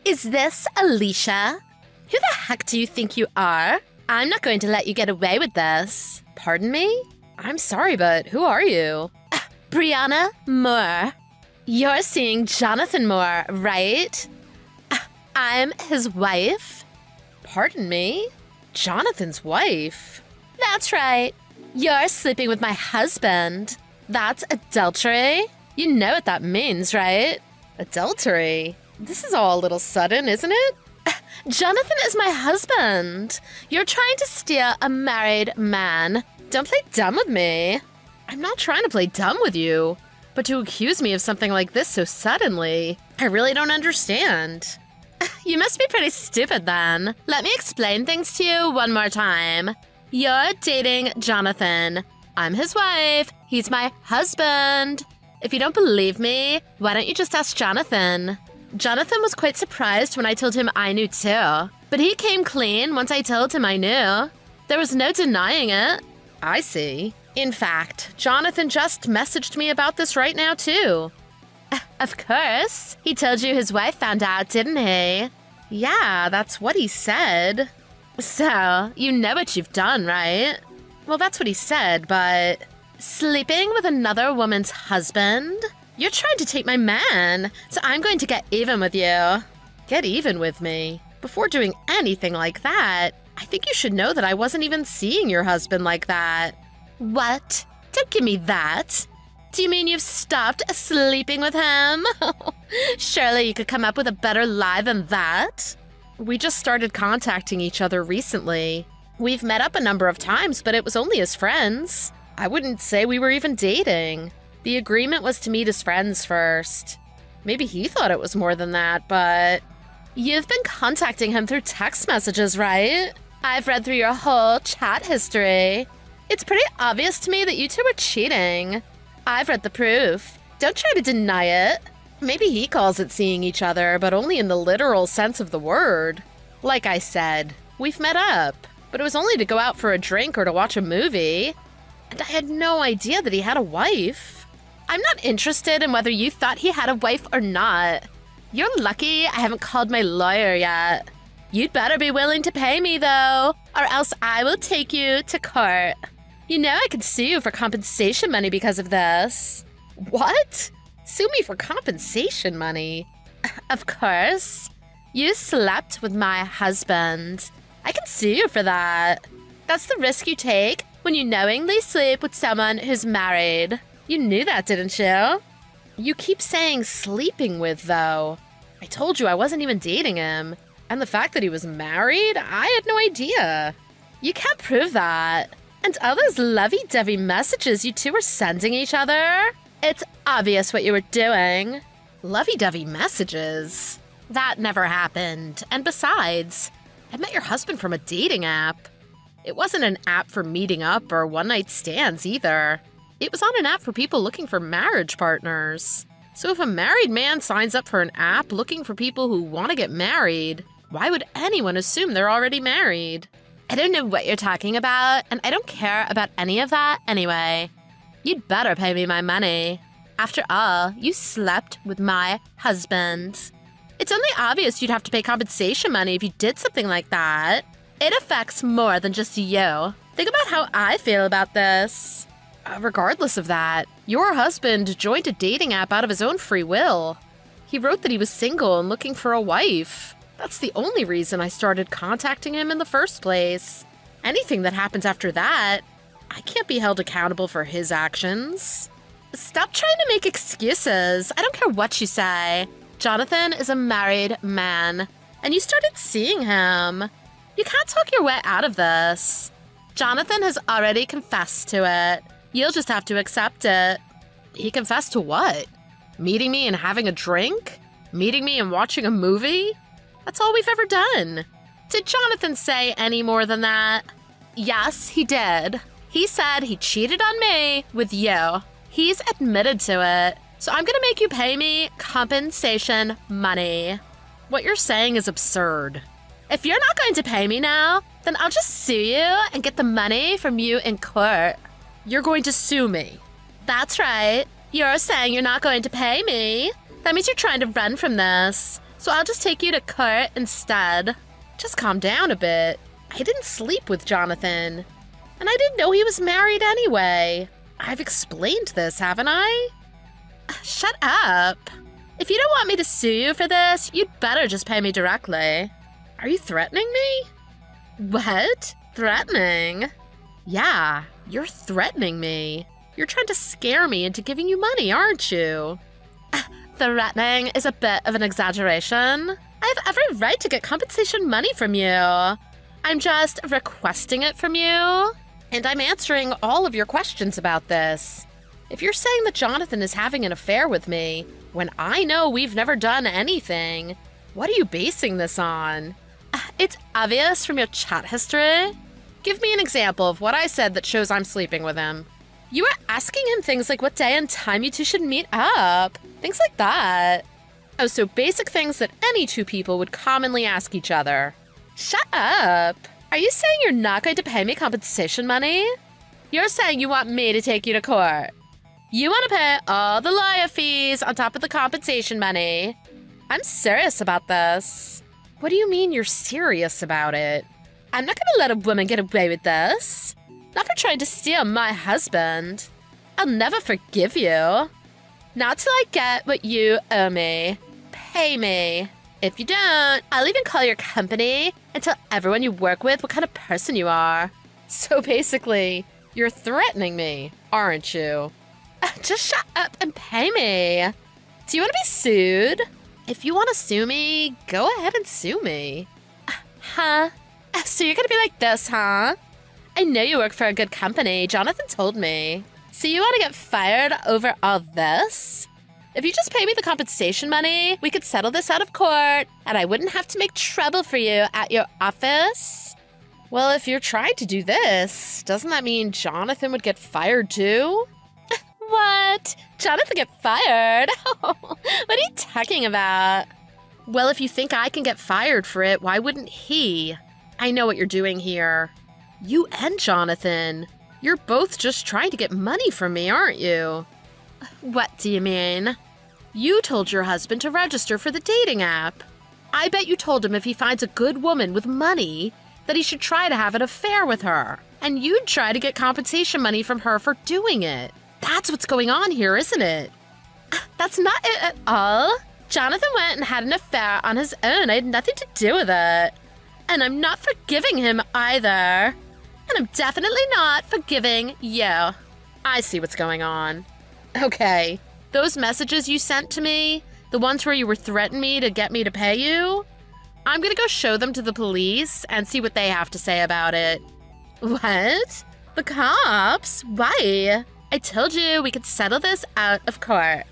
Is this Alicia? Who the heck do you think you are? I'm not going to let you get away with this. Pardon me? I'm sorry, but who are you? Brianna Moore. You're seeing Jonathan Moore, right? I'm his wife. Pardon me? Jonathan's wife? That's right. You're sleeping with my husband. That's adultery. You know what that means, right? Adultery? This is all a little sudden, isn't it? Jonathan is my husband. You're trying to steal a married man. Don't play dumb with me. I'm not trying to play dumb with you. But to accuse me of something like this so suddenly, I really don't understand. You must be pretty stupid then. Let me explain things to you one more time. You're dating Jonathan. I'm his wife. He's my husband. If you don't believe me, why don't you just ask Jonathan? Jonathan was quite surprised when I told him I knew too. But he came clean once I told him I knew. There was no denying it. I see. In fact, Jonathan just messaged me about this right now too. Of course. He told you his wife found out, didn't he? Yeah, that's what he said. So, you know what you've done, right? Well, that's what he said, but... Sleeping with another woman's husband? You're trying to take my man, so I'm going to get even with you. Get even with me? Before doing anything like that, I think you should know that I wasn't even seeing your husband like that. What? Don't give me that. Do you mean you've stopped sleeping with him? Surely you could come up with a better lie than that. We just started contacting each other recently. We've met up a number of times, but it was only as friends. I wouldn't say we were even dating. The agreement was to meet as friends first. Maybe he thought it was more than that, but... You've been contacting him through text messages, right? I've read through your whole chat history. It's pretty obvious to me that you two were cheating. I've read the proof. Don't try to deny it. Maybe he calls it seeing each other, but only in the literal sense of the word. Like I said, we've met up, but it was only to go out for a drink or to watch a movie. And I had no idea that he had a wife. I'm not interested in whether you thought he had a wife or not. You're lucky I haven't called my lawyer yet. You'd better be willing to pay me, though, or else I will take you to court. You know I could sue you for compensation money because of this. What? Sue me for compensation money? Of course. You slept with my husband. I can sue you for that. That's the risk you take when you knowingly sleep with someone who's married. You knew that, didn't you? You keep saying sleeping with, though. I told you I wasn't even dating him. And the fact that he was married, I had no idea. You can't prove that. And all those lovey-dovey messages you two were sending each other? It's obvious what you were doing. Lovey-dovey messages? That never happened. And besides, I met your husband from a dating app. It wasn't an app for meeting up or one-night stands either. It was on an app for people looking for marriage partners. So if a married man signs up for an app looking for people who want to get married, why would anyone assume they're already married? I don't know what you're talking about, and I don't care about any of that anyway. You'd better pay me my money. After all, you slept with my husband. It's only obvious you'd have to pay compensation money if you did something like that. It affects more than just you. Think about how I feel about this. Regardless of that, your husband joined a dating app out of his own free will. He wrote that he was single and looking for a wife. That's the only reason I started contacting him in the first place. Anything that happens after that, I can't be held accountable for his actions. Stop trying to make excuses. I don't care what you say. Jonathan is a married man, and you started seeing him. You can't talk your way out of this. Jonathan has already confessed to it. You'll just have to accept it. He confessed to what? Meeting me and having a drink? Meeting me and watching a movie? That's all we've ever done. Did Jonathan say any more than that? Yes, he did. He said he cheated on me with you. He's admitted to it. So I'm gonna make you pay me compensation money. What you're saying is absurd. If you're not going to pay me now, then I'll just sue you and get the money from you in court. You're going to sue me? That's right. You're saying you're not going to pay me. That means you're trying to run from this. so I'll just take you to court instead. Just calm down a bit. I didn't sleep with Jonathan, and I didn't know he was married anyway. I've explained this, haven't I? Shut up. If you don't want me to sue you for this, you'd better just pay me directly. Are you threatening me? What? Threatening? Yeah, you're threatening me. You're trying to scare me into giving you money, aren't you? Threatening is a bit of an exaggeration. I have every right to get compensation money from you. I'm just requesting it from you, and I'm answering all of your questions about this. If you're saying that Jonathan is having an affair with me, when I know we've never done anything, what are you basing this on? It's obvious from your chat history. Give me an example of what I said that shows I'm sleeping with him. You were asking him things like what day and time you two should meet up. Things like that. Oh, so basic things that any two people would commonly ask each other. Shut up. Are you saying you're not going to pay me compensation money? You're saying you want me to take you to court. You want to pay all the lawyer fees on top of the compensation money. I'm serious about this. What do you mean you're serious about it? I'm not going to let a woman get away with this. Not for trying to steal my husband. I'll never forgive you. Not till I get what you owe me. Pay me. If you don't, I'll even call your company and tell everyone you work with what kind of person you are. So basically, you're threatening me, aren't you? Just shut up and pay me. Do you want to be sued? If you want to sue me, go ahead and sue me. Huh? So you're gonna be like this, huh? I know you work for a good company. Jonathan told me. So you want to get fired over all this? If you just pay me the compensation money, we could settle this out of court, and I wouldn't have to make trouble for you at your office. Well, if you're trying to do this, doesn't that mean Jonathan would get fired too? What? Jonathan get fired? What are you talking about? Well, if you think I can get fired for it, why wouldn't he? I know what you're doing here. You and Jonathan. You're both just trying to get money from me, aren't you? What do you mean? You told your husband to register for the dating app. I bet you told him if he finds a good woman with money, that he should try to have an affair with her. And you'd try to get compensation money from her for doing it. That's what's going on here, isn't it? That's not it at all. Jonathan went and had an affair on his own. I had nothing to do with it. And I'm not forgiving him either. And I'm definitely not forgiving you. I see what's going on. Okay, those messages you sent to me, the ones where you were threatening me to get me to pay you, I'm gonna go show them to the police and see what they have to say about it. What? The cops? Why? I told you we could settle this out of court.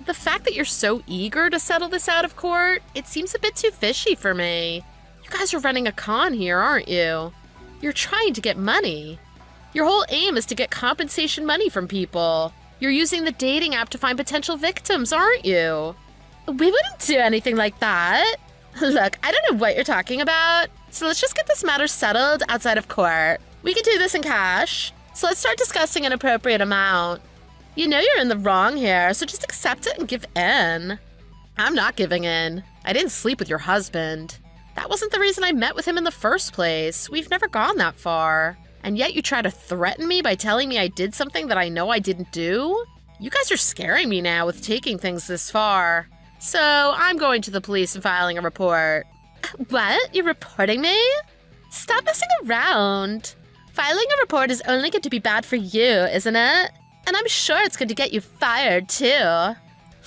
The fact that you're so eager to settle this out of court, it seems a bit too fishy for me. You guys are running a con here, aren't you? You're trying to get money. Your whole aim is to get compensation money from people. You're using the dating app to find potential victims, aren't you? We wouldn't do anything like that. Look, I don't know what you're talking about, so let's just get this matter settled outside of court. We can do this in cash, so let's start discussing an appropriate amount. You know you're in the wrong here, so just accept it and give in. I'm not giving in. I didn't sleep with your husband. That wasn't the reason I met with him in the first place. We've never gone that far. And yet you try to threaten me by telling me I did something that I know I didn't do? You guys are scaring me now with taking things this far. So I'm going to the police and filing a report. What? You're reporting me? Stop messing around. Filing a report is only going to be bad for you, isn't it? And I'm sure it's going to get you fired, too.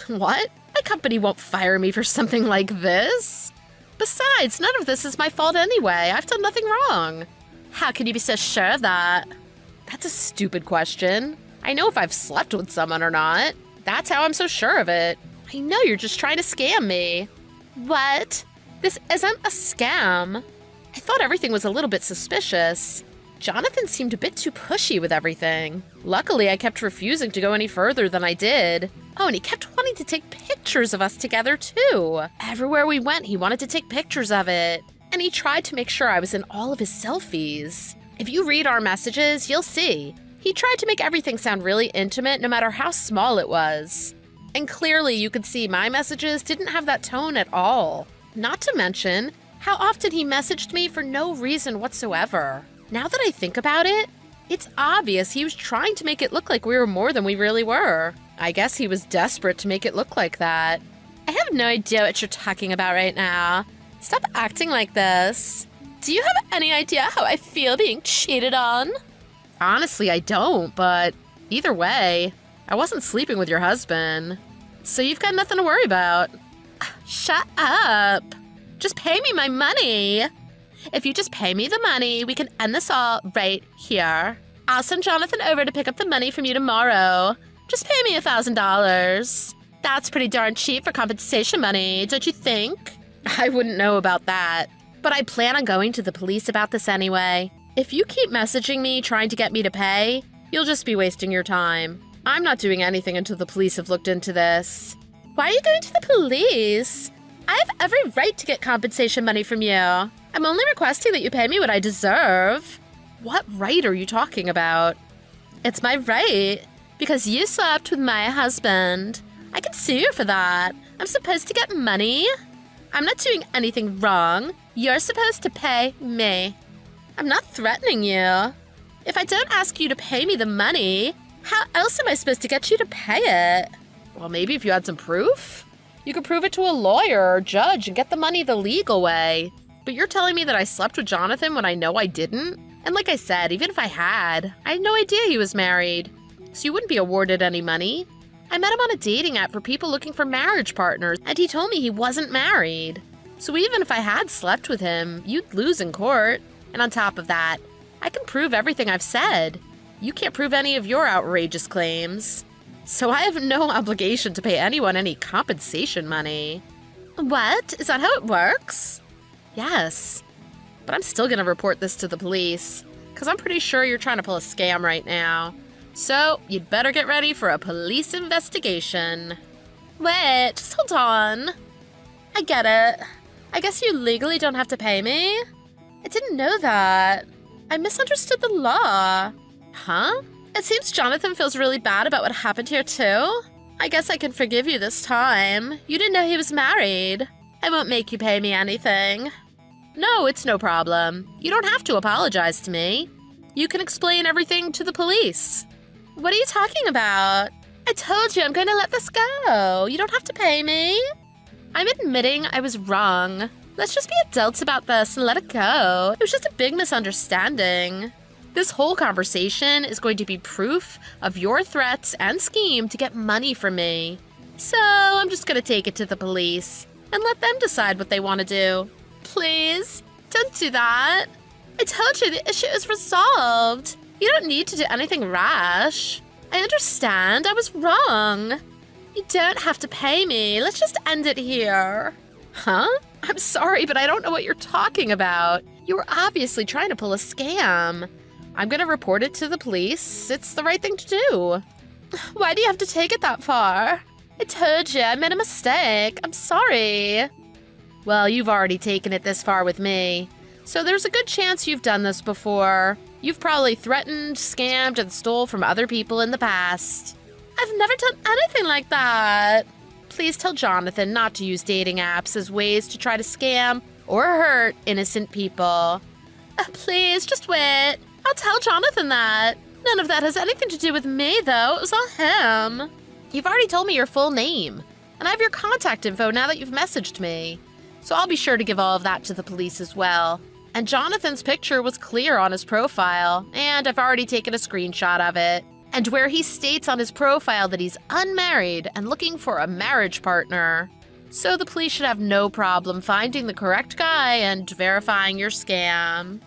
What? My company won't fire me for something like this. Besides, none of this is my fault anyway. I've done nothing wrong. How can you be so sure of that? That's a stupid question. I know if I've slept with someone or not. That's how I'm so sure of it. I know you're just trying to scam me. What? This isn't a scam. I thought everything was a little bit suspicious. Jonathan seemed a bit too pushy with everything. Luckily, I kept refusing to go any further than I did. Oh, and he kept wanting to take pictures of us together, too. Everywhere we went, he wanted to take pictures of it. And he tried to make sure I was in all of his selfies. If you read our messages, you'll see. He tried to make everything sound really intimate, no matter how small it was. And clearly you could see my messages didn't have that tone at all. Not to mention how often he messaged me for no reason whatsoever. Now that I think about it, it's obvious he was trying to make it look like we were more than we really were. I guess he was desperate to make it look like that. I have no idea what you're talking about right now. Stop acting like this. Do you have any idea how I feel being cheated on? Honestly, I don't, but either way, I wasn't sleeping with your husband. So you've got nothing to worry about. Shut up. Just pay me my money. If you just pay me the money, we can end this all right here. I'll send Jonathan over to pick up the money from you tomorrow. Just pay me $1,000. That's pretty darn cheap for compensation money, don't you think? I wouldn't know about that. But I plan on going to the police about this anyway. If you keep messaging me trying to get me to pay, you'll just be wasting your time. I'm not doing anything until the police have looked into this. Why are you going to the police? I have every right to get compensation money from you. I'm only requesting that you pay me what I deserve. What right are you talking about? It's my right, because you slept with my husband. I can sue you for that. I'm supposed to get money. I'm not doing anything wrong. You're supposed to pay me. I'm not threatening you. If I don't ask you to pay me the money, how else am I supposed to get you to pay it? Well, maybe if you had some proof? You could prove it to a lawyer or judge and get the money the legal way. But you're telling me that I slept with Jonathan when I know I didn't? And like I said, even if I had no idea he was married. So you wouldn't be awarded any money. I met him on a dating app for people looking for marriage partners, and he told me he wasn't married. So even if I had slept with him, you'd lose in court. And on top of that, I can prove everything I've said. You can't prove any of your outrageous claims. So I have no obligation to pay anyone any compensation money. What? Is that how it works? Yes. But I'm still gonna report this to the police, because I'm pretty sure you're trying to pull a scam right now. So you'd better get ready for a police investigation. Wait, just hold on. I get it. I guess you legally don't have to pay me? I didn't know that. I misunderstood the law. Huh? It seems Jonathan feels really bad about what happened here too. I guess I can forgive you this time. You didn't know he was married. I won't make you pay me anything. No, it's no problem. You don't have to apologize to me. You can explain everything to the police. What are you talking about? I told you I'm going to let this go. You don't have to pay me. I'm admitting I was wrong. Let's just be adults about this and let it go. It was just a big misunderstanding. This whole conversation is going to be proof of your threats and scheme to get money from me. So I'm just going to take it to the police and let them decide what they want to do. Please, don't do that. I told you the issue is resolved. You don't need to do anything rash. I understand I was wrong. You don't have to pay me. Let's just end it here. Huh? I'm sorry, but I don't know what you're talking about. You were obviously trying to pull a scam. I'm gonna report it to the police. It's the right thing to do. Why do you have to take it that far? I told you I made a mistake. I'm sorry. Well, you've already taken it this far with me. So there's a good chance you've done this before. You've probably threatened, scammed, and stole from other people in the past. I've never done anything like that. Please tell Jonathan not to use dating apps as ways to try to scam or hurt innocent people. Please, just wait. I'll tell Jonathan that. None of that has anything to do with me, though. It was all him. You've already told me your full name, and I have your contact info now that you've messaged me. So I'll be sure to give all of that to the police as well. And Jonathan's picture was clear on his profile, and I've already taken a screenshot of it. And where he states on his profile that he's unmarried and looking for a marriage partner. So the police should have no problem finding the correct guy and verifying your scam.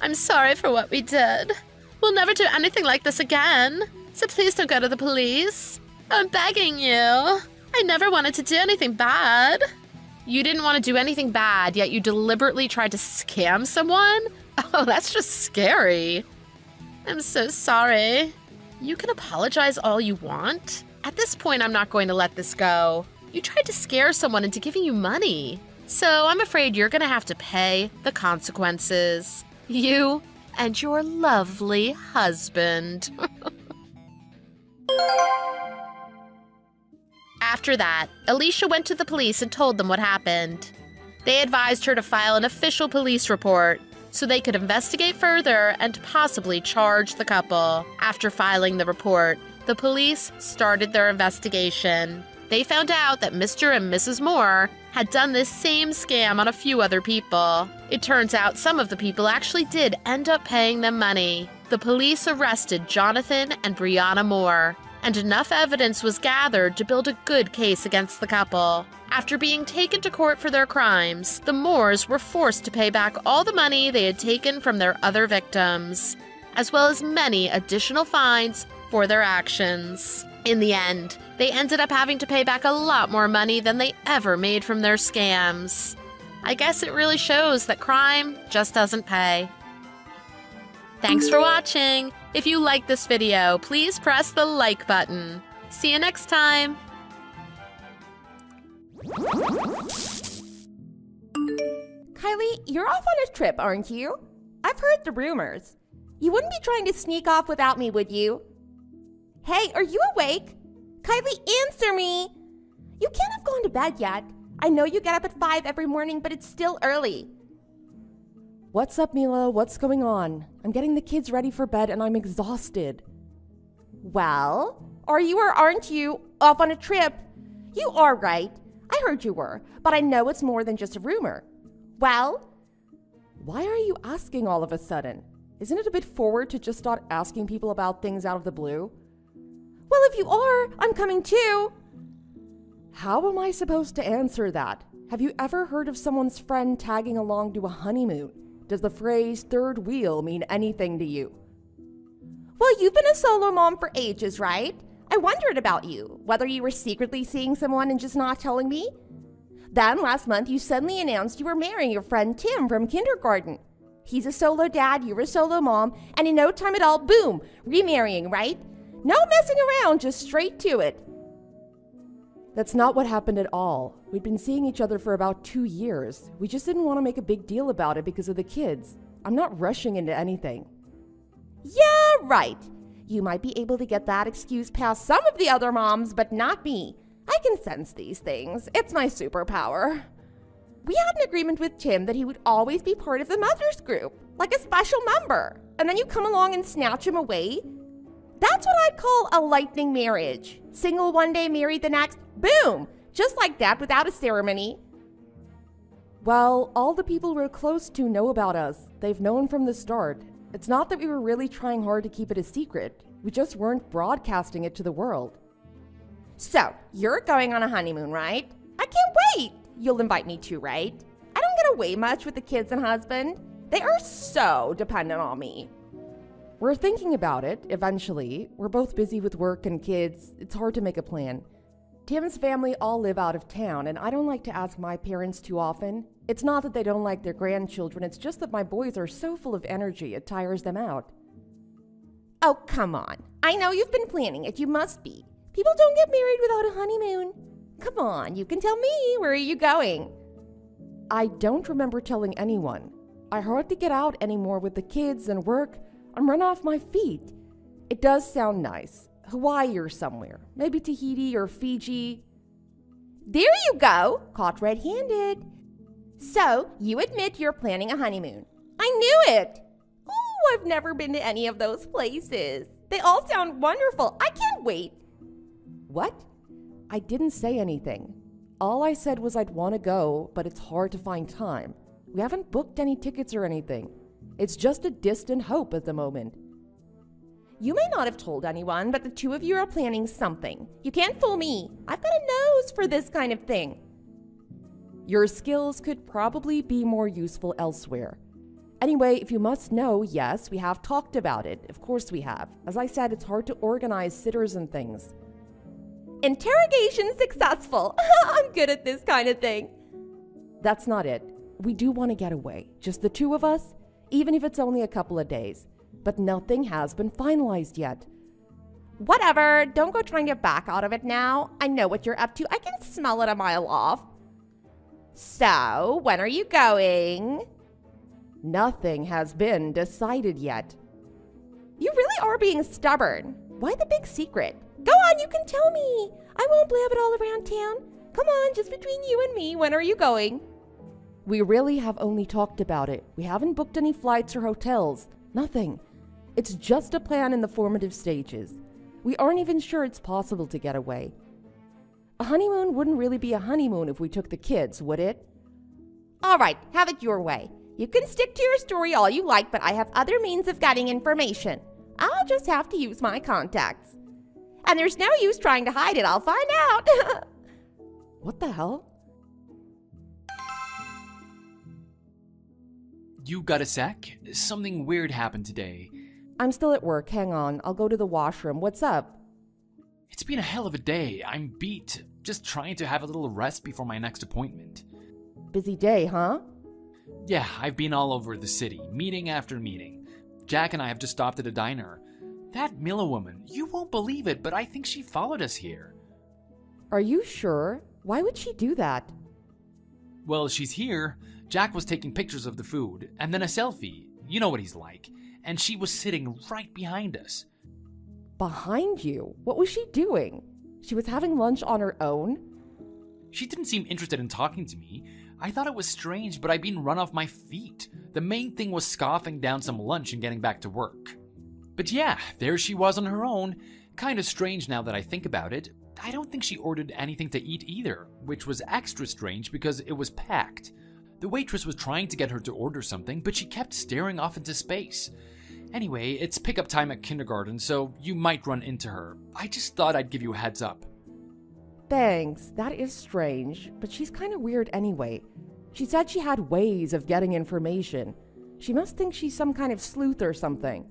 I'm sorry for what we did. We'll never do anything like this again. So please don't go to the police. I'm begging you. I never wanted to do anything bad. You didn't want to do anything bad, yet you deliberately tried to scam someone? Oh, that's just scary. I'm so sorry. You can apologize all you want. At this point, I'm not going to let this go. You tried to scare someone into giving you money. So I'm afraid you're going to have to pay the consequences. You and your lovely husband. After that, Alicia went to the police and told them what happened. They advised her to file an official police report so they could investigate further and possibly charge the couple. After filing the report, the police started their investigation. They found out that Mr. and Mrs. Moore had done this same scam on a few other people. It turns out some of the people actually did end up paying them money. The police arrested Jonathan and Brianna Moore, and enough evidence was gathered to build a good case against the couple. After being taken to court for their crimes, the Moores were forced to pay back all the money they had taken from their other victims, as well as many additional fines for their actions. In the end, they ended up having to pay back a lot more money than they ever made from their scams. I guess it really shows that crime just doesn't pay. Thanks for watching. If you liked this video, please press the like button. See you next time. Kylie, you're off on a trip, aren't you? I've heard the rumors. You wouldn't be trying to sneak off without me, would you? Hey, are you awake? Kylie, answer me! You can't have gone to bed yet. I know you get up at 5 every morning, but it's still early. What's up, Mila? What's going on? I'm getting the kids ready for bed and I'm exhausted. Well, are you or aren't you off on a trip? You are right. I heard you were, but I know it's more than just a rumor. Well? Why are you asking all of a sudden? Isn't it a bit forward to just start asking people about things out of the blue? Well, if you are, I'm coming too. How am I supposed to answer that? Have you ever heard of someone's friend tagging along to a honeymoon? Does the phrase third wheel mean anything to you? Well, you've been a solo mom for ages, right? I wondered about you, whether you were secretly seeing someone and just not telling me. Then last month, you suddenly announced you were marrying your friend Tim from kindergarten. He's a solo dad, you're a solo mom, and in no time at all, boom, remarrying, right? No messing around, just straight to it. That's not what happened at all. We'd been seeing each other for about 2 years. We just didn't want to make a big deal about it because of the kids. I'm not rushing into anything. Yeah, right. You might be able to get that excuse past some of the other moms, but not me. I can sense these things. It's my superpower. We had an agreement with Tim that he would always be part of the mothers group, like a special member. And then you come along and snatch him away? That's what I'd call a lightning marriage. Single one day, married the next. Boom! Just like that, without a ceremony. Well, all the people we're close to know about us. They've known from the start. It's not that we were really trying hard to keep it a secret. We just weren't broadcasting it to the world. So, you're going on a honeymoon, right? I can't wait! You'll invite me too, right? I don't get away much with the kids and husband. They are so dependent on me. We're thinking about it, eventually. We're both busy with work and kids. It's hard to make a plan. Tim's family all live out of town, and I don't like to ask my parents too often. It's not that they don't like their grandchildren, it's just that my boys are so full of energy, it tires them out. Oh, come on. I know you've been planning it. You must be. People don't get married without a honeymoon. Come on, you can tell me. Where are you going? I don't remember telling anyone. I hardly get out anymore with the kids and work. I'm run off my feet. It does sound nice. Hawaii or somewhere. Maybe Tahiti or Fiji. There you go. Caught red-handed. So, you admit you're planning a honeymoon. I knew it. Oh, I've never been to any of those places. They all sound wonderful. I can't wait. What? I didn't say anything. All I said was I'd want to go, but it's hard to find time. We haven't booked any tickets or anything. It's just a distant hope at the moment. You may not have told anyone, but the two of you are planning something. You can't fool me. I've got a nose for this kind of thing. Your skills could probably be more useful elsewhere. Anyway, if you must know, yes, we have talked about it. Of course we have. As I said, it's hard to organize sitters and things. Interrogation successful. I'm good at this kind of thing. That's not it. We do want to get away. Just the two of us, even if it's only a couple of days. But nothing has been finalized yet. Whatever. Don't go trying to back out of it now. I know what you're up to. I can smell it a mile off. So, when are you going? Nothing has been decided yet. You really are being stubborn. Why the big secret? Go on, you can tell me. I won't blab it all around town. Come on, just between you and me, when are you going? We really have only talked about it. We haven't booked any flights or hotels. Nothing. It's just a plan in the formative stages. We aren't even sure it's possible to get away. A honeymoon wouldn't really be a honeymoon if we took the kids, would it? All right, have it your way. You can stick to your story all you like, but I have other means of getting information. I'll just have to use my contacts. And there's no use trying to hide it, I'll find out. What the hell? You got a sec? Something weird happened today. I'm still at work. Hang on. I'll go to the washroom. What's up? It's been a hell of a day. I'm beat. Just trying to have a little rest before my next appointment. Busy day, huh? Yeah, I've been all over the city, meeting after meeting. Jack and I have just stopped at a diner. That Mila woman, you won't believe it, but I think she followed us here. Are you sure? Why would she do that? Well, she's here. Jack was taking pictures of the food, and then a selfie. You know what he's like. And she was sitting right behind us. Behind you? What was she doing? She was having lunch on her own? She didn't seem interested in talking to me. I thought it was strange, but I'd been run off my feet. The main thing was scoffing down some lunch and getting back to work. But yeah, there she was on her own. Kind of strange now that I think about it. I don't think she ordered anything to eat either, which was extra strange because it was packed. The waitress was trying to get her to order something, but she kept staring off into space. Anyway, it's pickup time at kindergarten, so you might run into her. I just thought I'd give you a heads up. Thanks. That is strange, but she's kind of weird anyway. She said she had ways of getting information. She must think she's some kind of sleuth or something.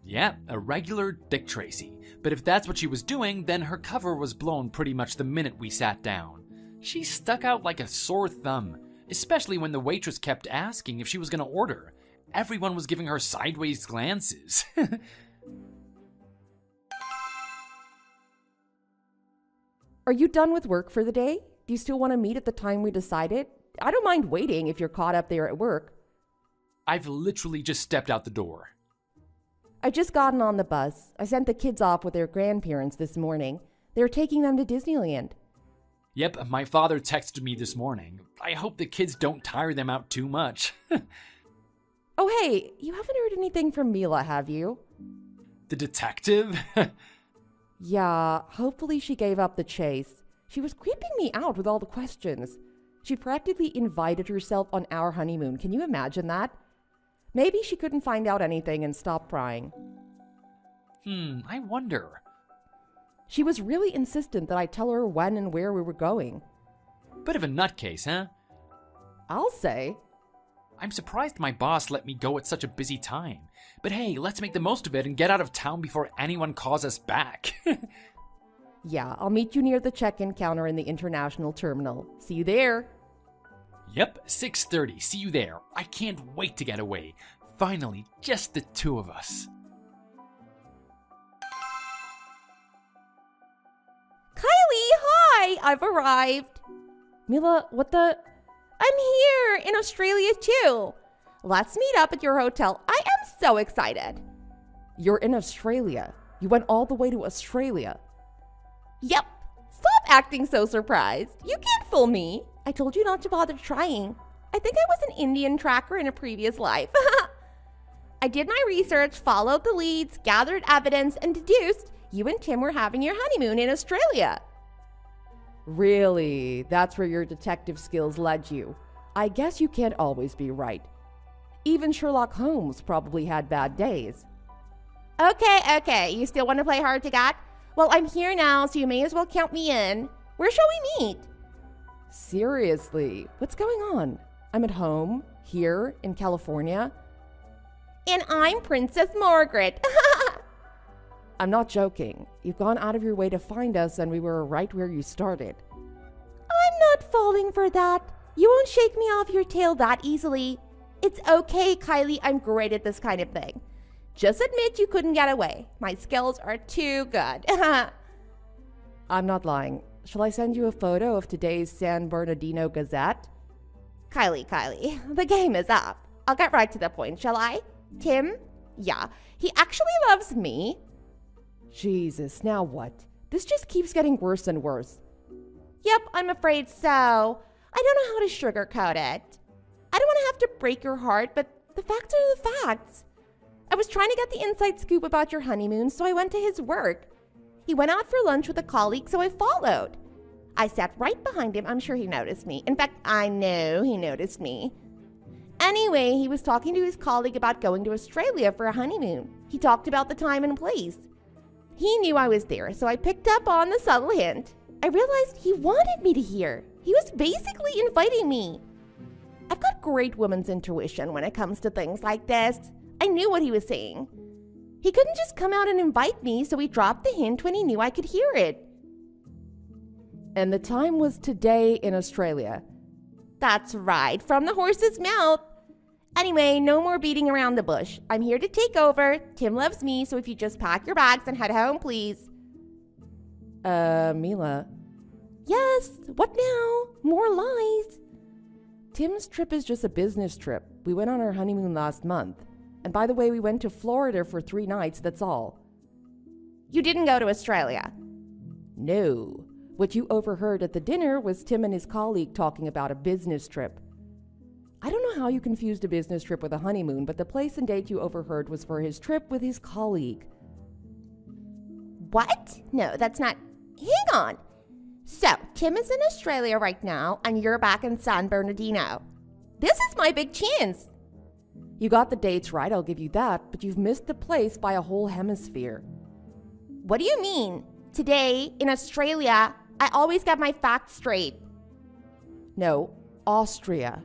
Yeah, a regular Dick Tracy. But if that's what she was doing, then her cover was blown pretty much the minute we sat down. She stuck out like a sore thumb, especially when the waitress kept asking if she was going to order. Everyone was giving her sideways glances. Are you done with work for the day? Do you still want to meet at the time we decided? I don't mind waiting if you're caught up there at work. I've literally just stepped out the door. I've just gotten on the bus. I sent the kids off with their grandparents this morning. They're taking them to Disneyland. Yep, my father texted me this morning. I hope the kids don't tire them out too much. Oh hey, you haven't heard anything from Mila, have you? The detective? Yeah, hopefully she gave up the chase. She was creeping me out with all the questions. She practically invited herself on our honeymoon. Can you imagine that? Maybe she couldn't find out anything and stopped prying. I wonder. She was really insistent that I tell her when and where we were going. Bit of a nutcase, huh? I'll say. I'm surprised my boss let me go at such a busy time. But hey, let's make the most of it and get out of town before anyone calls us back. Yeah, I'll meet you near the check-in counter in the international terminal. See you there. Yep, 6:30. See you there. I can't wait to get away. Finally, just the two of us. Kylie, hi! I've arrived. Mila, what the? I'm here in Australia too. Let's meet up at your hotel. I am so excited. You're in Australia. You went all the way to Australia. Yep. Stop acting so surprised. You can't fool me. I told you not to bother trying. I think I was an Indian tracker in a previous life. I did my research, followed the leads, gathered evidence, and deduced you and Tim were having your honeymoon in Australia. Really? That's where your detective skills led you. I guess you can't always be right. Even Sherlock Holmes probably had bad days. Okay. You still want to play hard to get? Well, I'm here now, so you may as well count me in. Where shall we meet? Seriously, what's going on? I'm at home, here in California. And I'm Princess Margaret. I'm not joking. You've gone out of your way to find us, and we were right where you started. I'm not falling for that. You won't shake me off your tail that easily. It's okay, Kylie. I'm great at this kind of thing. Just admit you couldn't get away. My skills are too good. I'm not lying. Shall I send you a photo of today's San Bernardino Gazette? Kylie, the game is up. I'll get right to the point, shall I? Tim? Yeah, he actually loves me. Jesus, now what? This just keeps getting worse and worse. Yep, I'm afraid so. I don't know how to sugarcoat it. I don't want to have to break your heart, but the facts are the facts. I was trying to get the inside scoop about your honeymoon, so I went to his work. He went out for lunch with a colleague, so I followed. I sat right behind him. I'm sure he noticed me. In fact, I know he noticed me. Anyway, he was talking to his colleague about going to Australia for a honeymoon. He talked about the time and place. He knew I was there, so I picked up on the subtle hint. I realized he wanted me to hear. He was basically inviting me. I've got great woman's intuition when it comes to things like this. I knew what he was saying. He couldn't just come out and invite me, so he dropped the hint when he knew I could hear it. And the time was today in Australia. That's right, from the horse's mouth. Anyway, no more beating around the bush. I'm here to take over. Tim loves me, so if you just pack your bags and head home, please. Mila. Yes, what now? More lies. Tim's trip is just a business trip. We went on our honeymoon last month. And by the way, we went to Florida for 3 nights, that's all. You didn't go to Australia? No. What you overheard at the dinner was Tim and his colleague talking about a business trip. I don't know how you confused a business trip with a honeymoon, but the place and date you overheard was for his trip with his colleague. What? No, that's not... Hang on. So, Tim is in Australia right now, and you're back in San Bernardino. This is my big chance. You got the dates right, I'll give you that, but you've missed the place by a whole hemisphere. What do you mean? Today, in Australia, I always get my facts straight. No, Austria.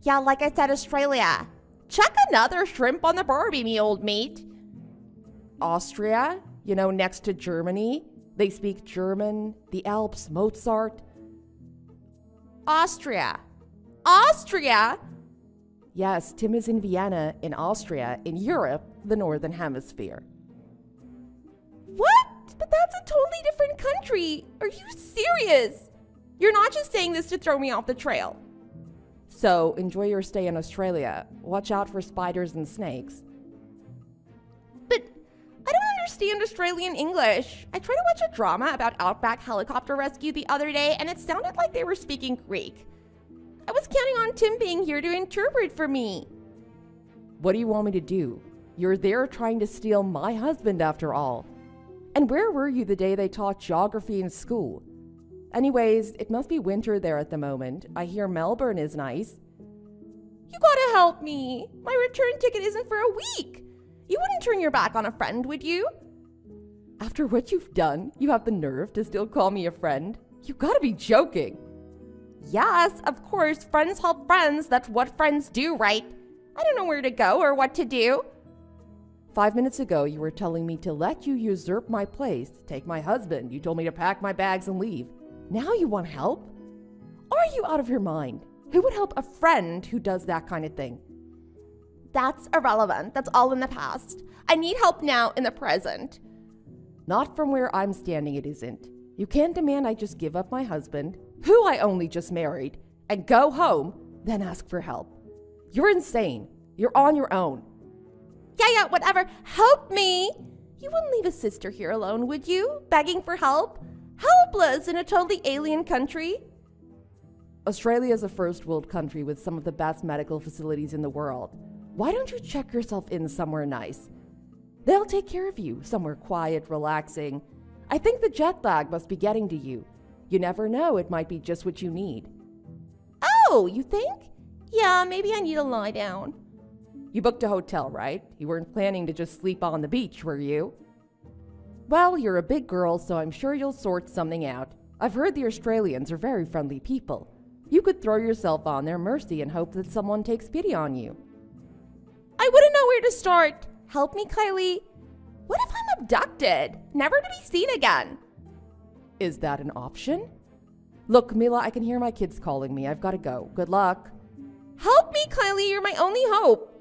Yeah, like I said, Australia. Chuck another shrimp on the barbie, me old mate. Austria? You know, next to Germany? They speak German, the Alps, Mozart. Austria. Austria? Yes, Tim is in Vienna, in Austria, in Europe, the Northern Hemisphere. What? But that's a totally different country. Are you serious? You're not just saying this to throw me off the trail. So, enjoy your stay in Australia. Watch out for spiders and snakes. But I don't understand Australian English. I tried to watch a drama about outback helicopter rescue the other day, and it sounded like they were speaking Greek. I was counting on Tim being here to interpret for me. What do you want me to do? You're there trying to steal my husband after all. And where were you the day they taught geography in school? Anyways, it must be winter there at the moment. I hear Melbourne is nice. You gotta help me. My return ticket isn't for a week. You wouldn't turn your back on a friend, would you? After what you've done, you have the nerve to still call me a friend? You gotta be joking. Yes, of course, friends help friends. That's what friends do, right? I don't know where to go or what to do. 5 minutes ago, you were telling me to let you usurp my place, take my husband. You told me to pack my bags and leave. Now you want help? Are you out of your mind? Who would help a friend who does that kind of thing? That's irrelevant. That's all in the past. I need help now in the present. Not from where I'm standing, it isn't. You can't demand I just give up my husband, who I only just married, and go home, then ask for help. You're insane. You're on your own. Yeah, whatever. Help me. You wouldn't leave a sister here alone, would you? Begging for help? Helpless in a totally alien country? Australia is a first world country with some of the best medical facilities in the world. Why don't you check yourself in somewhere nice? They'll take care of you, somewhere quiet, relaxing. I think the jet lag must be getting to you. You never know, it might be just what you need. Oh, you think? Yeah, maybe I need to lie down. You booked a hotel, right? You weren't planning to just sleep on the beach, were you? Well, you're a big girl, so I'm sure you'll sort something out. I've heard the Australians are very friendly people. You could throw yourself on their mercy and hope that someone takes pity on you. I wouldn't know where to start. Help me, Kylie. What if I'm abducted? Never to be seen again. Is that an option? Look, Mila, I can hear my kids calling me. I've got to go. Good luck. Help me, Kylie. You're my only hope.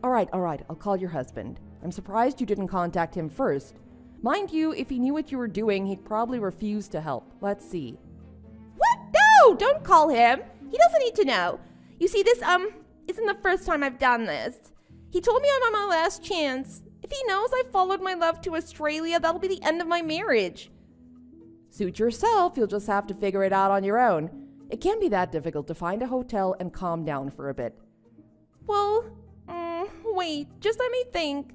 All right. I'll call your husband. I'm surprised you didn't contact him first. Mind you, if he knew what you were doing, he'd probably refuse to help. Let's see. What? No, don't call him. He doesn't need to know. You see, this, isn't the first time I've done this. He told me I'm on my last chance. If If he knows I followed my love to Australia, that'll be the end of my marriage. Suit yourself, you'll just have to figure it out on your own. It can't be that difficult to find a hotel and calm down for a bit. Well, wait, just let me think.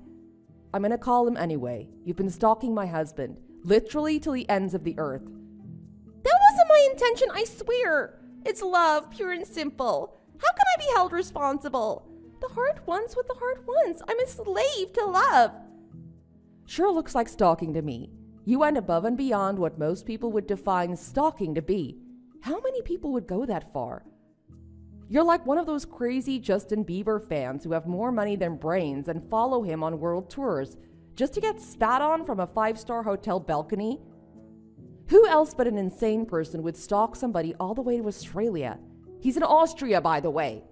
I'm gonna call him anyway. You've been stalking my husband, literally till the ends of the earth. That wasn't my intention, I swear. It's love, pure and simple. How can I be held responsible? The heart wants what the heart wants. I'm a slave to love. Sure looks like stalking to me. You went above and beyond what most people would define stalking to be. How many people would go that far? You're like one of those crazy Justin Bieber fans who have more money than brains and follow him on world tours just to get spat on from a 5-star hotel balcony. Who else but an insane person would stalk somebody all the way to Australia? He's in Austria, by the way.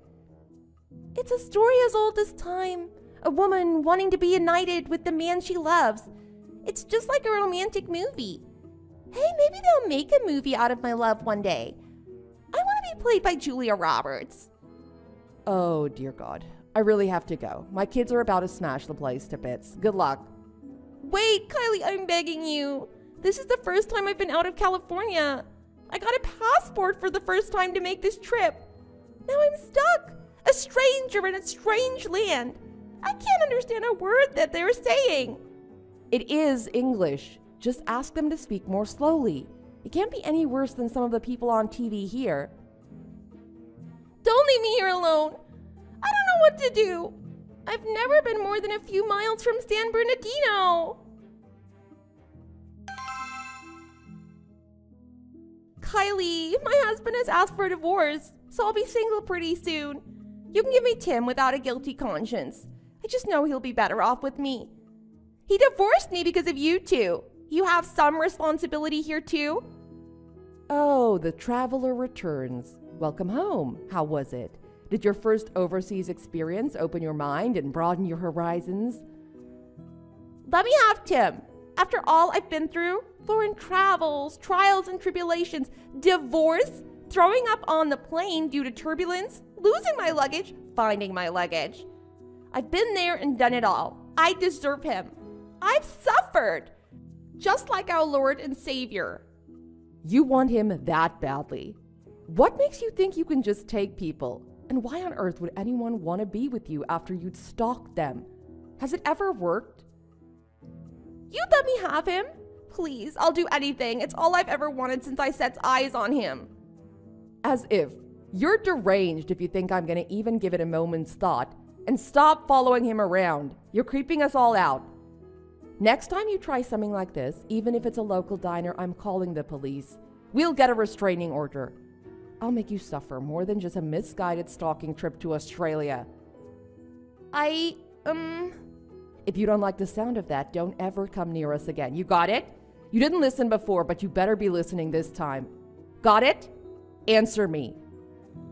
It's a story as old as time. A woman wanting to be united with the man she loves. It's just like a romantic movie. Hey, maybe they'll make a movie out of my love one day. I want to be played by Julia Roberts. Oh, dear God. I really have to go. My kids are about to smash the place to bits. Good luck. Wait, Kylie, I'm begging you. This is the first time I've been out of California. I got a passport for the first time to make this trip. Now I'm stuck. A stranger in a strange land. I can't understand a word that they're saying. It is English. Just ask them to speak more slowly. It can't be any worse than some of the people on TV here. Don't leave me here alone. I don't know what to do. I've never been more than a few miles from San Bernardino. Kylie, my husband has asked for a divorce, so I'll be single pretty soon. You can give me Tim without a guilty conscience. I just know he'll be better off with me. He divorced me because of you two. You have some responsibility here too. Oh, the traveler returns. Welcome home. How was it? Did your first overseas experience open your mind and broaden your horizons? Let me have Tim. After all I've been through, foreign travels, trials and tribulations, divorce, throwing up on the plane due to turbulence, losing my luggage, finding my luggage. I've been there and done it all. I deserve him. I've suffered, just like our Lord and Savior. You want him that badly. What makes you think you can just take people? And why on earth would anyone want to be with you after you'd stalked them? Has it ever worked? You'd let me have him? Please, I'll do anything. It's all I've ever wanted since I set eyes on him. As if. You're deranged if you think I'm going to even give it a moment's thought. And stop following him around. You're creeping us all out. Next time you try something like this, even if it's a local diner, I'm calling the police. We'll get a restraining order. I'll make you suffer more than just a misguided stalking trip to Australia. If you don't like the sound of that, don't ever come near us again. You got it? You didn't listen before, but you better be listening this time. Got it? Answer me.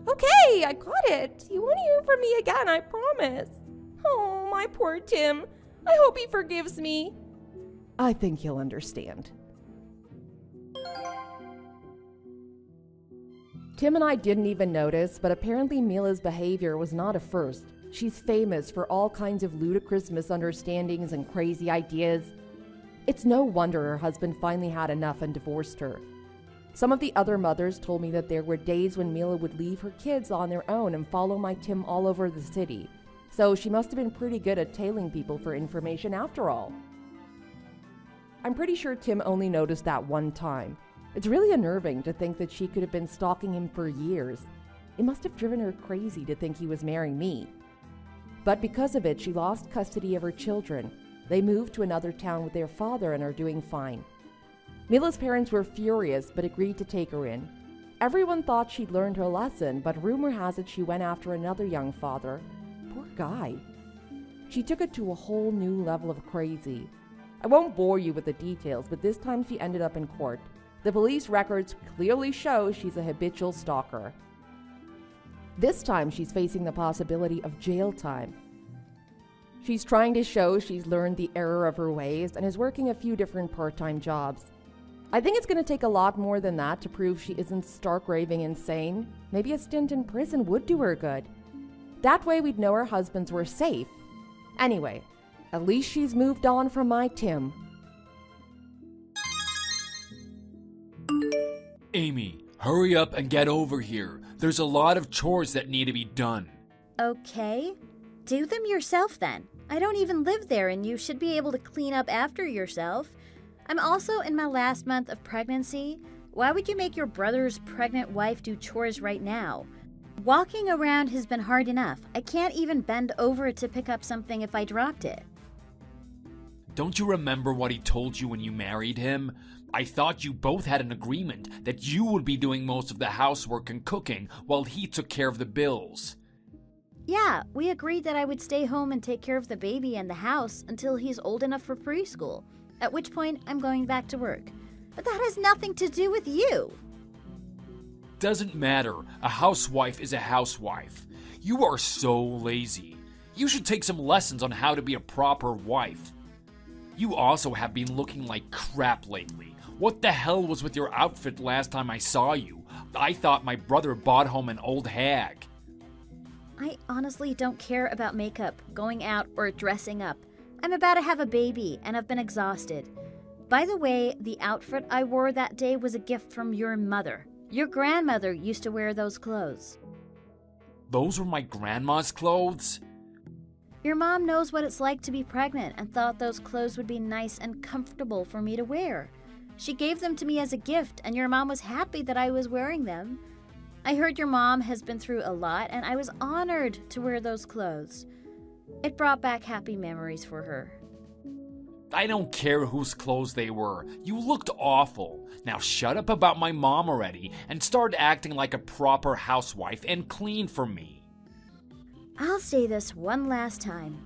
Okay, I got it. You won't hear from me again, I promise. Oh, my poor Tim. I hope he forgives me. I think he'll understand. Tim and I didn't even notice, but apparently Mila's behavior was not a first. She's famous for all kinds of ludicrous misunderstandings and crazy ideas. It's no wonder her husband finally had enough and divorced her. Some of the other mothers told me that there were days when Mila would leave her kids on their own and follow my Tim all over the city. So she must have been pretty good at tailing people for information after all. I'm pretty sure Tim only noticed that one time. It's really unnerving to think that she could have been stalking him for years. It must have driven her crazy to think he was marrying me. But because of it, she lost custody of her children. They moved to another town with their father and are doing fine. Mila's parents were furious but agreed to take her in. Everyone thought she'd learned her lesson, but rumor has it she went after another young father. Poor guy. She took it to a whole new level of crazy. I won't bore you with the details, but this time she ended up in court. The police records clearly show she's a habitual stalker. This time she's facing the possibility of jail time. She's trying to show she's learned the error of her ways and is working a few different part-time jobs. I think it's going to take a lot more than that to prove she isn't stark raving insane. Maybe a stint in prison would do her good. That way we'd know her husbands were safe. Anyway, At least she's moved on from my Tim. Amy, hurry up and get over here. There's a lot of chores that need to be done. Okay. Do them yourself then. I don't even live there and you should be able to clean up after yourself. I'm also in my last month of pregnancy. Why would you make your brother's pregnant wife do chores right now? Walking around has been hard enough. I can't even bend over to pick up something if I dropped it. Don't you remember what he told you when you married him? I thought you both had an agreement that you would be doing most of the housework and cooking while he took care of the bills. Yeah, we agreed that I would stay home and take care of the baby and the house until he's old enough for preschool, at which point I'm going back to work. But that has nothing to do with you. Doesn't matter. A housewife is a housewife. You are so lazy. You should take some lessons on how to be a proper wife. You also have been looking like crap lately. What the hell was with your outfit last time I saw you? I thought my brother bought home an old hag. I honestly don't care about makeup, going out, or dressing up. I'm about to have a baby and I've been exhausted. By the way, the outfit I wore that day was a gift from your mother. Your grandmother used to wear those clothes. Those were my grandma's clothes? Your mom knows what it's like to be pregnant and thought those clothes would be nice and comfortable for me to wear. She gave them to me as a gift and your mom was happy that I was wearing them. I heard your mom has been through a lot and I was honored to wear those clothes. It brought back happy memories for her. I don't care whose clothes they were. You looked awful. Now shut up about my mom already and start acting like a proper housewife and clean for me. I'll say this one last time.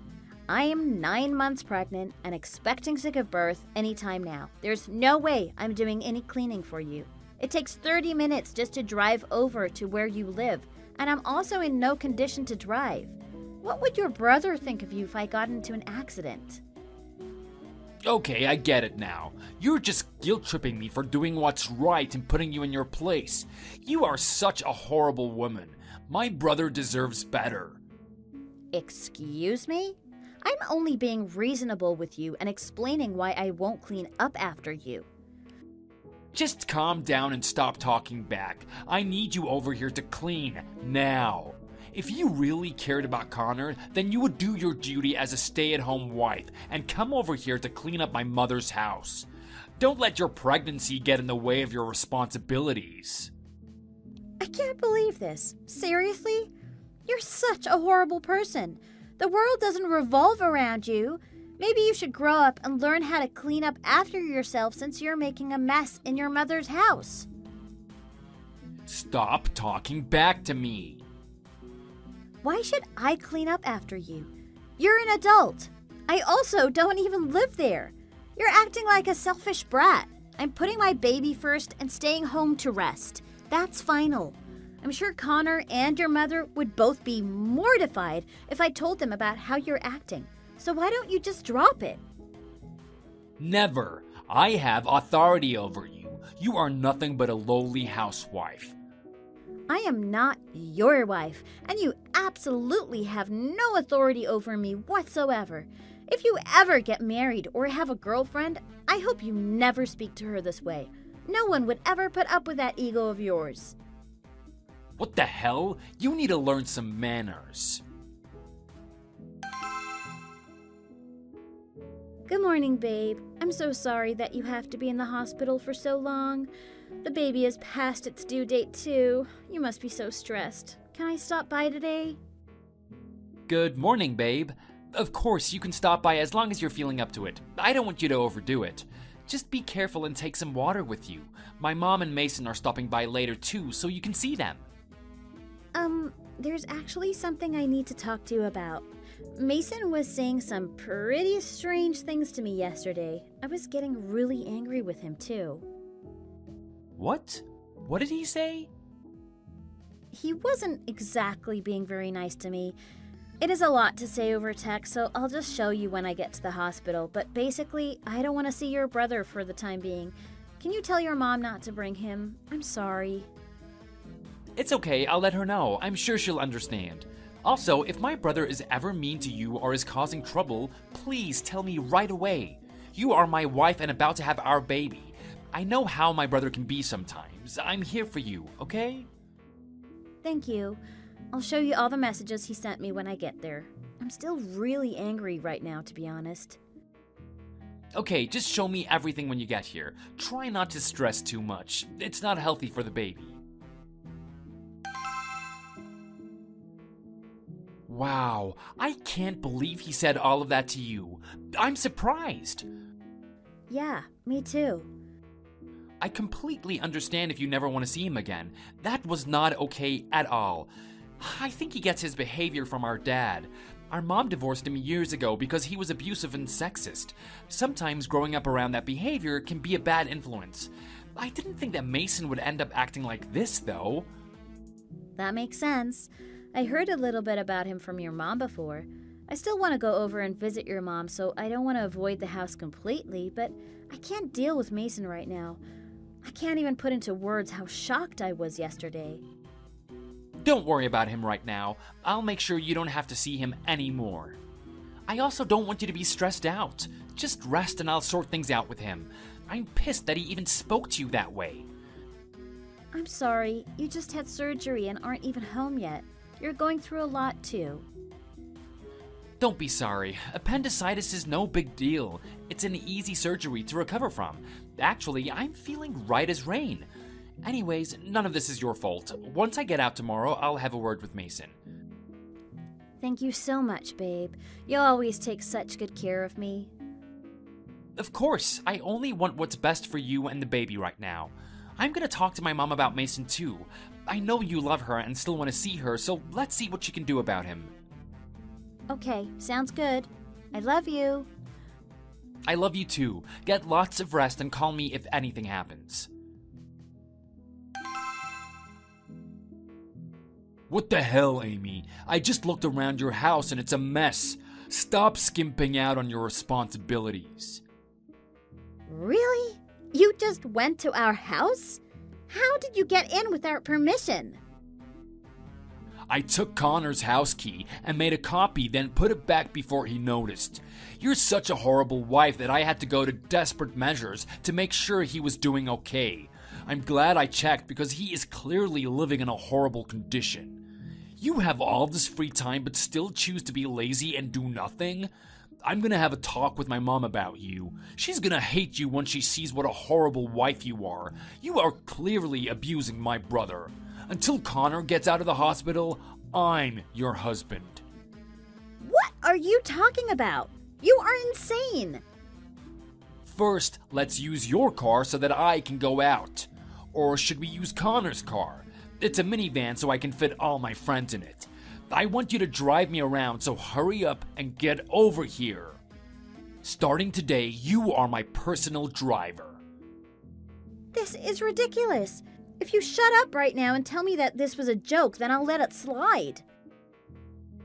I am 9 months pregnant and expecting to give birth anytime now. There's no way I'm doing any cleaning for you. It takes 30 minutes just to drive over to where you live, and I'm also in no condition to drive. What would your brother think of you if I got into an accident? Okay, I get it now. You're just guilt-tripping me for doing what's right and putting you in your place. You are such a horrible woman. My brother deserves better. Excuse me? I'm only being reasonable with you and explaining why I won't clean up after you. Just calm down and stop talking back. I need you over here to clean, now. If you really cared about Connor, then you would do your duty as a stay-at-home wife and come over here to clean up my mother's house. Don't let your pregnancy get in the way of your responsibilities. I can't believe this. Seriously? You're such a horrible person. The world doesn't revolve around you. Maybe you should grow up and learn how to clean up after yourself since you're making a mess in your mother's house. Stop talking back to me. Why should I clean up after you? You're an adult. I also don't even live there. You're acting like a selfish brat. I'm putting my baby first and staying home to rest. That's final. I'm sure Connor and your mother would both be mortified if I told them about how you're acting. So why don't you just drop it? Never. I have authority over you. You are nothing but a lowly housewife. I am not your wife, and you absolutely have no authority over me whatsoever. If you ever get married or have a girlfriend, I hope you never speak to her this way. No one would ever put up with that ego of yours. What the hell? You need to learn some manners. Good morning, babe. I'm so sorry that you have to be in the hospital for so long. The baby is past its due date, too. You must be so stressed. Can I stop by today? Good morning, babe. Of course, you can stop by as long as you're feeling up to it. I don't want you to overdo it. Just be careful and take some water with you. My mom and Mason are stopping by later, too, so you can see them. There's actually something I need to talk to you about. Mason was saying some pretty strange things to me yesterday. I was getting really angry with him, too. What? What did he say? He wasn't exactly being very nice to me. It is a lot to say over text, so I'll just show you when I get to the hospital. But basically, I don't want to see your brother for the time being. Can you tell your mom not to bring him? I'm sorry. It's okay, I'll let her know. I'm sure she'll understand. Also, if my brother is ever mean to you or is causing trouble, please tell me right away. You are my wife and about to have our baby. I know how my brother can be sometimes. I'm here for you, okay? Thank you. I'll show you all the messages he sent me when I get there. I'm still really angry right now, to be honest. Okay, just show me everything when you get here. Try not to stress too much. It's not healthy for the baby. Wow, I can't believe he said all of that to you. I'm surprised. Yeah, me too. I completely understand if you never want to see him again. That was not okay at all. I think he gets his behavior from our dad. Our mom divorced him years ago because he was abusive and sexist. Sometimes growing up around that behavior can be a bad influence. I didn't think that Mason would end up acting like this, though. That makes sense. I heard a little bit about him from your mom before. I still want to go over and visit your mom, so I don't want to avoid the house completely, but I can't deal with Mason right now. I can't even put into words how shocked I was yesterday. Don't worry about him right now. I'll make sure you don't have to see him anymore. I also don't want you to be stressed out. Just rest and I'll sort things out with him. I'm pissed that he even spoke to you that way. I'm sorry, you just had surgery and aren't even home yet. You're going through a lot too. Don't be sorry. Appendicitis is no big deal. It's an easy surgery to recover from. Actually, I'm feeling right as rain. Anyways, none of this is your fault. Once I get out tomorrow, I'll have a word with Mason. Thank you so much, babe. You always take such good care of me. Of course, I only want what's best for you and the baby right now. I'm gonna talk to my mom about Mason too. I know you love her and still want to see her, so let's see what she can do about him. Okay, sounds good. I love you. I love you too. Get lots of rest and call me if anything happens. What the hell, Amy? I just looked around your house and it's a mess. Stop skimping out on your responsibilities. Really? You just went to our house? How did you get in without permission? I took Connor's house key and made a copy, then put it back before he noticed. You're such a horrible wife that I had to go to desperate measures to make sure he was doing okay. I'm glad I checked because he is clearly living in a horrible condition. You have all this free time but still choose to be lazy and do nothing? I'm gonna have a talk with my mom about you. She's gonna hate you when she sees what a horrible wife you are. You are clearly abusing my brother. Until Connor gets out of the hospital, I'm your husband. What are you talking about? You are insane. First, let's use your car so that I can go out. Or should we use Connor's car? It's a minivan so I can fit all my friends in it. I want you to drive me around, so hurry up and get over here. Starting today, you are my personal driver. This is ridiculous. If you shut up right now and tell me that this was a joke, then I'll let it slide.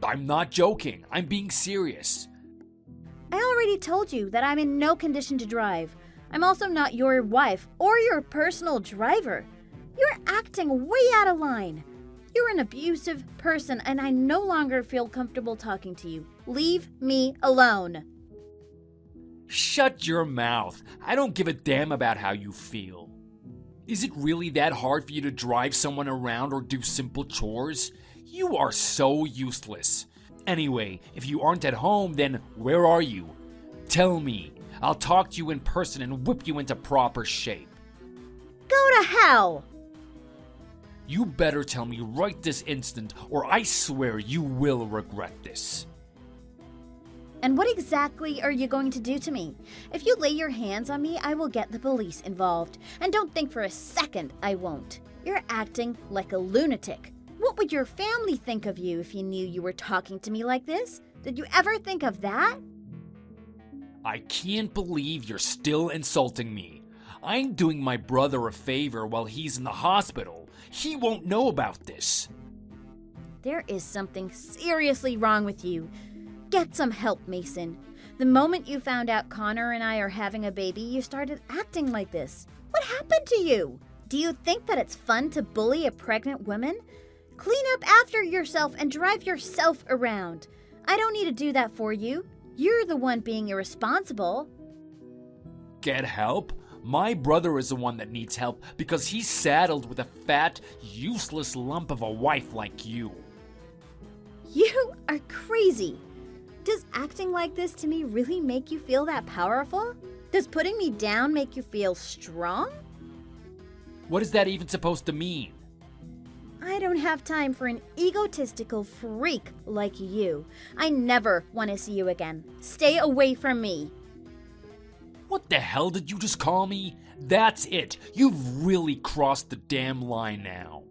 I'm not joking. I'm being serious. I already told you that I'm in no condition to drive. I'm also not your wife or your personal driver. You're acting way out of line. You're an abusive person and I no longer feel comfortable talking to you. Leave me alone. Shut your mouth. I don't give a damn about how you feel. Is it really that hard for you to drive someone around or do simple chores? You are so useless. Anyway, if you aren't at home, then where are you? Tell me. I'll talk to you in person and whip you into proper shape. Go to hell! You better tell me right this instant, or I swear you will regret this. And what exactly are you going to do to me? If you lay your hands on me, I will get the police involved. And don't think for a second I won't. You're acting like a lunatic. What would your family think of you if you knew you were talking to me like this? Did you ever think of that? I can't believe you're still insulting me. I'm doing my brother a favor while he's in the hospital. He won't know about this. There is something seriously wrong with you. Get some help, Mason. The moment you found out Connor and I are having a baby, you started acting like this. What happened to you? Do you think that it's fun to bully a pregnant woman? Clean up after yourself and drive yourself around. I don't need to do that for you. You're the one being irresponsible. Get help? My brother is the one that needs help because he's saddled with a fat, useless lump of a wife like you. You are crazy. Does acting like this to me really make you feel that powerful? Does putting me down make you feel strong? What is that even supposed to mean? I don't have time for an egotistical freak like you. I never want to see you again. Stay away from me. What the hell did you just call me? That's it. You've really crossed the damn line now.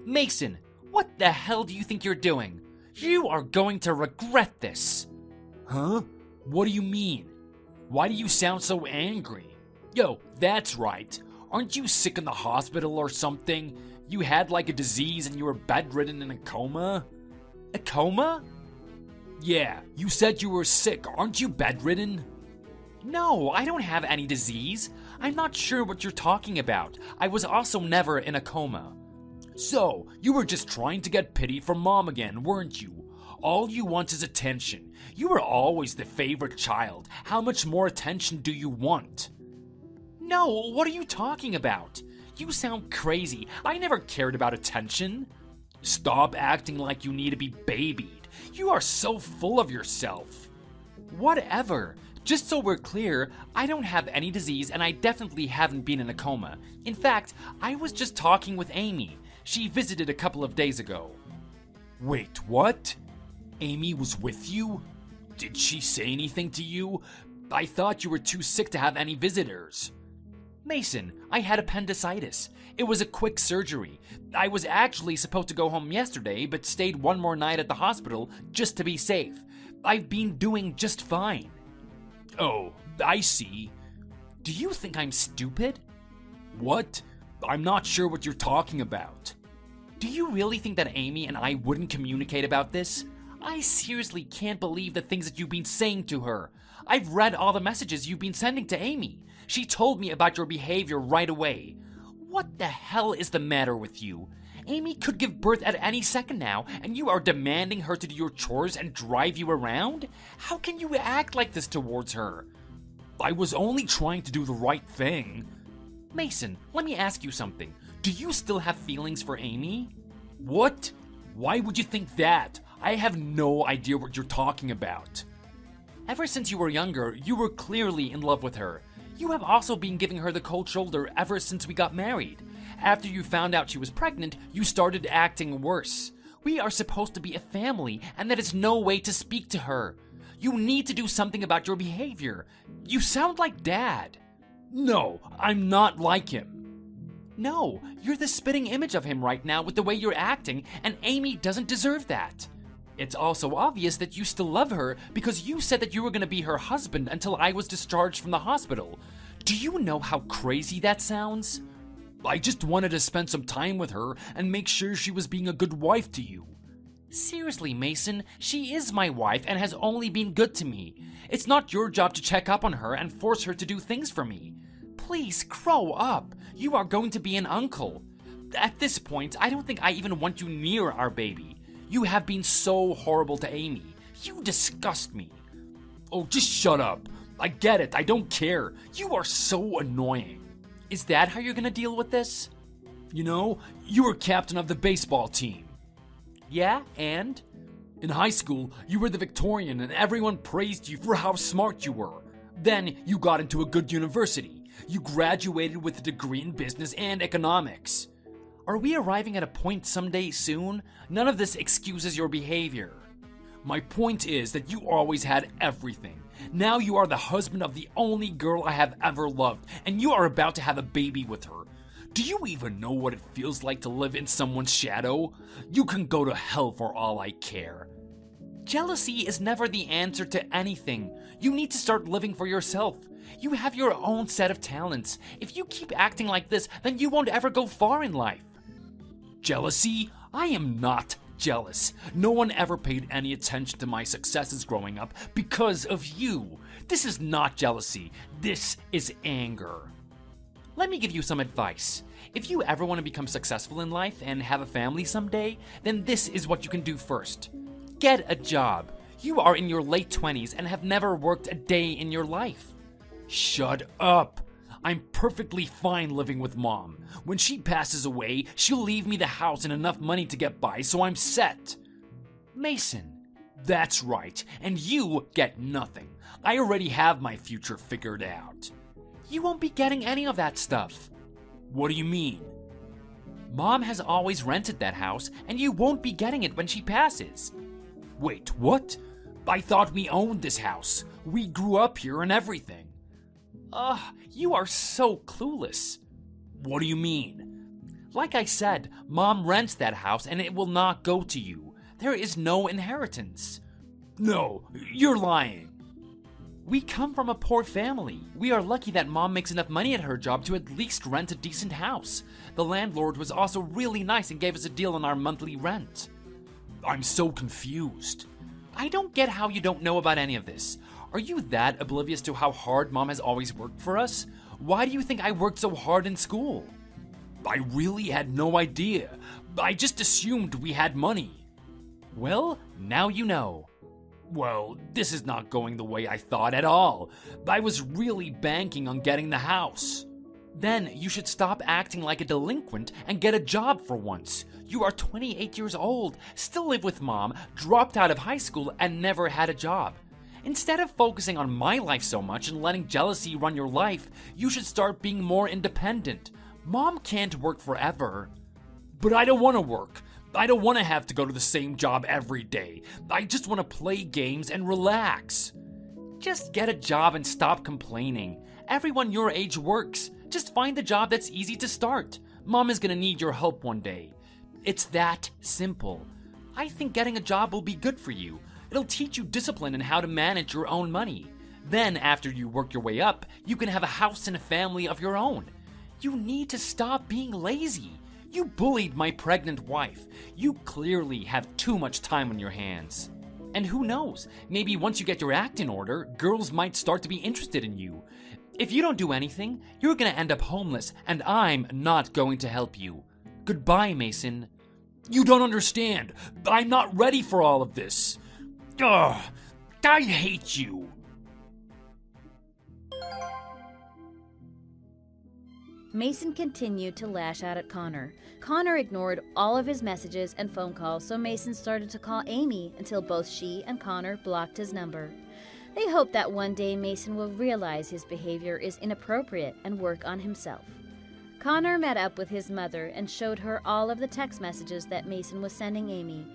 Mason, what the hell do you think you're doing? You are going to regret this. Huh? What do you mean? Why do you sound so angry? Yo, that's right. Aren't you sick in the hospital or something? You had like a disease and you were bedridden in a coma? A coma? Yeah, you said you were sick. Aren't you bedridden? No, I don't have any disease. I'm not sure what you're talking about. I was also never in a coma. So, you were just trying to get pity from Mom again, weren't you? All you want is attention. You were always the favorite child. How much more attention do you want? No, what are you talking about? You sound crazy. I never cared about attention. Stop acting like you need to be babied. You are so full of yourself. Whatever. Just so we're clear, I don't have any disease and I definitely haven't been in a coma. In fact, I was just talking with Amy. She visited a couple of days ago. Wait, what? Amy was with you? Did she say anything to you? I thought you were too sick to have any visitors. Mason, I had appendicitis. It was a quick surgery. I was actually supposed to go home yesterday, but stayed one more night at the hospital just to be safe. I've been doing just fine. Oh, I see. Do you think I'm stupid? What? I'm not sure what you're talking about. Do you really think that Amy and I wouldn't communicate about this? I seriously can't believe the things that you've been saying to her. I've read all the messages you've been sending to Amy. She told me about your behavior right away. What the hell is the matter with you? Amy could give birth at any second now, and you are demanding her to do your chores and drive you around? How can you act like this towards her? I was only trying to do the right thing. Mason, let me ask you something. Do you still have feelings for Amy? What? Why would you think that? I have no idea what you're talking about. Ever since you were younger, you were clearly in love with her. You have also been giving her the cold shoulder ever since we got married. After you found out she was pregnant, you started acting worse. We are supposed to be a family, and that is no way to speak to her. You need to do something about your behavior. You sound like Dad. No, I'm not like him. No, you're the spitting image of him right now with the way you're acting, and Amy doesn't deserve that. It's also obvious that you still love her because you said that you were going to be her husband until I was discharged from the hospital. Do you know how crazy that sounds? I just wanted to spend some time with her and make sure she was being a good wife to you. Seriously, Mason, she is my wife and has only been good to me. It's not your job to check up on her and force her to do things for me. Please, grow up. You are going to be an uncle. At this point, I don't think I even want you near our baby. You have been so horrible to Amy. You disgust me. Oh, just shut up. I get it. I don't care. You are so annoying. Is that how you're gonna deal with this? You know, you were captain of the baseball team. Yeah, and? In high school, you were the Victorian and everyone praised you for how smart you were. Then you got into a good university. You graduated with a degree in business and economics. Are we arriving at a point someday soon? None of this excuses your behavior. My point is that you always had everything. Now you are the husband of the only girl I have ever loved, and you are about to have a baby with her. Do you even know what it feels like to live in someone's shadow? You can go to hell for all I care. Jealousy is never the answer to anything. You need to start living for yourself. You have your own set of talents. If you keep acting like this, then you won't ever go far in life. Jealousy? I am not jealous. No one ever paid any attention to my successes growing up because of you. This is not jealousy. This is anger. Let me give you some advice. If you ever want to become successful in life and have a family someday, then this is what you can do first. Get a job. You are in your late 20s and have never worked a day in your life. Shut up. I'm perfectly fine living with Mom. When she passes away, she'll leave me the house and enough money to get by, so I'm set. Mason, that's right, and you get nothing. I already have my future figured out. You won't be getting any of that stuff. What do you mean? Mom has always rented that house, and you won't be getting it when she passes. Wait, what? I thought we owned this house. We grew up here and everything. You are so clueless. What do you mean? Like I said, Mom rents that house and it will not go to you. There is no inheritance. No, you're lying. We come from a poor family. We are lucky that Mom makes enough money at her job to at least rent a decent house. The landlord was also really nice and gave us a deal on our monthly rent. I'm so confused. I don't get how you don't know about any of this. Are you that oblivious to how hard Mom has always worked for us? Why do you think I worked so hard in school? I really had no idea. I just assumed we had money. Well, now you know. Well, this is not going the way I thought at all. I was really banking on getting the house. Then you should stop acting like a delinquent and get a job for once. You are 28 years old, still live with Mom, dropped out of high school, and never had a job. Instead of focusing on my life so much and letting jealousy run your life, you should start being more independent. Mom can't work forever. But I don't want to work. I don't want to have to go to the same job every day. I just want to play games and relax. Just get a job and stop complaining. Everyone your age works. Just find a job that's easy to start. Mom is going to need your help one day. It's that simple. I think getting a job will be good for you. It'll teach you discipline and how to manage your own money. Then, after you work your way up, you can have a house and a family of your own. You need to stop being lazy. You bullied my pregnant wife. You clearly have too much time on your hands. And who knows, maybe once you get your act in order, girls might start to be interested in you. If you don't do anything, you're gonna end up homeless, and I'm not going to help you. Goodbye, Mason. You don't understand. I'm not ready for all of this. Ugh, I hate you. Mason continued to lash out at Connor. Connor ignored all of his messages and phone calls, so Mason started to call Amy until both she and Connor blocked his number. They hope that one day Mason will realize his behavior is inappropriate and work on himself. Connor met up with his mother and showed her all of the text messages that Mason was sending Amy.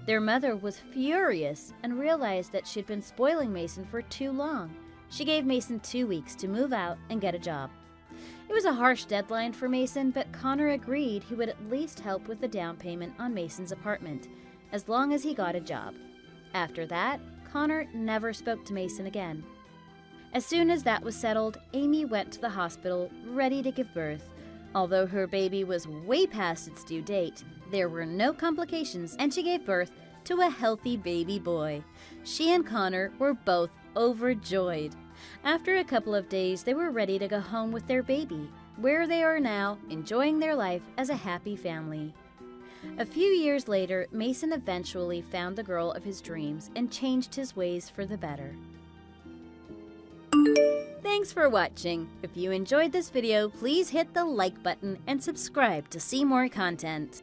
Their mother was furious and realized that she'd been spoiling Mason for too long. She gave Mason 2 weeks to move out and get a job. It was a harsh deadline for Mason, but Connor agreed he would at least help with the down payment on Mason's apartment, as long as he got a job. After that, Connor never spoke to Mason again. As soon as that was settled, Amy went to the hospital, ready to give birth. Although her baby was way past its due date, there were no complications, and she gave birth to a healthy baby boy. She and Connor were both overjoyed. After a couple of days, they were ready to go home with their baby, where they are now enjoying their life as a happy family. A few years later, Mason eventually found the girl of his dreams and changed his ways for the better. Thanks for watching. If you enjoyed this video, please hit the like button and subscribe to see more content.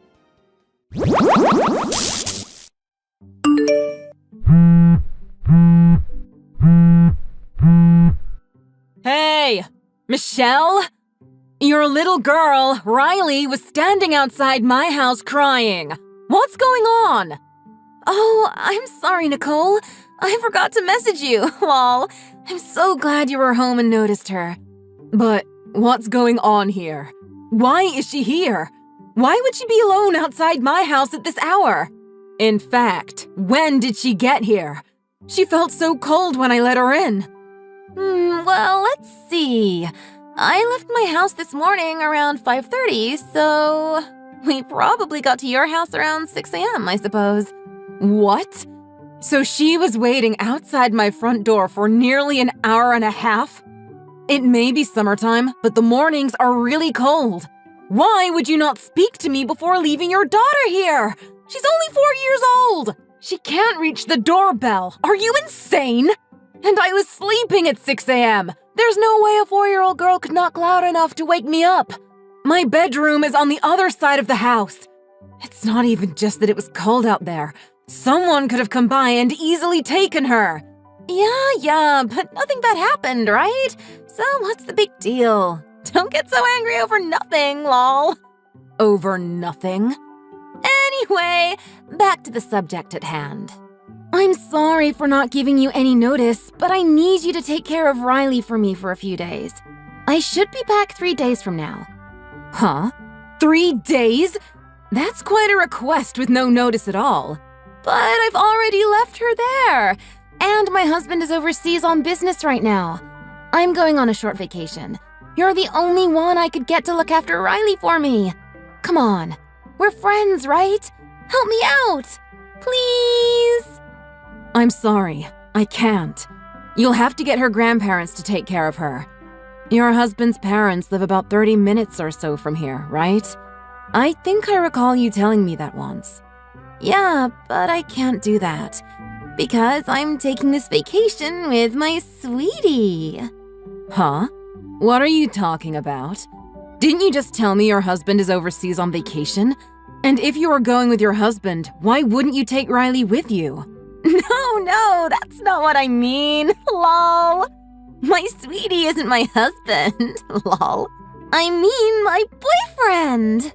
Hey, Michelle? Your little girl, Riley, was standing outside my house crying. What's going on? Oh, I'm sorry, Nicole. I forgot to message you. Lol. I'm so glad you were home and noticed her. But what's going on here? Why is she here? Why would she be alone outside my house at this hour? In fact, when did she get here? She felt so cold when I let her in. Well, let's see. I left my house this morning around 5:30, so we probably got to your house around 6 a.m., I suppose. What? So she was waiting outside my front door for nearly an hour and a half? It may be summertime, but the mornings are really cold. Why would you not speak to me before leaving your daughter here? She's only 4 years old. She can't reach the doorbell. Are you insane? And I was sleeping at 6 a.m. There's no way a 4-year-old girl could knock loud enough to wake me up. My bedroom is on the other side of the house. It's not even just that it was cold out there. Someone could have come by and easily taken her. Yeah, but nothing bad happened, right? So what's the big deal? Don't get so angry over nothing, lol. Over nothing? Anyway, back to the subject at hand. I'm sorry for not giving you any notice, but I need you to take care of Riley for me for a few days. I should be back 3 days from now. Huh? 3 days? That's quite a request with no notice at all. But I've already left her there, and my husband is overseas on business right now. I'm going on a short vacation. You're the only one I could get to look after Riley for me. Come on, we're friends, right? Help me out, please. I'm sorry, I can't. You'll have to get her grandparents to take care of her. Your husband's parents live about 30 minutes or so from here, right? I think I recall you telling me that once. Yeah, but I can't do that because I'm taking this vacation with my sweetie. Huh? What are you talking about? Didn't you just tell me your husband is overseas on vacation? And if you are going with your husband, why wouldn't you take Riley with you? No, that's not what I mean. Lol. My sweetie isn't my husband. Lol. I mean my boyfriend.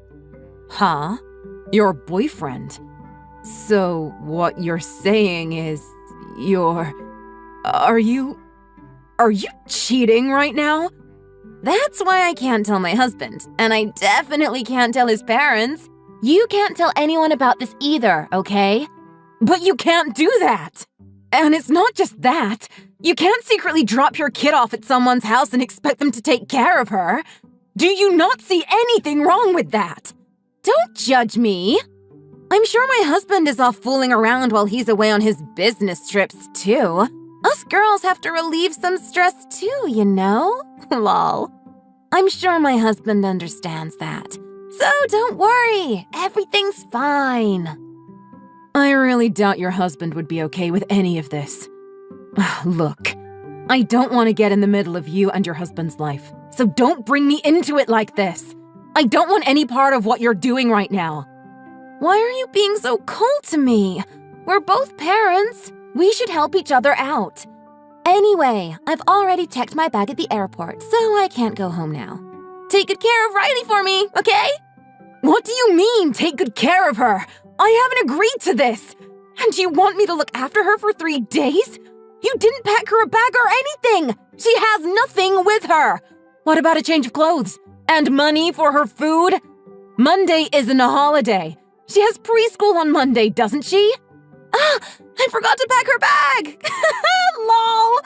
Huh? Your boyfriend? So what you're saying is Are you cheating right now? That's why I can't tell my husband, and I definitely can't tell his parents. You can't tell anyone about this either, okay? But you can't do that! And it's not just that. You can't secretly drop your kid off at someone's house and expect them to take care of her. Do you not see anything wrong with that? Don't judge me. I'm sure my husband is off fooling around while he's away on his business trips, too. Us girls have to relieve some stress, too, you know? Lol. I'm sure my husband understands that. So don't worry, everything's fine. I really doubt your husband would be okay with any of this. Look, I don't want to get in the middle of you and your husband's life, so don't bring me into it like this. I don't want any part of what you're doing right now. Why are you being so cold to me? We're both parents. We should help each other out. Anyway, I've already checked my bag at the airport, so I can't go home now. Take good care of Riley for me, okay? What do you mean, take good care of her? I haven't agreed to this. And you want me to look after her for 3 days? You didn't pack her a bag or anything. She has nothing with her. What about a change of clothes? And money for her food? Monday isn't a holiday. She has preschool on Monday, doesn't she? I forgot to pack her bag. Lol.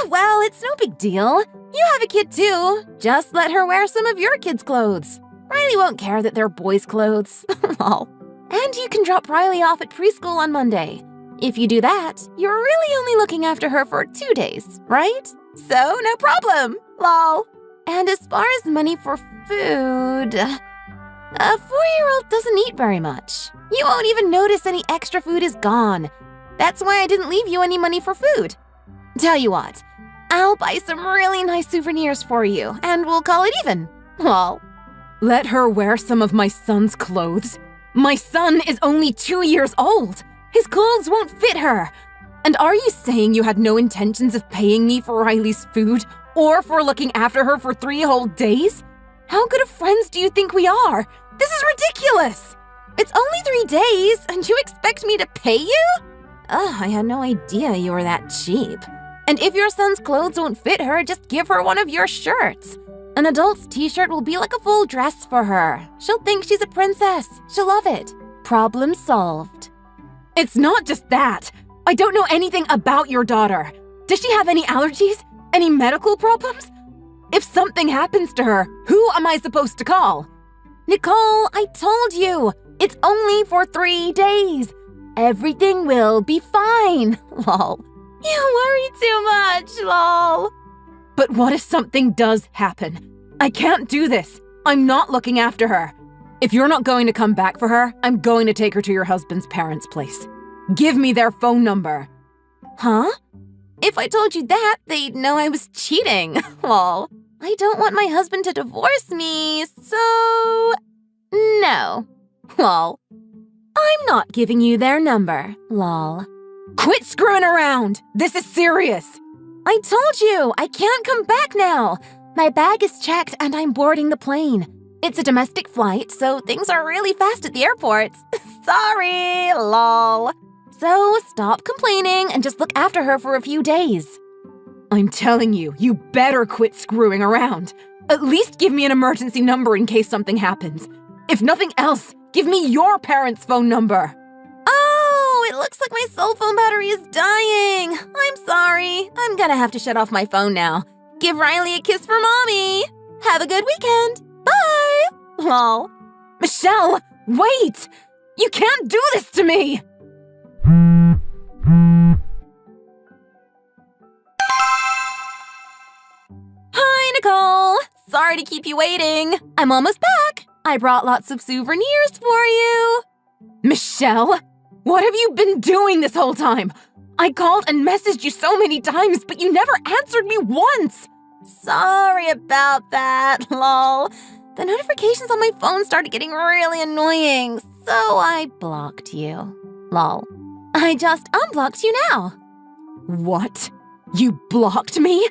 Well, it's no big deal. You have a kid too. Just let her wear some of your kids' clothes. Riley won't care that they're boys' clothes. Lol. And you can drop Riley off at preschool on Monday. If you do that, you're really only looking after her for 2 days, right? So no problem. Lol. And as far as money for food, a 4-year-old doesn't eat very much. You won't even notice any extra food is gone. That's why I didn't leave you any money for food. Tell you what, I'll buy some really nice souvenirs for you, and we'll call it even. Lol. Let her wear some of my son's clothes? My son is only 2 years old. His clothes won't fit her. And are you saying you had no intentions of paying me for Riley's food or for looking after her for 3 whole days? How good of friends do you think we are? This is ridiculous. It's only 3 days, and you expect me to pay you? I had no idea you were that cheap. And if your son's clothes won't fit her, just give her one of your shirts. An adult's t-shirt will be like a full dress for her. She'll think she's a princess. She'll love it. Problem solved. It's not just that. I don't know anything about your daughter. Does she have any allergies? Any medical problems? If something happens to her, who am I supposed to call? Nicole, I told you. It's only for 3 days. Everything will be fine. Lol. You worry too much, lol. But what if something does happen? I can't do this. I'm not looking after her. If you're not going to come back for her, I'm going to take her to your husband's parents' place. Give me their phone number. Huh? If I told you that, they'd know I was cheating. Lol. I don't want my husband to divorce me, so... no. Lol. I'm not giving you their number. Lol. Quit screwing around! This is serious! I told you, I can't come back now. My bag is checked and I'm boarding the plane. It's a domestic flight, so things are really fast at the airport. Sorry, lol. So stop complaining and just look after her for a few days. I'm telling you, you better quit screwing around. At least give me an emergency number in case something happens. If nothing else, give me your parents' phone number. Oh, it looks like my cell phone battery is dying. I'm sorry. I'm gonna have to shut off my phone now. Give Riley a kiss for Mommy. Have a good weekend. Bye. Lol. Michelle, wait! You can't do this to me! Hi, Nicole. Sorry to keep you waiting. I'm almost back. I brought lots of souvenirs for you. Michelle, what have you been doing this whole time? I called and messaged you so many times, but you never answered me once. Sorry about that, lol. The notifications on my phone started getting really annoying, so I blocked you. Lol. I just unblocked you now. What? You blocked me?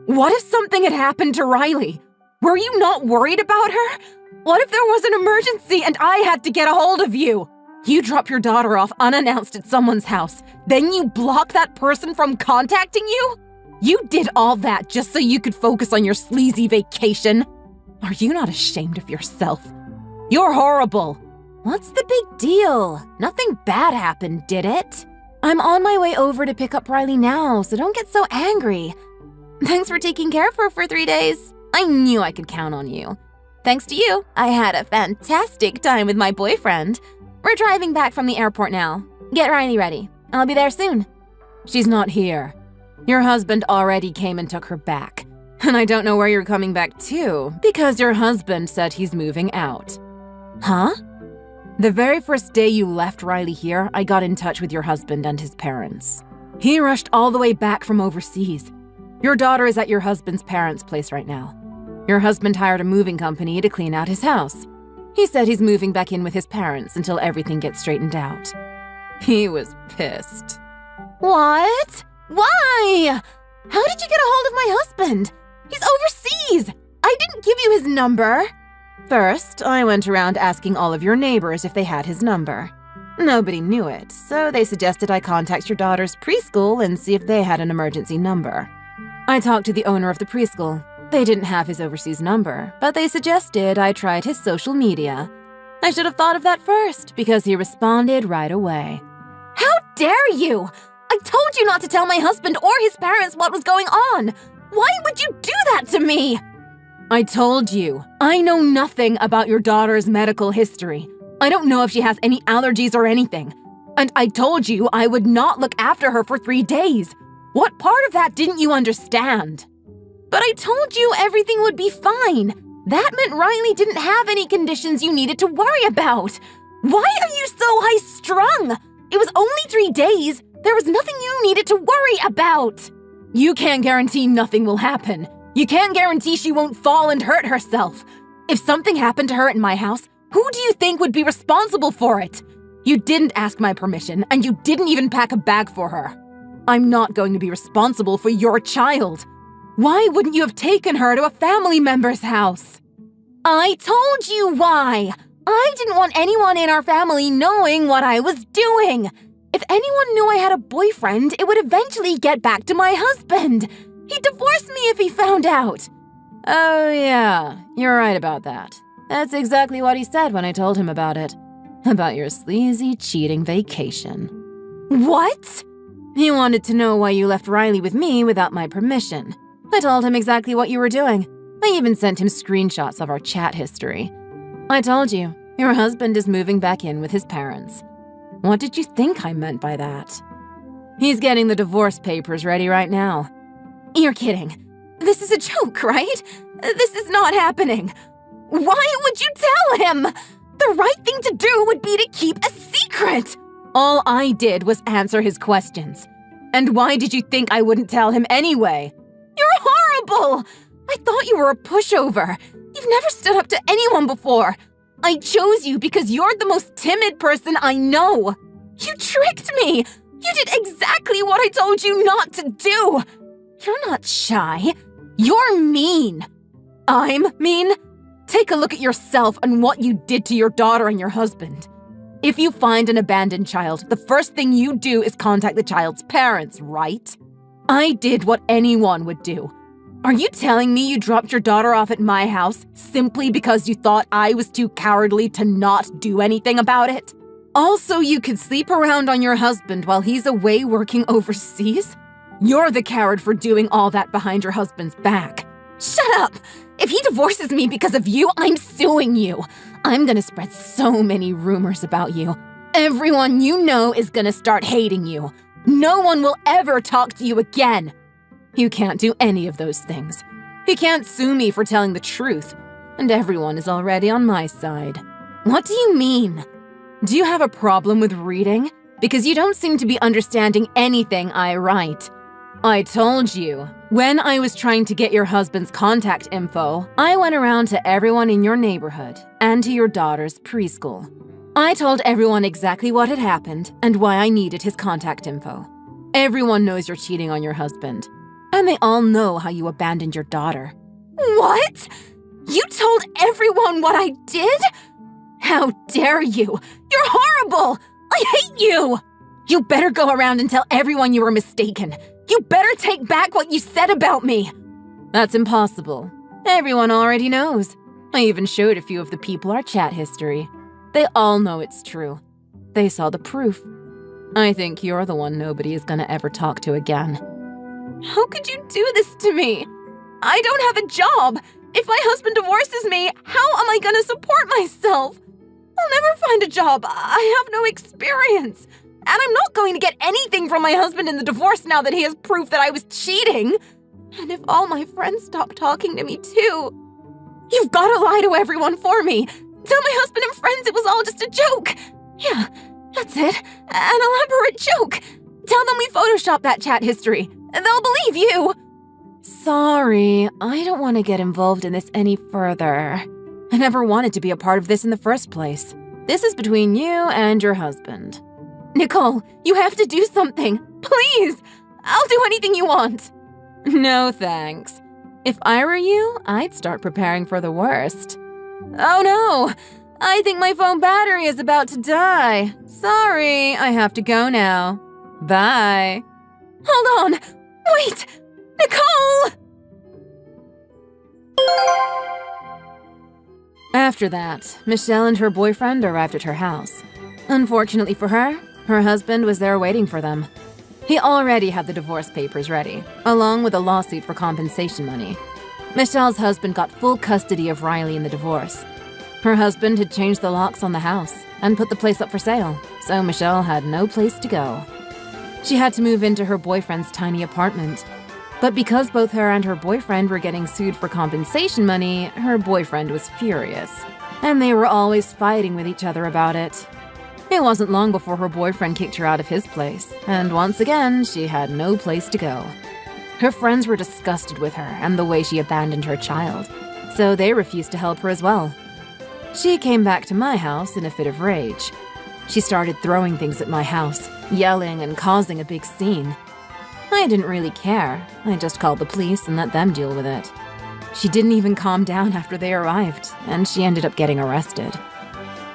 What if something had happened to Riley? Were you not worried about her? What if there was an emergency and I had to get a hold of you? You drop your daughter off unannounced at someone's house, then you block that person from contacting you? You did all that just so you could focus on your sleazy vacation. Are you not ashamed of yourself? You're horrible. What's the big deal? Nothing bad happened, did it? I'm on my way over to pick up Riley now, so don't get so angry. Thanks for taking care of her for 3 days. I knew I could count on you. Thanks to you, I had a fantastic time with my boyfriend. We're driving back from the airport now. Get Riley ready. I'll be there soon. She's not here. Your husband already came and took her back. And I don't know where you're coming back to, because your husband said he's moving out. Huh? The very first day you left Riley here, I got in touch with your husband and his parents. He rushed all the way back from overseas. Your daughter is at your husband's parents' place right now. Your husband hired a moving company to clean out his house. He said he's moving back in with his parents until everything gets straightened out. He was pissed. What? Why? How did you get a hold of my husband? He's overseas! I didn't give you his number! First, I went around asking all of your neighbors if they had his number. Nobody knew it, so they suggested I contact your daughter's preschool and see if they had an emergency number. I talked to the owner of the preschool. They didn't have his overseas number, but they suggested I tried his social media. I should have thought of that first, because he responded right away. How dare you! I told you not to tell my husband or his parents what was going on! Why would you do that to me? I told you, I know nothing about your daughter's medical history. I don't know if she has any allergies or anything. And I told you I would not look after her for 3 days. What part of that didn't you understand? But I told you everything would be fine. That meant Riley didn't have any conditions you needed to worry about. Why are you so high-strung? It was only 3 days. There was nothing you needed to worry about. You can't guarantee nothing will happen. You can't guarantee she won't fall and hurt herself. If something happened to her at my house, who do you think would be responsible for it? You didn't ask my permission, and you didn't even pack a bag for her. I'm not going to be responsible for your child. Why wouldn't you have taken her to a family member's house? I told you why. I didn't want anyone in our family knowing what I was doing. If anyone knew I had a boyfriend, it would eventually get back to my husband. He'd divorce me if he found out. Oh yeah, you're right about that. That's exactly what he said when I told him about it. About your sleazy, cheating vacation. What? He wanted to know why you left Riley with me without my permission. I told him exactly what you were doing. I even sent him screenshots of our chat history. I told you, your husband is moving back in with his parents. What did you think I meant by that? He's getting the divorce papers ready right now. You're kidding. This is a joke, right? This is not happening. Why would you tell him? The right thing to do would be to keep a secret. All I did was answer his questions. And why did you think I wouldn't tell him anyway? You're horrible! I thought you were a pushover. You've never stood up to anyone before. I chose you because you're the most timid person I know. You tricked me. You did exactly what I told you not to do. You're not shy. You're mean. I'm mean? Take a look at yourself and what you did to your daughter and your husband. If you find an abandoned child, the first thing you do is contact the child's parents, right? I did what anyone would do. Are you telling me you dropped your daughter off at my house simply because you thought I was too cowardly to not do anything about it? Also, you could sleep around on your husband while he's away working overseas? You're the coward for doing all that behind your husband's back. Shut up! If he divorces me because of you, I'm suing you. I'm gonna spread so many rumors about you. Everyone you know is gonna start hating you. No one will ever talk to you again. You can't do any of those things. You can't sue me for telling the truth, and everyone is already on my side. What do you mean? Do you have a problem with reading? Because you don't seem to be understanding anything I write. I told you, when I was trying to get your husband's contact info, I went around to everyone in your neighborhood and to your daughter's preschool. I told everyone exactly what had happened and why I needed his contact info. Everyone knows you're cheating on your husband, and they all know how you abandoned your daughter. What? You told everyone what I did? How dare you? You're horrible! I hate you! You better go around and tell everyone you were mistaken. You better take back what you said about me. That's impossible. Everyone already knows. I even showed a few of the people our chat history. They all know it's true. They saw the proof. I think you're the one nobody is gonna ever talk to again. How could you do this to me? I don't have a job. If my husband divorces me, how am I gonna support myself? I'll never find a job. I have no experience. And I'm not going to get anything from my husband in the divorce now that he has proof that I was cheating. And if all my friends stop talking to me too, you've got to lie to everyone for me. Tell my husband and friends it was all just a joke. Yeah, that's it. An elaborate joke. Tell them we photoshopped that chat history. They'll believe you. Sorry, I don't want to get involved in this any further. I never wanted to be a part of this in the first place. This is between you and your husband. Nicole, you have to do something. Please! I'll do anything you want. No thanks. If I were you, I'd start preparing for the worst. Oh no! I think my phone battery is about to die. Sorry, I have to go now. Bye. Hold on! Wait! Nicole! After that, Michelle and her boyfriend arrived at her house. Unfortunately for her, her husband was there waiting for them. He already had the divorce papers ready, along with a lawsuit for compensation money. Michelle's husband got full custody of Riley in the divorce. Her husband had changed the locks on the house and put the place up for sale, so Michelle had no place to go. She had to move into her boyfriend's tiny apartment. But because both her and her boyfriend were getting sued for compensation money, her boyfriend was furious. And they were always fighting with each other about it. It wasn't long before her boyfriend kicked her out of his place, and once again, she had no place to go. Her friends were disgusted with her and the way she abandoned her child, so they refused to help her as well. She came back to my house in a fit of rage. She started throwing things at my house, yelling and causing a big scene. I didn't really care. I just called the police and let them deal with it. She didn't even calm down after they arrived, and she ended up getting arrested.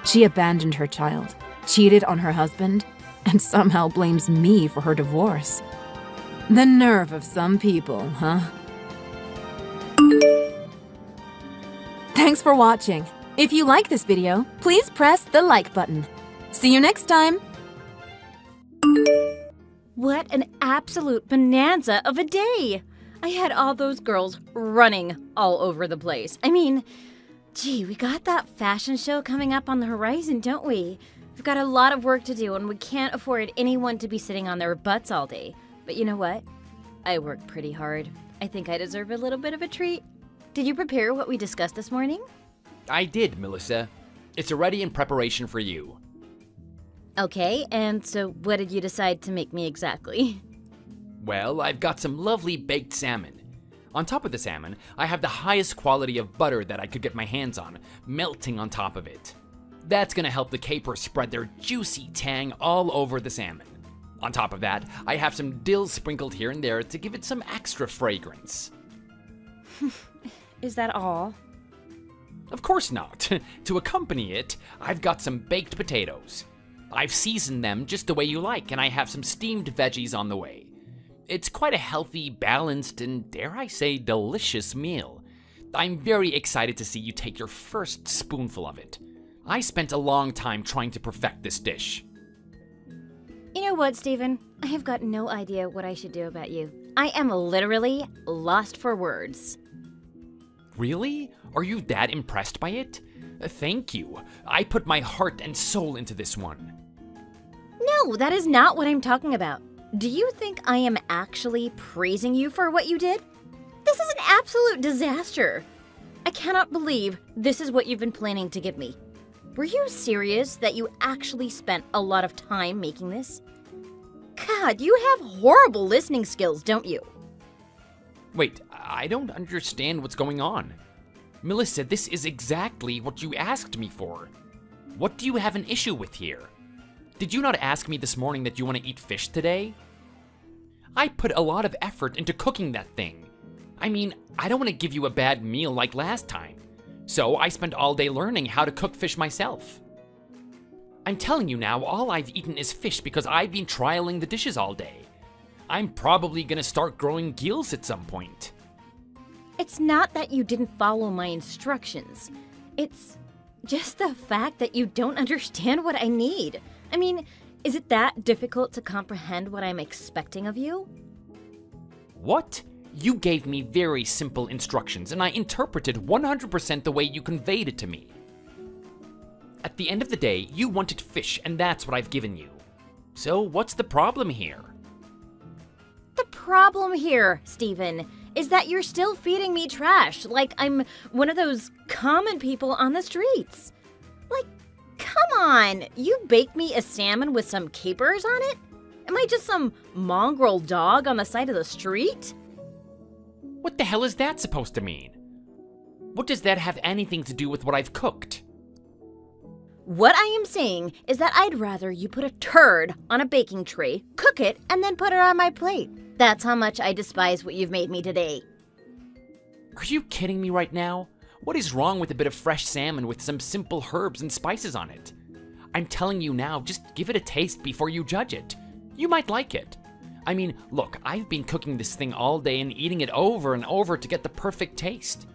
She abandoned her child, cheated on her husband, and somehow blames me for her divorce. The nerve of some people, huh? Thanks for watching. If you like this video, please press the like button. See you next time! What an absolute bonanza of a day! I had all those girls running all over the place. I mean, gee, we got that fashion show coming up on the horizon, don't we? We've got a lot of work to do, and we can't afford anyone to be sitting on their butts all day. But you know what? I work pretty hard. I think I deserve a little bit of a treat. Did you prepare what we discussed this morning? I did, Melissa. It's already in preparation for you. Okay, and so what did you decide to make me exactly? Well, I've got some lovely baked salmon. On top of the salmon, I have the highest quality of butter that I could get my hands on, melting on top of it. That's gonna help the capers spread their juicy tang all over the salmon. On top of that, I have some dill sprinkled here and there to give it some extra fragrance. Is that all? Of course not. To accompany it, I've got some baked potatoes. I've seasoned them just the way you like, and I have some steamed veggies on the way. It's quite a healthy, balanced, and dare I say, delicious meal. I'm very excited to see you take your first spoonful of it. I spent a long time trying to perfect this dish. You know what, Stephen? I have got no idea what I should do about you. I am literally lost for words. Really? Are you that impressed by it? Thank you. I put my heart and soul into this one. No, that is not what I'm talking about. Do you think I am actually praising you for what you did? This is an absolute disaster. I cannot believe this is what you've been planning to give me. Were you serious that you actually spent a lot of time making this? God, you have horrible listening skills, don't you? Wait, I don't understand what's going on. Melissa, this is exactly what you asked me for. What do you have an issue with here? Did you not ask me this morning that you want to eat fish today? I put a lot of effort into cooking that thing. I mean, I don't want to give you a bad meal like last time. So I spent all day learning how to cook fish myself. I'm telling you now, all I've eaten is fish because I've been trialing the dishes all day. I'm probably gonna start growing gills at some point. It's not that you didn't follow my instructions. It's just the fact that you don't understand what I need. I mean, is it that difficult to comprehend what I'm expecting of you? What? You gave me very simple instructions, and I interpreted 100% the way you conveyed it to me. At the end of the day, you wanted fish, and that's what I've given you. So what's the problem here? The problem here, Stephen, is that you're still feeding me trash like I'm one of those common people on the streets. Like, come on, you baked me a salmon with some capers on it? Am I just some mongrel dog on the side of the street? What the hell is that supposed to mean? What does that have anything to do with what I've cooked? What I am saying is that I'd rather you put a turd on a baking tray, cook it, and then put it on my plate. That's how much I despise what you've made me today. Are you kidding me right now? What is wrong with a bit of fresh salmon with some simple herbs and spices on it? I'm telling you now, just give it a taste before you judge it. You might like it. I mean, look, I've been cooking this thing all day and eating it over and over to get the perfect taste.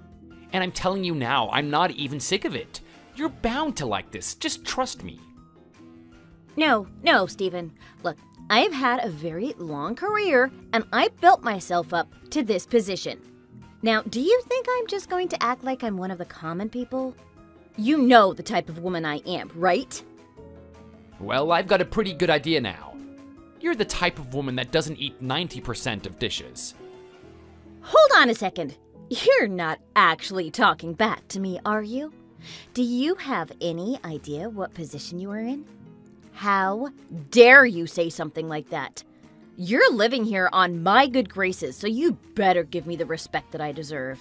And I'm telling you now, I'm not even sick of it. You're bound to like this, just trust me. No, Stephen. Look, I've had a very long career, and I built myself up to this position. Now, do you think I'm just going to act like I'm one of the common people? You know the type of woman I am, right? Well, I've got a pretty good idea now. You're the type of woman that doesn't eat 90% of dishes. Hold on a second. You're not actually talking back to me, are you? Do you have any idea what position you are in? How dare you say something like that? You're living here on my good graces, so you better give me the respect that I deserve.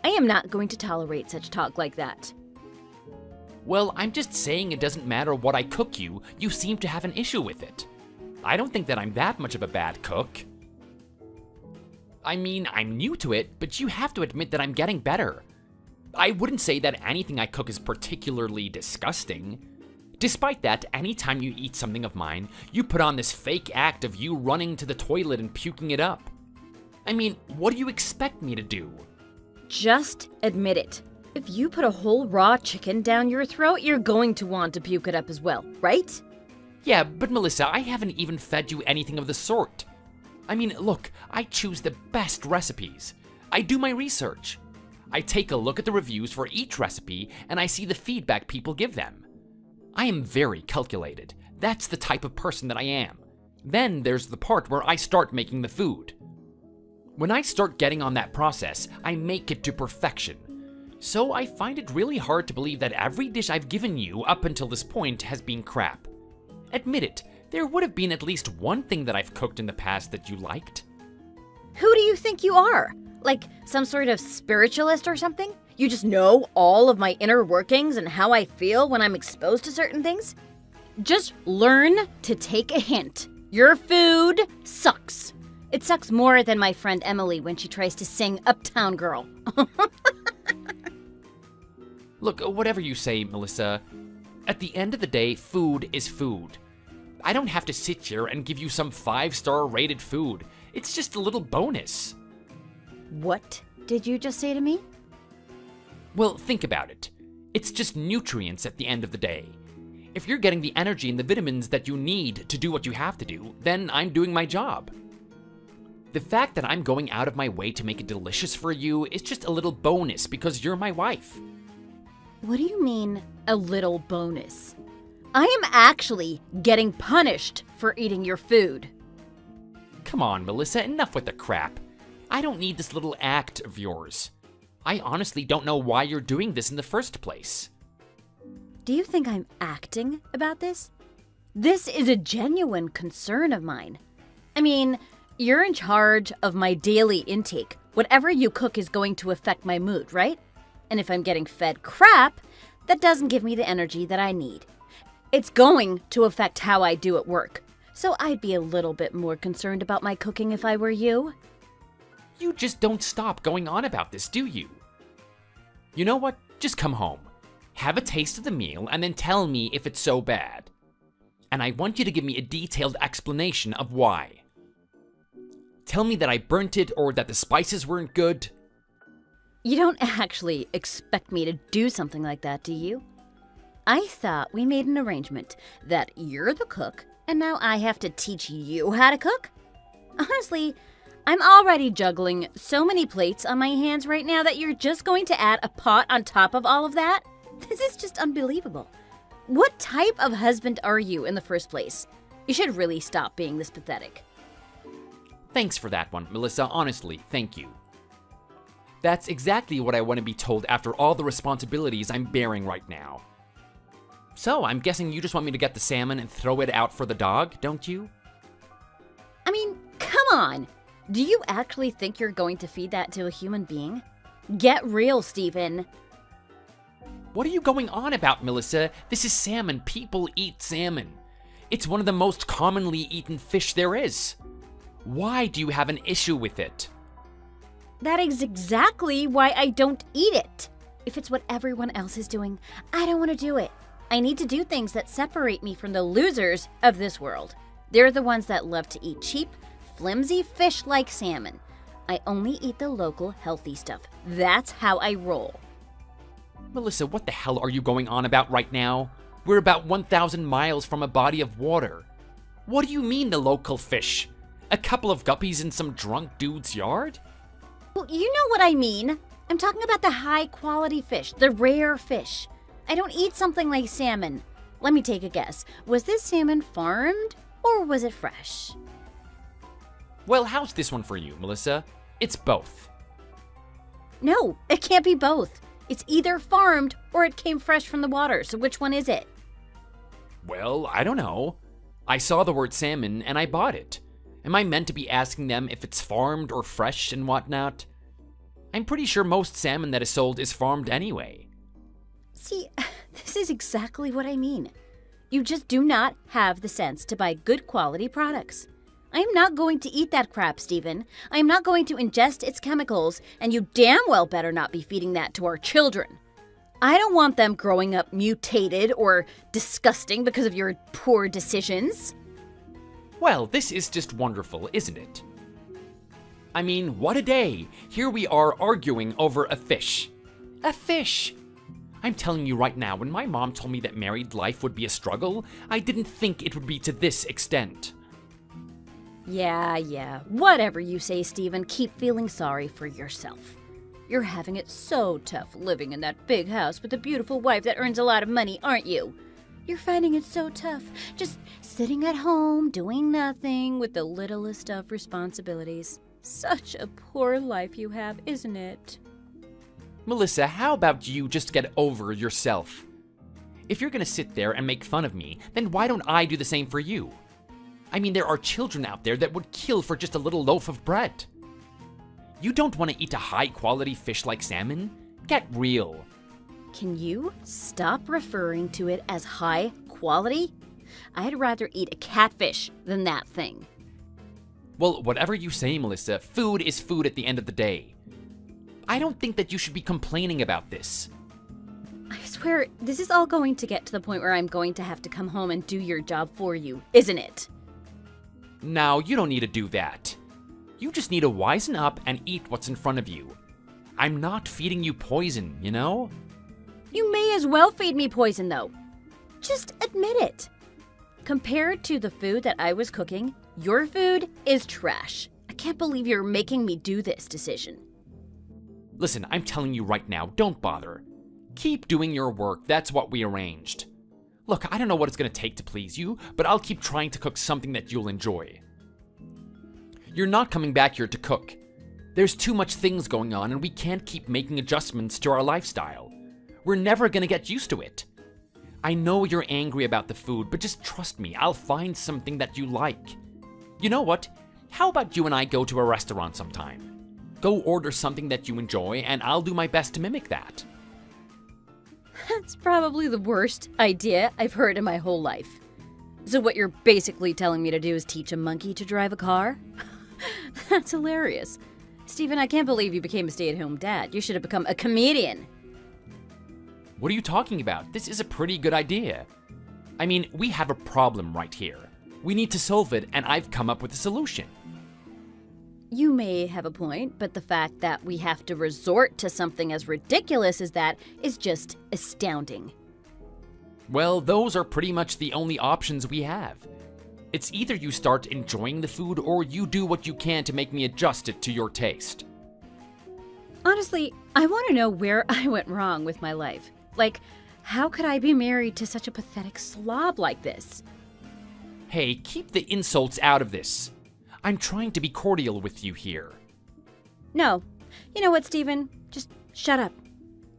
I am not going to tolerate such talk like that. Well, I'm just saying it doesn't matter what I cook you, you seem to have an issue with it. I don't think that I'm that much of a bad cook. I mean, I'm new to it, but you have to admit that I'm getting better. I wouldn't say that anything I cook is particularly disgusting. Despite that, anytime you eat something of mine, you put on this fake act of you running to the toilet and puking it up. I mean, what do you expect me to do? Just admit it. If you put a whole raw chicken down your throat, you're going to want to puke it up as well, right? Yeah, but Melissa, I haven't even fed you anything of the sort. I mean, look, I choose the best recipes. I do my research. I take a look at the reviews for each recipe and I see the feedback people give them. I am very calculated. That's the type of person that I am. Then there's the part where I start making the food. When I start getting on that process, I make it to perfection. So I find it really hard to believe that every dish I've given you up until this point has been crap. Admit it, there would have been at least one thing that I've cooked in the past that you liked. Who do you think you are? Like some sort of spiritualist or something? You just know all of my inner workings and how I feel when I'm exposed to certain things? Just learn to take a hint. Your food sucks. It sucks more than my friend Emily when she tries to sing Uptown Girl. Look, whatever you say, Melissa, at the end of the day, food is food. I don't have to sit here and give you some 5-star rated food. It's just a little bonus. What did you just say to me? Well, think about it. It's just nutrients at the end of the day. If you're getting the energy and the vitamins that you need to do what you have to do, then I'm doing my job. The fact that I'm going out of my way to make it delicious for you is just a little bonus because you're my wife. What do you mean, a little bonus? I am actually getting punished for eating your food. Come on, Melissa, enough with the crap. I don't need this little act of yours. I honestly don't know why you're doing this in the first place. Do you think I'm acting about this? This is a genuine concern of mine. I mean, you're in charge of my daily intake. Whatever you cook is going to affect my mood, right? And if I'm getting fed crap, that doesn't give me the energy that I need. It's going to affect how I do at work. So I'd be a little bit more concerned about my cooking if I were you. You just don't stop going on about this, do you? You know what? Just come home. Have a taste of the meal and then tell me if it's so bad. And I want you to give me a detailed explanation of why. Tell me that I burnt it or that the spices weren't good. You don't actually expect me to do something like that, do you? I thought we made an arrangement that you're the cook and now I have to teach you how to cook? Honestly, I'm already juggling so many plates on my hands right now that you're just going to add a pot on top of all of that? This is just unbelievable. What type of husband are you in the first place? You should really stop being this pathetic. Thanks for that one, Melissa. Honestly, thank you. That's exactly what I want to be told after all the responsibilities I'm bearing right now. So, I'm guessing you just want me to get the salmon and throw it out for the dog, don't you? I mean, come on. Do you actually think you're going to feed that to a human being? Get real, Stephen. What are you going on about, Melissa? This is salmon. People eat salmon. It's one of the most commonly eaten fish there is. Why do you have an issue with it? That is exactly why I don't eat it. If it's what everyone else is doing, I don't want to do it. I need to do things that separate me from the losers of this world. They're the ones that love to eat cheap, flimsy fish like salmon. I only eat the local healthy stuff. That's how I roll. Melissa, what the hell are you going on about right now? We're about 1,000 miles from a body of water. What do you mean the local fish? A couple of guppies in some drunk dude's yard? Well, you know what I mean. I'm talking about the high quality fish, the rare fish. I don't eat something like salmon. Let me take a guess. Was this salmon farmed or was it fresh? Well, how's this one for you, Melissa? It's both. No, it can't be both. It's either farmed or it came fresh from the water. So which one is it? Well, I don't know. I saw the word salmon and I bought it. Am I meant to be asking them if it's farmed or fresh and whatnot? I'm pretty sure most salmon that is sold is farmed anyway. See, this is exactly what I mean. You just do not have the sense to buy good quality products. I am not going to eat that crap, Stephen. I am not going to ingest its chemicals, and you damn well better not be feeding that to our children. I don't want them growing up mutated or disgusting because of your poor decisions. Well, this is just wonderful, isn't it? I mean, what a day! Here we are arguing over a fish. A fish! I'm telling you right now, when my mom told me that married life would be a struggle, I didn't think it would be to this extent. Yeah, whatever you say, Stephen, keep feeling sorry for yourself. You're having it so tough living in that big house with a beautiful wife that earns a lot of money, aren't you? You're finding it so tough, just sitting at home, doing nothing with the littlest of responsibilities. Such a poor life you have, isn't it? Melissa, how about you just get over yourself? If you're gonna sit there and make fun of me, then why don't I do the same for you? I mean, there are children out there that would kill for just a little loaf of bread. You don't want to eat a high-quality fish like salmon? Get real. Can you stop referring to it as high quality? I'd rather eat a catfish than that thing. Well, whatever you say, Melissa, food is food at the end of the day. I don't think that you should be complaining about this. I swear, this is all going to get to the point where I'm going to have to come home and do your job for you, isn't it? Now, you don't need to do that. You just need to wisen up and eat what's in front of you. I'm not feeding you poison, you know? You may as well feed me poison, though. Just admit it. Compared to the food that I was cooking, your food is trash. I can't believe you're making me do this decision. Listen, I'm telling you right now, don't bother. Keep doing your work, that's what we arranged. Look, I don't know what it's gonna take to please you, but I'll keep trying to cook something that you'll enjoy. You're not coming back here to cook. There's too much things going on and we can't keep making adjustments to our lifestyle. We're never gonna get used to it. I know you're angry about the food, but just trust me, I'll find something that you like. You know what? How about you and I go to a restaurant sometime? Go order something that you enjoy and I'll do my best to mimic that. That's probably the worst idea I've heard in my whole life. So what you're basically telling me to do is teach a monkey to drive a car? That's hilarious. Stephen, I can't believe you became a stay-at-home dad. You should have become a comedian. What are you talking about? This is a pretty good idea. I mean, we have a problem right here. We need to solve it, and I've come up with a solution. You may have a point, but the fact that we have to resort to something as ridiculous as that is just astounding. Well, those are pretty much the only options we have. It's either you start enjoying the food or you do what you can to make me adjust it to your taste. Honestly, I want to know where I went wrong with my life. Like, how could I be married to such a pathetic slob like this? Hey, keep the insults out of this. I'm trying to be cordial with you here. No. You know what, Stephen? Just shut up.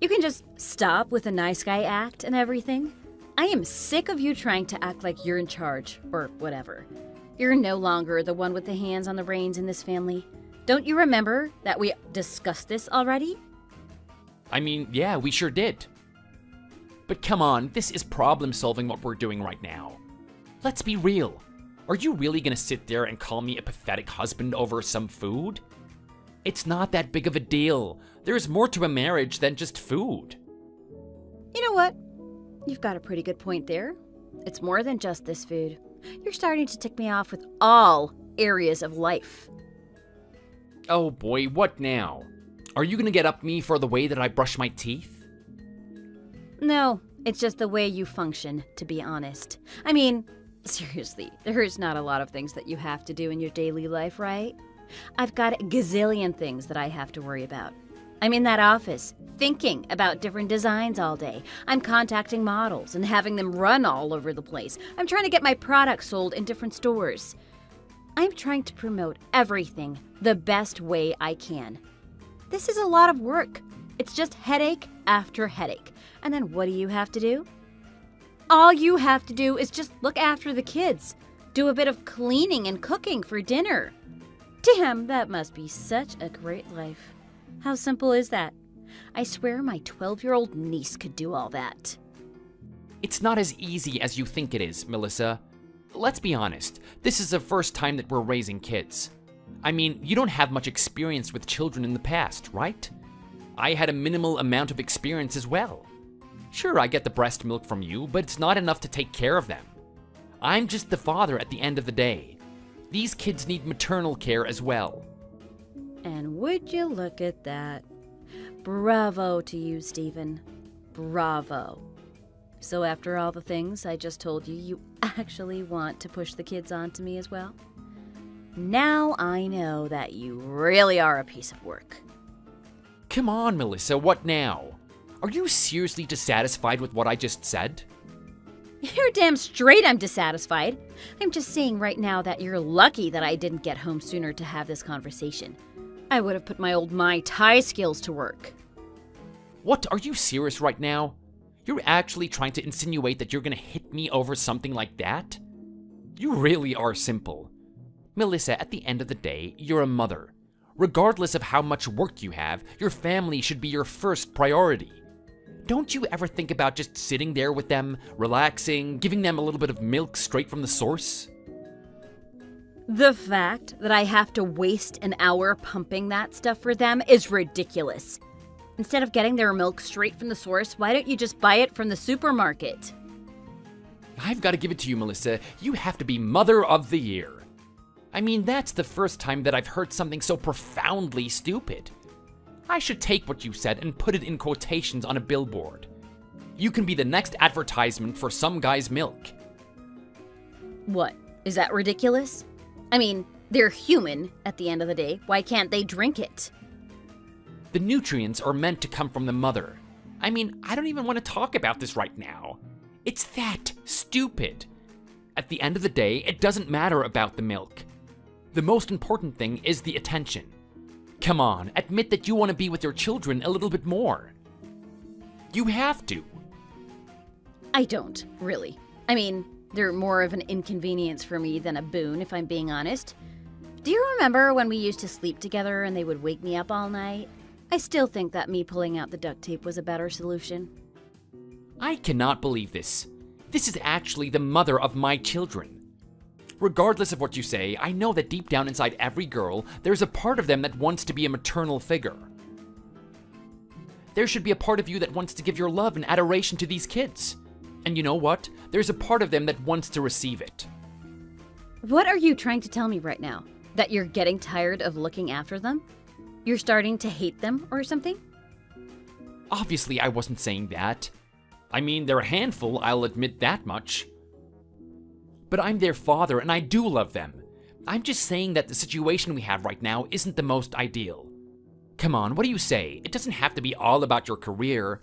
You can just stop with the nice guy act and everything. I am sick of you trying to act like you're in charge, or whatever. You're no longer the one with the hands on the reins in this family. Don't you remember that we discussed this already? I mean, yeah, we sure did. But come on, this is problem solving what we're doing right now. Let's be real. Are you really gonna sit there and call me a pathetic husband over some food? It's not that big of a deal. There's more to a marriage than just food. You know what? You've got a pretty good point there. It's more than just this food. You're starting to tick me off with all areas of life. Oh boy, what now? Are you gonna get up me for the way that I brush my teeth? No, it's just the way you function, to be honest. I mean, seriously, there's not a lot of things that you have to do in your daily life, right? I've got a gazillion things that I have to worry about. I'm in that office, thinking about different designs all day. I'm contacting models and having them run all over the place. I'm trying to get my products sold in different stores. I'm trying to promote everything the best way I can. This is a lot of work. It's just headache after headache. And then what do you have to do? All you have to do is just look after the kids. Do a bit of cleaning and cooking for dinner. Damn, that must be such a great life. How simple is that? I swear my 12-year-old niece could do all that. It's not as easy as you think it is, Melissa. Let's be honest, this is the first time that we're raising kids. I mean, you don't have much experience with children in the past, right? I had a minimal amount of experience as well. Sure, I get the breast milk from you, but it's not enough to take care of them. I'm just the father at the end of the day. These kids need maternal care as well. And would you look at that? Bravo to you, Stephen. Bravo. So after all the things I just told you, you actually want to push the kids onto me as well? Now I know that you really are a piece of work. Come on, Melissa, what now? Are you seriously dissatisfied with what I just said? You're damn straight I'm dissatisfied. I'm just saying right now that you're lucky that I didn't get home sooner to have this conversation. I would have put my old Mai Tai skills to work. What? Are you serious right now? You're actually trying to insinuate that you're gonna hit me over something like that? You really are simple. Melissa, at the end of the day, you're a mother. Regardless of how much work you have, your family should be your first priority. Don't you ever think about just sitting there with them, relaxing, giving them a little bit of milk straight from the source? The fact that I have to waste an hour pumping that stuff for them is ridiculous. Instead of getting their milk straight from the source, why don't you just buy it from the supermarket? I've got to give it to you, Melissa. You have to be Mother of the Year. I mean, that's the first time that I've heard something so profoundly stupid. I should take what you said and put it in quotations on a billboard. You can be the next advertisement for some guy's milk. What? Is that ridiculous? I mean, they're human at the end of the day. Why can't they drink it? The nutrients are meant to come from the mother. I mean, I don't even want to talk about this right now. It's that stupid. At the end of the day, it doesn't matter about the milk. The most important thing is the attention. Come on, admit that you want to be with your children a little bit more. You have to. I don't, really. I mean, they're more of an inconvenience for me than a boon, if I'm being honest. Do you remember when we used to sleep together and they would wake me up all night? I still think that me pulling out the duct tape was a better solution. I cannot believe this. This is actually the mother of my children. Regardless of what you say, I know that deep down inside every girl, there's a part of them that wants to be a maternal figure. There should be a part of you that wants to give your love and adoration to these kids. And you know what? There's a part of them that wants to receive it. What are you trying to tell me right now? That you're getting tired of looking after them? You're starting to hate them or something? Obviously, I wasn't saying that. I mean, they're a handful, I'll admit that much. But I'm their father and I do love them. I'm just saying that the situation we have right now isn't the most ideal. Come on, what do you say? It doesn't have to be all about your career.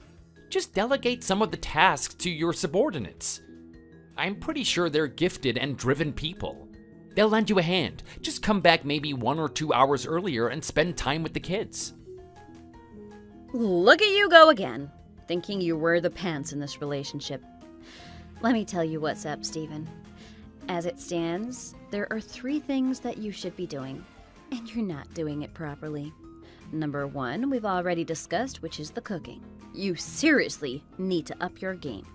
Just delegate some of the tasks to your subordinates. I'm pretty sure they're gifted and driven people. They'll lend you a hand. Just come back maybe 1 or 2 hours earlier and spend time with the kids. Look at you go again, thinking you wear the pants in this relationship. Let me tell you what's up, Stephen. As it stands, there are 3 things that you should be doing, and you're not doing it properly. Number 1, we've already discussed, which is the cooking. You seriously need to up your game.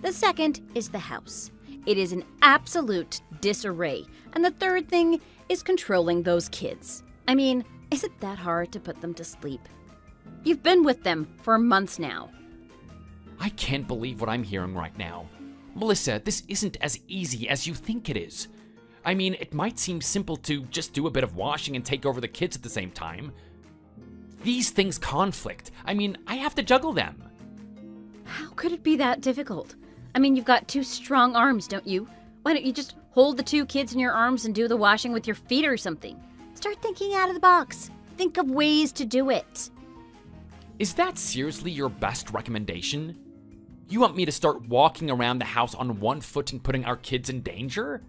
The second is the house. It is in absolute disarray. And the third thing is controlling those kids. I mean, is it that hard to put them to sleep? You've been with them for months now. I can't believe what I'm hearing right now. Melissa, this isn't as easy as you think it is. I mean, it might seem simple to just do a bit of washing and take over the kids at the same time. These things conflict. I mean, I have to juggle them. How could it be that difficult? I mean, you've got 2 strong arms, don't you? Why don't you just hold the 2 kids in your arms and do the washing with your feet or something? Start thinking out of the box. Think of ways to do it. Is that seriously your best recommendation? You want me to start walking around the house on 1 foot and putting our kids in danger?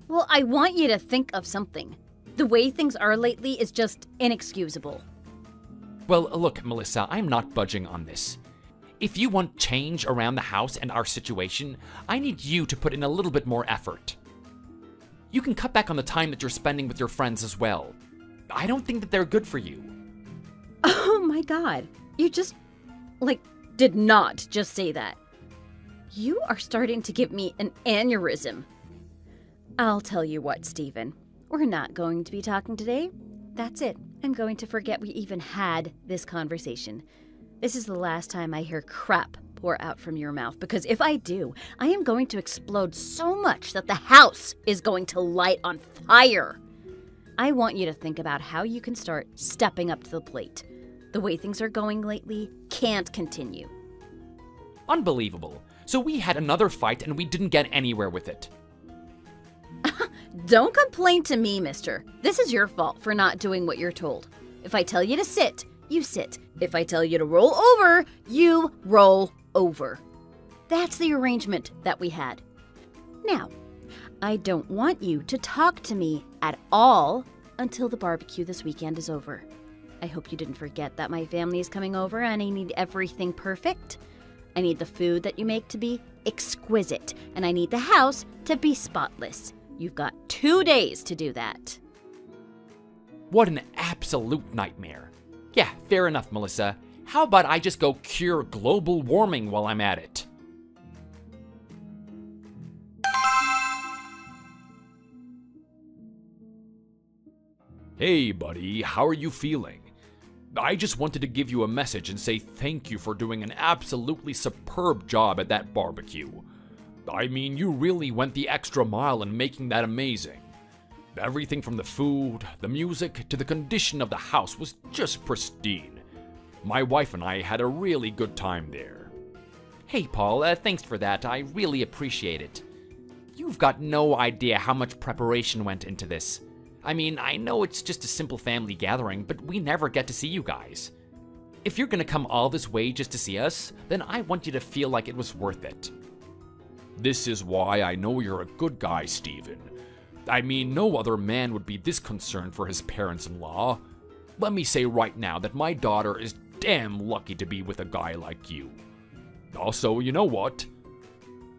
Well, I want you to think of something. The way things are lately is just inexcusable. Well, look, Melissa, I'm not budging on this. If you want change around the house and our situation, I need you to put in a little bit more effort. You can cut back on the time that you're spending with your friends as well. I don't think that they're good for you. Oh my god. You just, did not just say that. You are starting to give me an aneurysm. I'll tell you what, Stephen. We're not going to be talking today. That's it. I'm going to forget we even had this conversation. This is the last time I hear crap pour out from your mouth, because if I do, I am going to explode so much that the house is going to light on fire. I want you to think about how you can start stepping up to the plate. The way things are going lately can't continue. Unbelievable. So we had another fight and we didn't get anywhere with it. Don't complain to me, mister. This is your fault for not doing what you're told. If I tell you to sit, you sit. If I tell you to roll over, you roll over. That's the arrangement that we had. Now, I don't want you to talk to me at all until the barbecue this weekend is over. I hope you didn't forget that my family is coming over and I need everything perfect. I need the food that you make to be exquisite, and I need the house to be spotless. You've got 2 days to do that. What an absolute nightmare. Yeah, fair enough, Melissa. How about I just go cure global warming while I'm at it? Hey, buddy, how are you feeling? I just wanted to give you a message and say thank you for doing an absolutely superb job at that barbecue. I mean, you really went the extra mile in making that amazing. Everything from the food, the music, to the condition of the house was just pristine. My wife and I had a really good time there. Hey, Paul, thanks for that. I really appreciate it. You've got no idea how much preparation went into this. I mean, I know it's just a simple family gathering, but we never get to see you guys. If you're gonna come all this way just to see us, then I want you to feel like it was worth it. This is why I know you're a good guy, Steven. I mean, no other man would be this concerned for his parents-in-law. Let me say right now that my daughter is damn lucky to be with a guy like you. Also, you know what?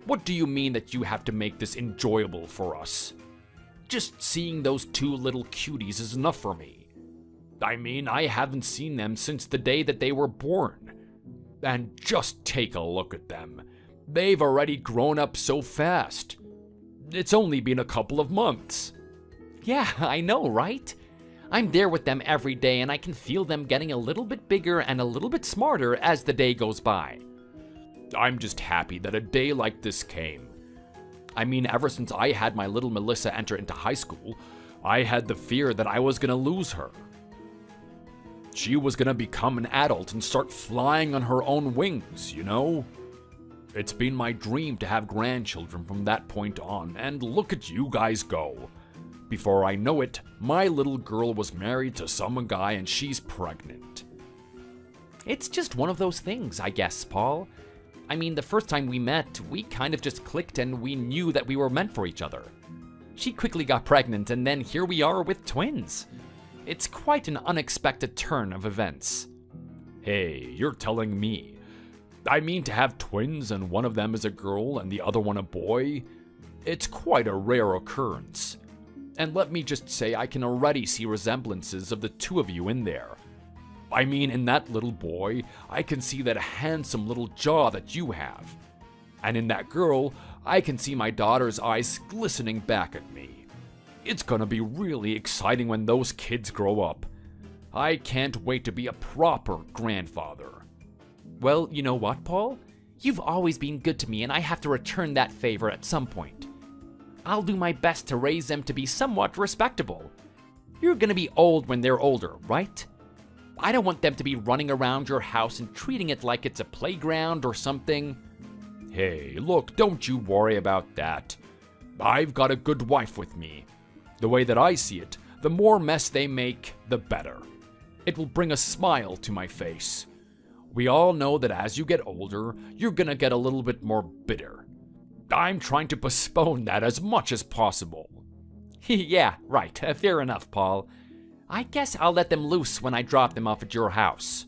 What do you mean that you have to make this enjoyable for us? Just seeing those two little cuties is enough for me. I mean, I haven't seen them since the day that they were born. And just take a look at them. They've already grown up so fast. It's only been a couple of months. Yeah, I know, right? I'm there with them every day and I can feel them getting a little bit bigger and a little bit smarter as the day goes by. I'm just happy that a day like this came. I mean, ever since I had my little Melissa enter into high school, I had the fear that I was gonna lose her. She was gonna become an adult and start flying on her own wings, you know? It's been my dream to have grandchildren from that point on, and look at you guys go. Before I know it, my little girl was married to some guy and she's pregnant. It's just one of those things, I guess, Paul. I mean, the first time we met, we kind of just clicked and we knew that we were meant for each other. She quickly got pregnant and then here we are with twins. It's quite an unexpected turn of events. Hey, you're telling me. I mean, to have twins and one of them is a girl and the other one a boy, it's quite a rare occurrence. And let me just say, I can already see resemblances of the two of you in there. I mean, in that little boy, I can see that handsome little jaw that you have. And in that girl, I can see my daughter's eyes glistening back at me. It's gonna be really exciting when those kids grow up. I can't wait to be a proper grandfather. Well, you know what, Paul? You've always been good to me and I have to return that favor at some point. I'll do my best to raise them to be somewhat respectable. You're gonna be old when they're older, right? I don't want them to be running around your house and treating it like it's a playground or something. Hey, look, don't you worry about that. I've got a good wife with me. The way that I see it, the more mess they make, the better. It will bring a smile to my face. We all know that as you get older, you're gonna get a little bit more bitter. I'm trying to postpone that as much as possible. Yeah, right, fair enough, Paul. I guess I'll let them loose when I drop them off at your house.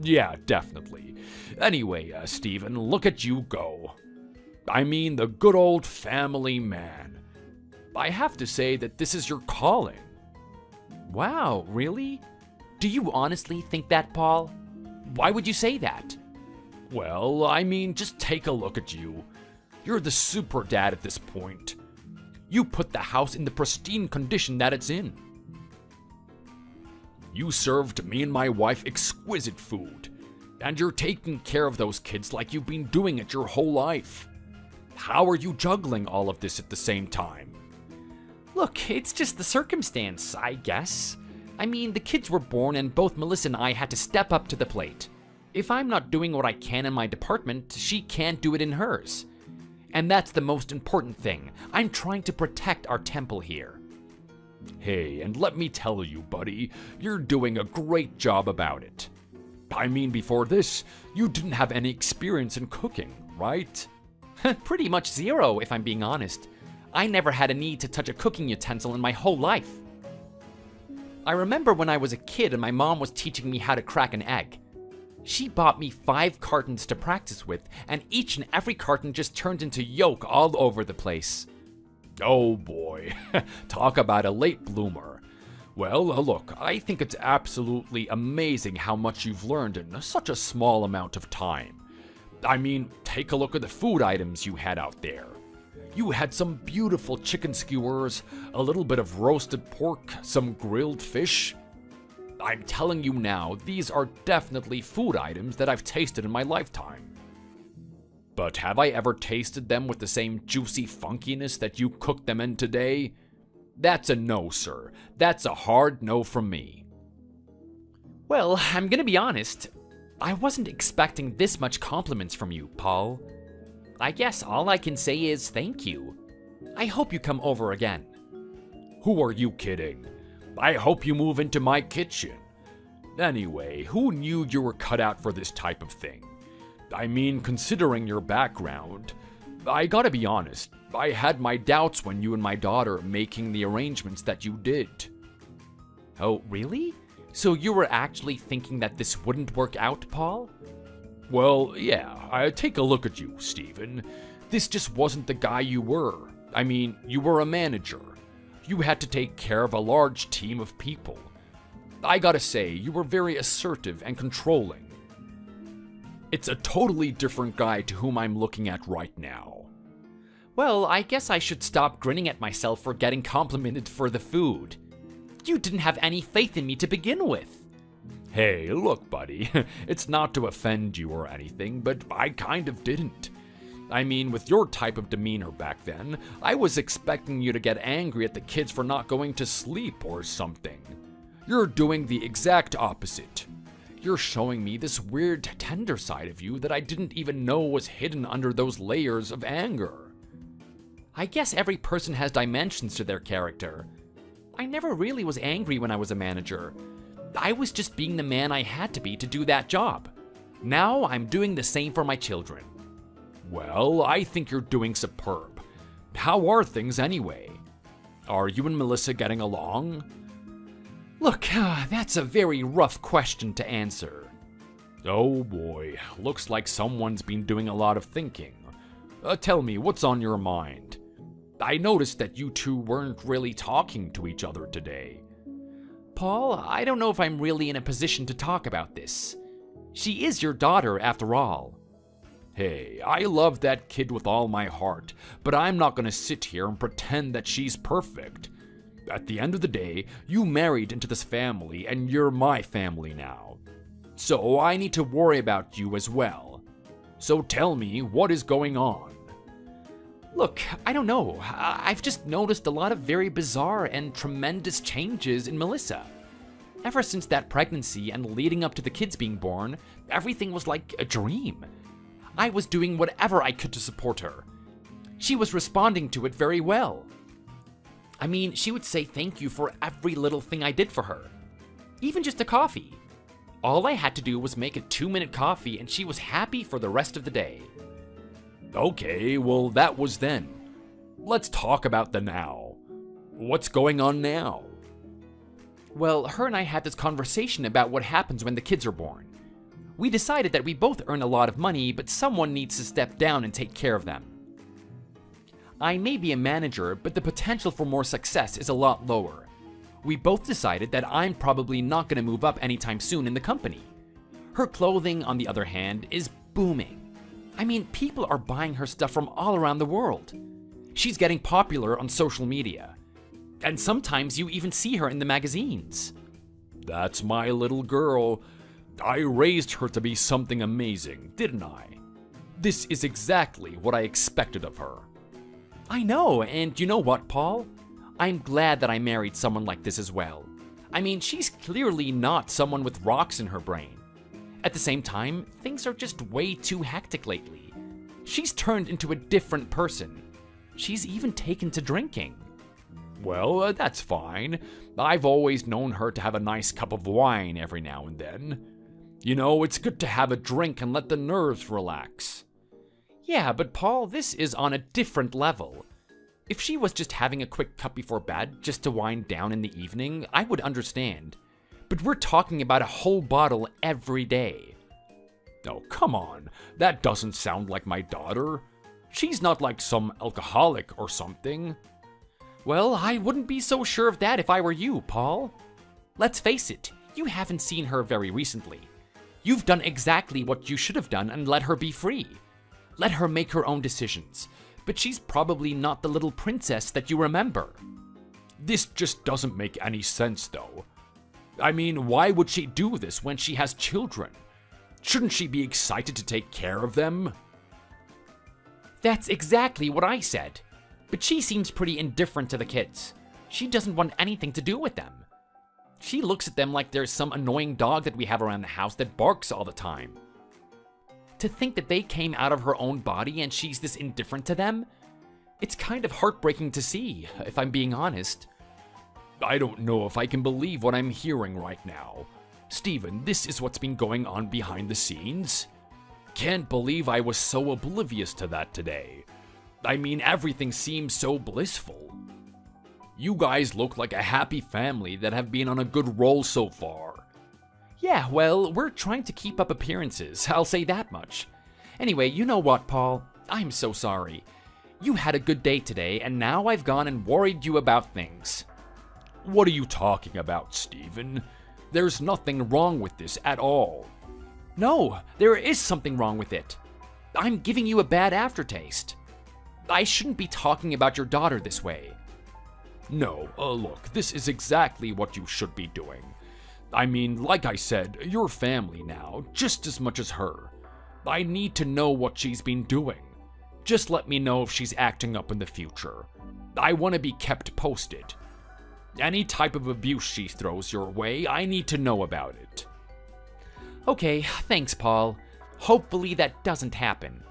Yeah, definitely. Anyway, Steven, look at you go. I mean, the good old family man. I have to say that this is your calling. Wow, really? Do you honestly think that, Paul? Why would you say that? Well, I mean, just take a look at you. You're the super dad at this point. You put the house in the pristine condition that it's in. You served me and my wife exquisite food, and you're taking care of those kids like you've been doing it your whole life. How are you juggling all of this at the same time? Look, it's just the circumstance, I guess. I mean, the kids were born and both Melissa and I had to step up to the plate. If I'm not doing what I can in my department, she can't do it in hers. And that's the most important thing. I'm trying to protect our temple here. Hey, and let me tell you, buddy, you're doing a great job about it. I mean, before this, you didn't have any experience in cooking, right? Pretty much zero, if I'm being honest. I never had a need to touch a cooking utensil in my whole life. I remember when I was a kid and my mom was teaching me how to crack an egg. She bought me 5 cartons to practice with, and each and every carton just turned into yolk all over the place. Oh boy, talk about a late bloomer. Well, look, I think it's absolutely amazing how much you've learned in such a small amount of time. I mean, take a look at the food items you had out there. You had some beautiful chicken skewers, a little bit of roasted pork, some grilled fish. I'm telling you now, these are definitely food items that I've tasted in my lifetime. But have I ever tasted them with the same juicy funkiness that you cooked them in today? That's a no, sir. That's a hard no from me. Well, I'm gonna be honest. I wasn't expecting this much compliments from you, Paul. I guess all I can say is thank you. I hope you come over again. Who are you kidding? I hope you move into my kitchen. Anyway, who knew you were cut out for this type of thing? I mean, considering your background, I gotta be honest, I had my doubts when you and my daughter making the arrangements that you did. Oh, really? So you were actually thinking that this wouldn't work out, Paul? Well, yeah, take a look at you, Stephen. This just wasn't the guy you were. I mean, you were a manager. You had to take care of a large team of people. I gotta say, you were very assertive and controlling. It's a totally different guy to whom I'm looking at right now. Well, I guess I should stop grinning at myself for getting complimented for the food. You didn't have any faith in me to begin with. Hey, look, buddy, it's not to offend you or anything, but I kind of didn't. I mean, with your type of demeanor back then, I was expecting you to get angry at the kids for not going to sleep or something. You're doing the exact opposite. You're showing me this weird, tender side of you that I didn't even know was hidden under those layers of anger. I guess every person has dimensions to their character. I never really was angry when I was a manager. I was just being the man I had to be to do that job. Now I'm doing the same for my children. Well, I think you're doing superb. How are things anyway? Are you and Melissa getting along? Look, that's a very rough question to answer. Oh boy, looks like someone's been doing a lot of thinking. Tell me, what's on your mind? I noticed that you two weren't really talking to each other today. Paul, I don't know if I'm really in a position to talk about this. She is your daughter, after all. Hey, I love that kid with all my heart, but I'm not gonna sit here and pretend that she's perfect. At the end of the day, you married into this family, and you're my family now. So I need to worry about you as well. So tell me, what is going on? Look, I don't know. I've just noticed a lot of very bizarre and tremendous changes in Melissa. Ever since that pregnancy and leading up to the kids being born, everything was like a dream. I was doing whatever I could to support her. She was responding to it very well. I mean, she would say thank you for every little thing I did for her. Even just a coffee. All I had to do was make a 2-minute coffee and she was happy for the rest of the day. Okay, well, that was then. Let's talk about the now. What's going on now? Well, her and I had this conversation about what happens when the kids are born. We decided that we both earn a lot of money, but someone needs to step down and take care of them. I may be a manager, but the potential for more success is a lot lower. We both decided that I'm probably not going to move up anytime soon in the company. Her clothing, on the other hand, is booming. I mean, people are buying her stuff from all around the world. She's getting popular on social media. And sometimes you even see her in the magazines. That's my little girl. I raised her to be something amazing, didn't I? This is exactly what I expected of her. I know, and you know what, Paul? I'm glad that I married someone like this as well. I mean, she's clearly not someone with rocks in her brain. At the same time, things are just way too hectic lately. She's turned into a different person. She's even taken to drinking. Well, that's fine. I've always known her to have a nice cup of wine every now and then. You know, it's good to have a drink and let the nerves relax. Yeah, but Paul, this is on a different level. If she was just having a quick cup before bed, just to wind down in the evening, I would understand. But we're talking about a whole bottle every day. Oh, come on. That doesn't sound like my daughter. She's not like some alcoholic or something. Well, I wouldn't be so sure of that if I were you, Paul. Let's face it, you haven't seen her very recently. You've done exactly what you should have done and let her be free. Let her make her own decisions. But she's probably not the little princess that you remember. This just doesn't make any sense, though. I mean, why would she do this when she has children? Shouldn't she be excited to take care of them? That's exactly what I said. But she seems pretty indifferent to the kids. She doesn't want anything to do with them. She looks at them like there's some annoying dog that we have around the house that barks all the time. To think that they came out of her own body and she's this indifferent to them? It's kind of heartbreaking to see, if I'm being honest. I don't know if I can believe what I'm hearing right now. Steven, this is what's been going on behind the scenes? Can't believe I was so oblivious to that today. I mean, everything seems so blissful. You guys look like a happy family that have been on a good roll so far. Yeah, well, we're trying to keep up appearances, I'll say that much. Anyway, you know what, Paul? I'm so sorry. You had a good day today, and now I've gone and worried you about things. What are you talking about, Steven? There's nothing wrong with this at all. No, there is something wrong with it. I'm giving you a bad aftertaste. I shouldn't be talking about your daughter this way. No, look, this is exactly what you should be doing. I mean, like I said, you're family now, just as much as her. I need to know what she's been doing. Just let me know if she's acting up in the future. I want to be kept posted. Any type of abuse she throws your way, I need to know about it. Okay, thanks, Paul. Hopefully that doesn't happen.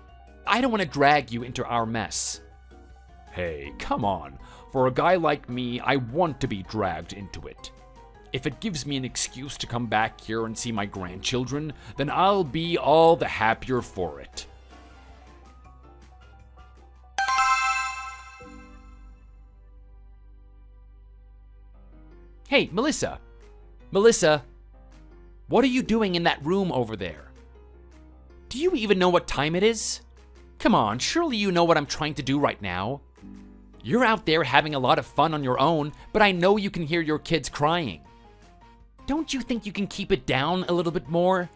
I don't want to drag you into our mess. Hey, come on. For a guy like me, I want to be dragged into it. If it gives me an excuse to come back here and see my grandchildren, then I'll be all the happier for it. Hey, Melissa! Melissa! What are you doing in that room over there? Do you even know what time it is? Come on, surely you know what I'm trying to do right now. You're out there having a lot of fun on your own, but I know you can hear your kids crying. Don't you think you can keep it down a little bit more?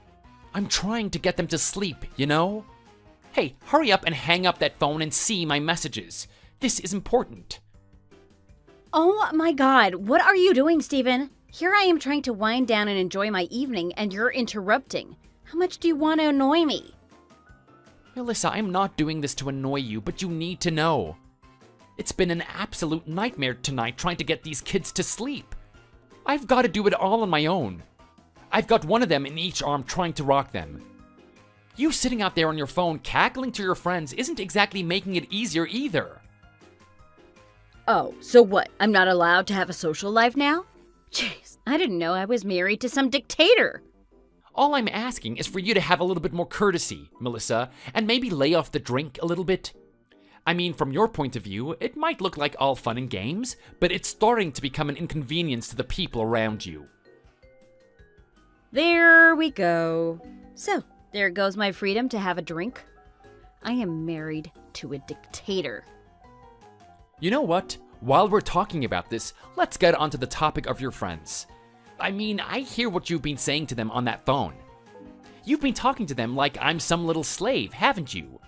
I'm trying to get them to sleep, you know? Hey, hurry up and hang up that phone and see my messages. This is important. Oh my god, what are you doing, Steven? Here I am trying to wind down and enjoy my evening, and you're interrupting. How much do you want to annoy me? Melissa, I'm not doing this to annoy you, but you need to know. It's been an absolute nightmare tonight trying to get these kids to sleep. I've got to do it all on my own. I've got one of them in each arm trying to rock them. You sitting out there on your phone cackling to your friends isn't exactly making it easier either. Oh, so what? I'm not allowed to have a social life now? Jeez, I didn't know I was married to some dictator. All I'm asking is for you to have a little bit more courtesy, Melissa, and maybe lay off the drink a little bit. I mean, from your point of view, it might look like all fun and games, but it's starting to become an inconvenience to the people around you. There we go. So, there goes my freedom to have a drink. I am married to a dictator. You know what? While we're talking about this, let's get onto the topic of your friends. I mean, I hear what you've been saying to them on that phone. You've been talking to them like I'm some little slave, haven't you?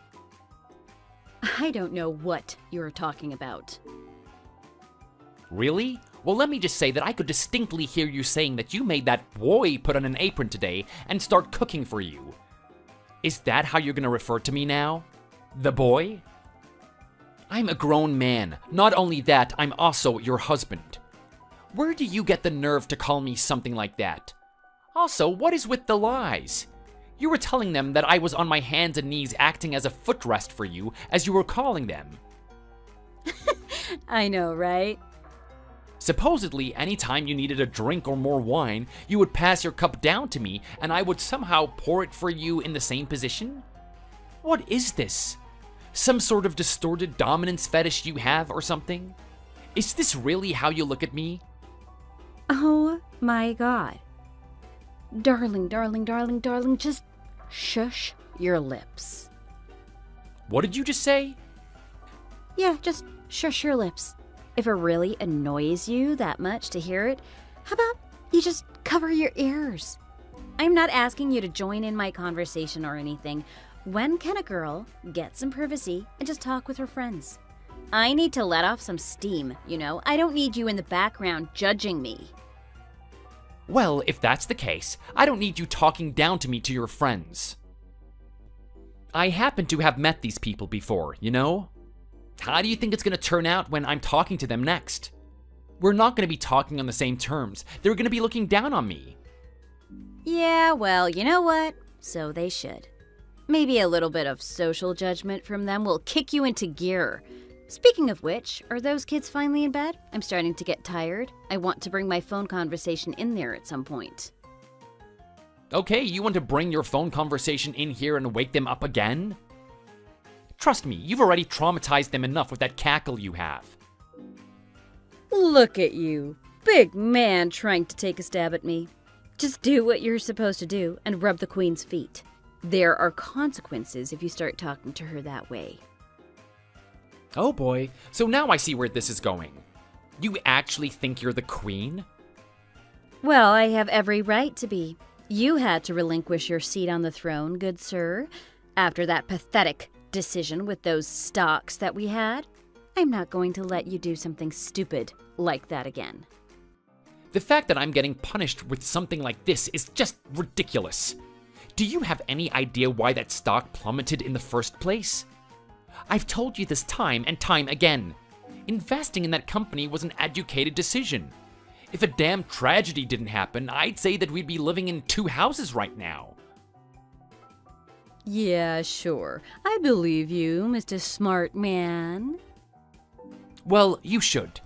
I don't know what you're talking about. Really? Well, let me just say that I could distinctly hear you saying that you made that boy put on an apron today and start cooking for you. Is that how you're gonna refer to me now? The boy? I'm a grown man. Not only that, I'm also your husband. Where do you get the nerve to call me something like that? Also, what is with the lies? You were telling them that I was on my hands and knees acting as a footrest for you, as you were calling them. I know, right? Supposedly, anytime you needed a drink or more wine, you would pass your cup down to me and I would somehow pour it for you in the same position? What is this? Some sort of distorted dominance fetish you have or something? Is this really how you look at me? Oh my god. Darling, darling, darling, darling, just shush your lips. What did you just say? Yeah, just shush your lips. If it really annoys you that much to hear it, how about you just cover your ears? I'm not asking you to join in my conversation or anything. When can a girl get some privacy and just talk with her friends? I need to let off some steam, you know? I don't need you in the background judging me. Well, if that's the case, I don't need you talking down to me to your friends. I happen to have met these people before, you know? How do you think it's going to turn out when I'm talking to them next? We're not going to be talking on the same terms. They're going to be looking down on me. Yeah, well, you know what? So they should. Maybe a little bit of social judgment from them will kick you into gear. Speaking of which, are those kids finally in bed? I'm starting to get tired. I want to bring my phone conversation in there at some point. Okay, you want to bring your phone conversation in here and wake them up again? Trust me, you've already traumatized them enough with that cackle you have. Look at you. Big man trying to take a stab at me. Just do what you're supposed to do and rub the queen's feet. There are consequences if you start talking to her that way. Oh boy, so now I see where this is going. You actually think you're the queen? Well, I have every right to be. You had to relinquish your seat on the throne, good sir, after that pathetic decision with those stocks that we had. I'm not going to let you do something stupid like that again. The fact that I'm getting punished with something like this is just ridiculous. Do you have any idea why that stock plummeted in the first place? I've told you this time and time again. Investing in that company was an educated decision. If a damn tragedy didn't happen, I'd say that we'd be living in 2 houses right now. Yeah, sure. I believe you, Mr. Smart Man. Well, you should.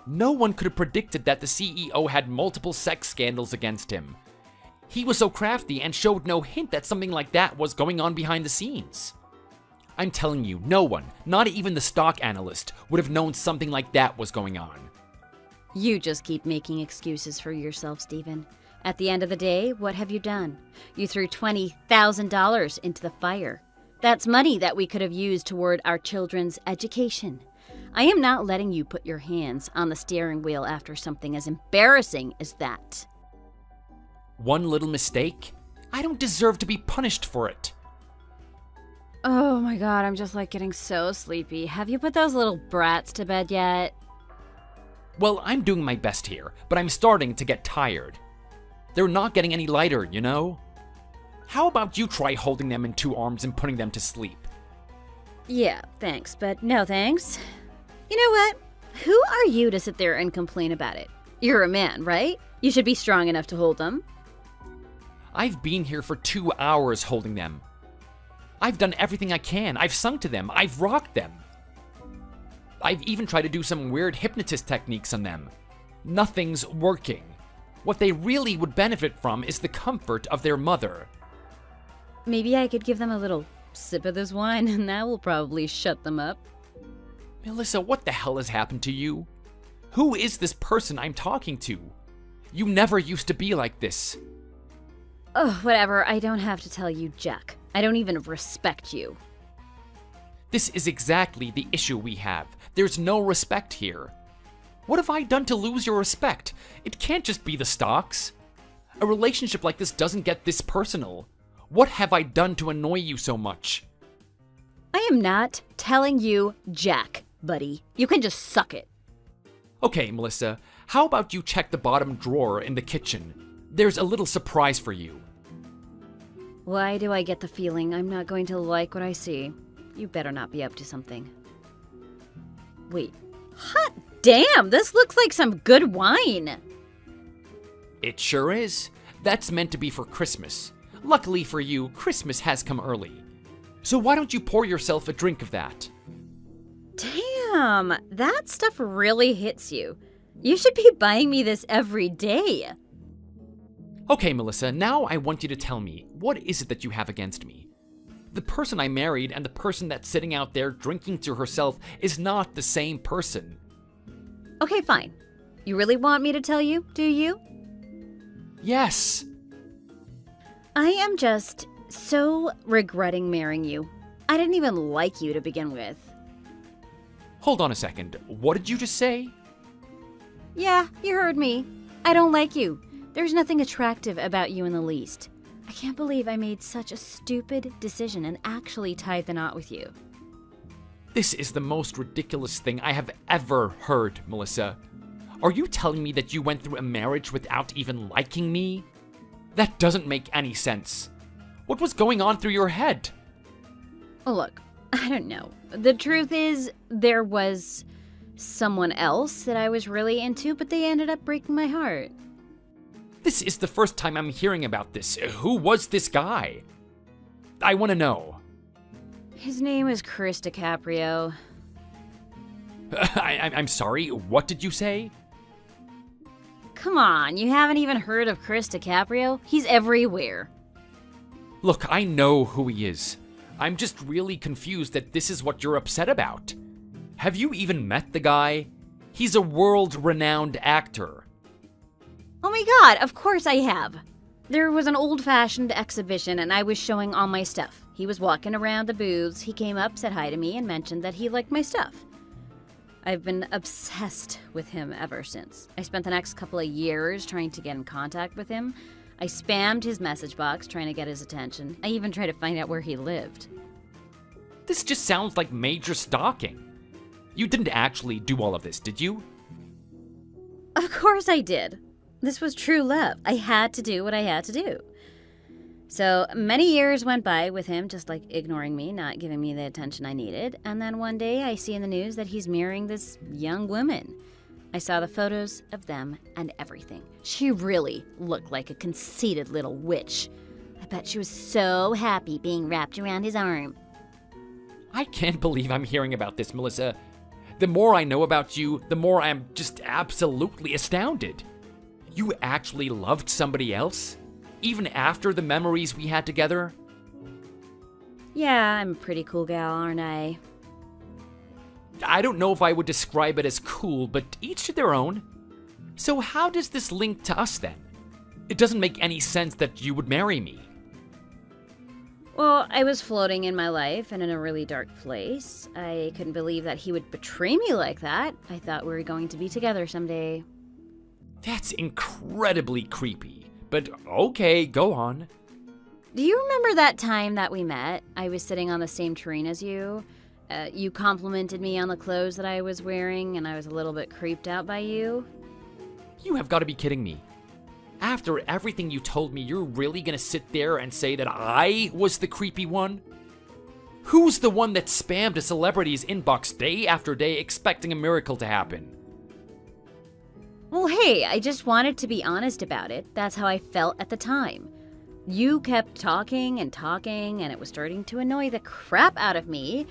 No one could have predicted that the CEO had multiple sex scandals against him. He was so crafty and showed no hint that something like that was going on behind the scenes. I'm telling you, no one, not even the stock analyst, would have known something like that was going on. You just keep making excuses for yourself, Stephen. At the end of the day, what have you done? You threw $20,000 into the fire. That's money that we could have used toward our children's education. I am not letting you put your hands on the steering wheel after something as embarrassing as that. One little mistake? I don't deserve to be punished for it. Oh my god, I'm just getting so sleepy. Have you put those little brats to bed yet? Well, I'm doing my best here, but I'm starting to get tired. They're not getting any lighter, you know? How about you try holding them in 2 arms and putting them to sleep? Yeah, thanks, but no thanks. You know what? Who are you to sit there and complain about it? You're a man, right? You should be strong enough to hold them. I've been here for 2 hours holding them. I've done everything I can. I've sung to them. I've rocked them. I've even tried to do some weird hypnotist techniques on them. Nothing's working. What they really would benefit from is the comfort of their mother. Maybe I could give them a little sip of this wine and that will probably shut them up. Melissa, what the hell has happened to you? Who is this person I'm talking to? You never used to be like this. Oh, whatever. I don't have to tell you, Jack. I don't even respect you. This is exactly the issue we have. There's no respect here. What have I done to lose your respect? It can't just be the stocks. A relationship like this doesn't get this personal. What have I done to annoy you so much? I am not telling you, Jack, buddy. You can just suck it. Okay, Melissa, how about you check the bottom drawer in the kitchen? There's a little surprise for you. Why do I get the feeling I'm not going to like what I see? You better not be up to something. Wait. Hot damn! This looks like some good wine! It sure is. That's meant to be for Christmas. Luckily for you, Christmas has come early. So why don't you pour yourself a drink of that? Damn! That stuff really hits you. You should be buying me this every day. Okay, Melissa, now I want you to tell me, what is it that you have against me? The person I married and the person that's sitting out there drinking to herself is not the same person. Okay, fine. You really want me to tell you, do you? Yes. I am just so regretting marrying you. I didn't even like you to begin with. Hold on a second. What did you just say? Yeah, you heard me. I don't like you. There's nothing attractive about you in the least. I can't believe I made such a stupid decision and actually tied the knot with you. This is the most ridiculous thing I have ever heard, Melissa. Are you telling me that you went through a marriage without even liking me? That doesn't make any sense. What was going on through your head? Oh, look, I don't know. The truth is, there was someone else that I was really into, but they ended up breaking my heart. This is the first time I'm hearing about this. Who was this guy? I want to know. His name was Chris DiCaprio. I'm sorry, what did you say? Come on, you haven't even heard of Chris DiCaprio? He's everywhere. Look, I know who he is. I'm just really confused that this is what you're upset about. Have you even met the guy? He's a world-renowned actor. Oh my god, of course I have. There was an old-fashioned exhibition and I was showing all my stuff. He was walking around the booths, he came up, said hi to me, and mentioned that he liked my stuff. I've been obsessed with him ever since. I spent the next couple of years trying to get in contact with him. I spammed his message box trying to get his attention. I even tried to find out where he lived. This just sounds like major stalking. You didn't actually do all of this, did you? Of course I did. This was true love. I had to do what I had to do. So many years went by with him just like ignoring me, not giving me the attention I needed. And then one day I see in the news that he's marrying this young woman. I saw the photos of them and everything. She really looked like a conceited little witch. I bet she was so happy being wrapped around his arm. I can't believe I'm hearing about this, Melissa. The more I know about you, the more I'm just absolutely astounded. You actually loved somebody else? Even after the memories we had together? Yeah, I'm a pretty cool gal, aren't I? I don't know if I would describe it as cool, but each to their own. So how does this link to us then? It doesn't make any sense that you would marry me. Well, I was floating in my life and in a really dark place. I couldn't believe that he would betray me like that. I thought we were going to be together someday. That's incredibly creepy. But okay, go on. Do you remember that time that we met? I was sitting on the same train as you. You complimented me on the clothes that I was wearing, and I was a little bit creeped out by you. You have got to be kidding me. After everything you told me, you're really gonna sit there and say that I was the creepy one? Who's the one that spammed a celebrity's inbox day after day expecting a miracle to happen? Well, hey, I just wanted to be honest about it. That's how I felt at the time. You kept talking and talking, and it was starting to annoy the crap out of me.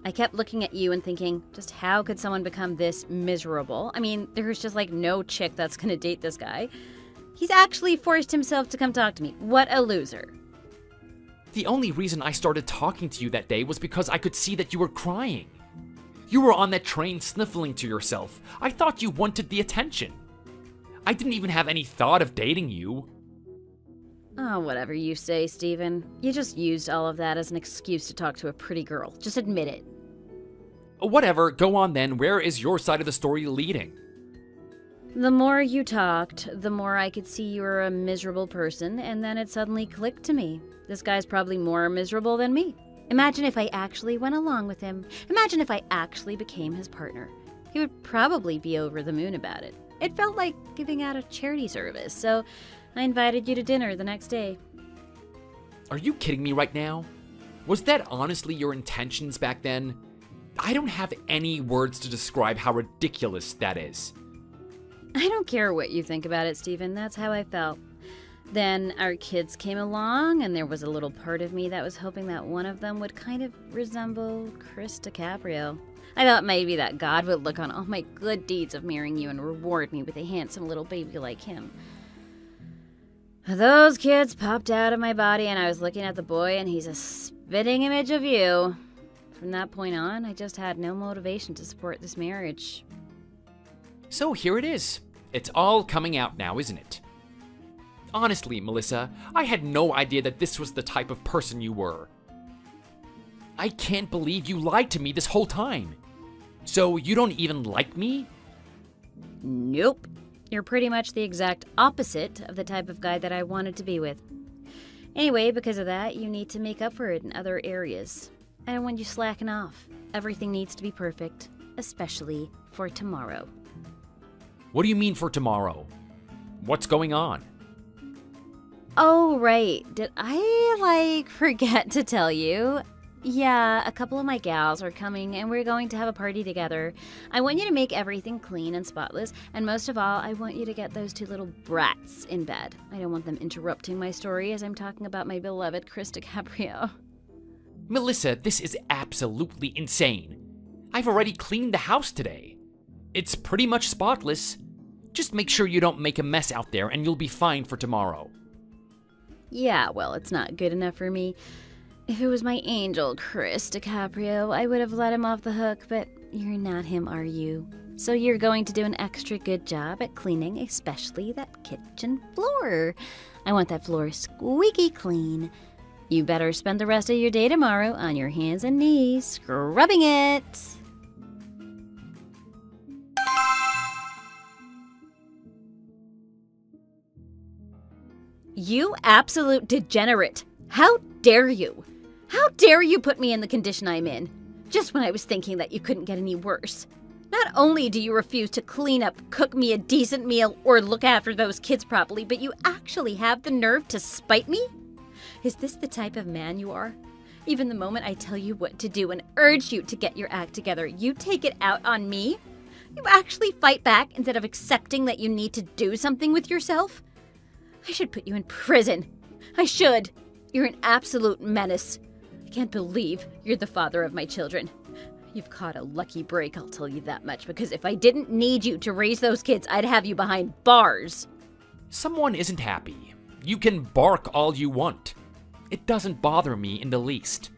I kept looking at you and thinking, just how could someone become this miserable? I mean, there's just like no chick that's gonna date this guy. He's actually forced himself to come talk to me. What a loser. The only reason I started talking to you that day was because I could see that you were crying. You were on that train sniffling to yourself. I thought you wanted the attention. I didn't even have any thought of dating you. Oh, whatever you say, Steven. You just used all of that as an excuse to talk to a pretty girl. Just admit it. Whatever, go on then. Where is your side of the story leading? The more you talked, the more I could see you were a miserable person, and then it suddenly clicked to me. This guy's probably more miserable than me. Imagine if I actually went along with him. Imagine if I actually became his partner. He would probably be over the moon about it. It felt like giving out a charity service, so I invited you to dinner the next day. Are you kidding me right now? Was that honestly your intentions back then? I don't have any words to describe how ridiculous that is. I don't care what you think about it, Steven. That's how I felt. Then our kids came along, and there was a little part of me that was hoping that one of them would kind of resemble Chris DiCaprio. I thought maybe that God would look on all my good deeds of marrying you and reward me with a handsome little baby like him. Those kids popped out of my body, and I was looking at the boy, and he's a spitting image of you. From that point on, I just had no motivation to support this marriage. So here it is. It's all coming out now, isn't it? Honestly, Melissa, I had no idea that this was the type of person you were. I can't believe you lied to me this whole time. So you don't even like me? Nope. You're pretty much the exact opposite of the type of guy that I wanted to be with. Anyway, because of that, you need to make up for it in other areas. I don't want you slacking off. Everything needs to be perfect, especially for tomorrow. What do you mean for tomorrow? What's going on? Oh, right. Did I, forget to tell you? Yeah, a couple of my gals are coming, and we're going to have a party together. I want you to make everything clean and spotless, and most of all, I want you to get those two little brats in bed. I don't want them interrupting my story as I'm talking about my beloved Chris DiCaprio. Melissa, this is absolutely insane. I've already cleaned the house today. It's pretty much spotless. Just make sure you don't make a mess out there, and you'll be fine for tomorrow. Yeah, well, it's not good enough for me. If it was my angel, Chris DiCaprio, I would have let him off the hook, but you're not him, are you? So you're going to do an extra good job at cleaning, especially that kitchen floor. I want that floor squeaky clean. You better spend the rest of your day tomorrow on your hands and knees, scrubbing it. You absolute degenerate. How dare you? How dare you put me in the condition I'm in? Just when I was thinking that you couldn't get any worse. Not only do you refuse to clean up, cook me a decent meal, or look after those kids properly, but you actually have the nerve to spite me? Is this the type of man you are? Even the moment I tell you what to do and urge you to get your act together, you take it out on me? You actually fight back instead of accepting that you need to do something with yourself? I should put you in prison. I should. You're an absolute menace. I can't believe you're the father of my children. You've caught a lucky break, I'll tell you that much, because if I didn't need you to raise those kids, I'd have you behind bars. Someone isn't happy. You can bark all you want. It doesn't bother me in the least.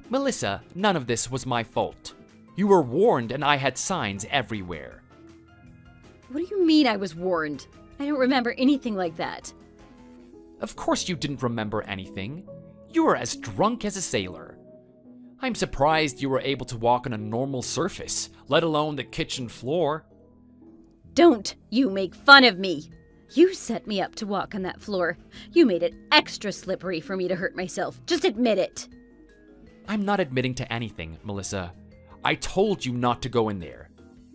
Melissa, none of this was my fault. You were warned and I had signs everywhere. What do you mean I was warned? I don't remember anything like that. Of course you didn't remember anything. You were as drunk as a sailor. I'm surprised you were able to walk on a normal surface, let alone the kitchen floor. Don't you make fun of me. You set me up to walk on that floor. You made it extra slippery for me to hurt myself. Just admit it. I'm not admitting to anything, Melissa. I told you not to go in there.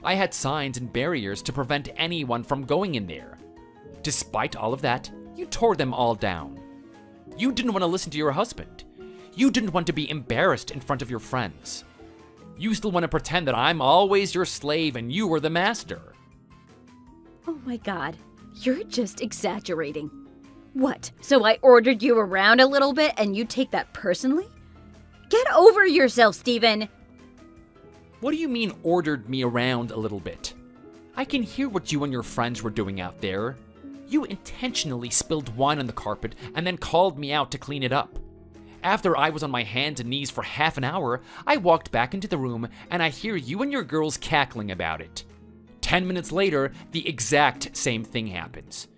I had signs and barriers to prevent anyone from going in there. Despite all of that, you tore them all down. You didn't want to listen to your husband. You didn't want to be embarrassed in front of your friends. You still want to pretend that I'm always your slave and you were the master. Oh my God, you're just exaggerating. What, so I ordered you around a little bit and you take that personally? Get over yourself, Stephen. What do you mean ordered me around a little bit? I can hear what you and your friends were doing out there. You intentionally spilled wine on the carpet and then called me out to clean it up. After I was on my hands and knees for half an hour, I walked back into the room and I hear you and your girls cackling about it. 10 minutes later, the exact same thing happens.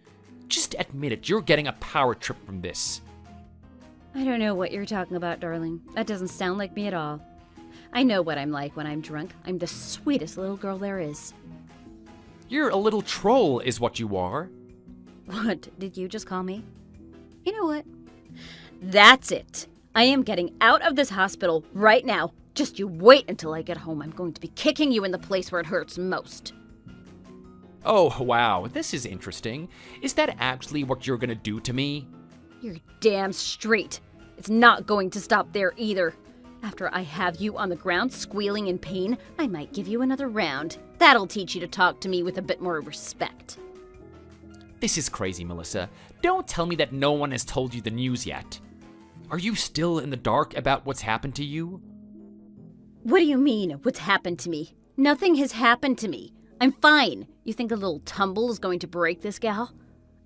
Just admit it, you're getting a power trip from this. I don't know what you're talking about, darling. That doesn't sound like me at all. I know what I'm like when I'm drunk. I'm the sweetest little girl there is. You're a little troll is what you are. What did you just call me? You know what? That's it. I am getting out of this hospital right now. Just you wait until I get home. I'm going to be kicking you in the place where it hurts most. Oh, wow, this is interesting. Is that actually what you're gonna do to me? You're damn straight. It's not going to stop there either. After I have you on the ground squealing in pain, I might give you another round. That'll teach you to talk to me with a bit more respect. This is crazy, Melissa. Don't tell me that no one has told you the news yet. Are you still in the dark about what's happened to you? What do you mean, what's happened to me? Nothing has happened to me. I'm fine. You think a little tumble is going to break this gal?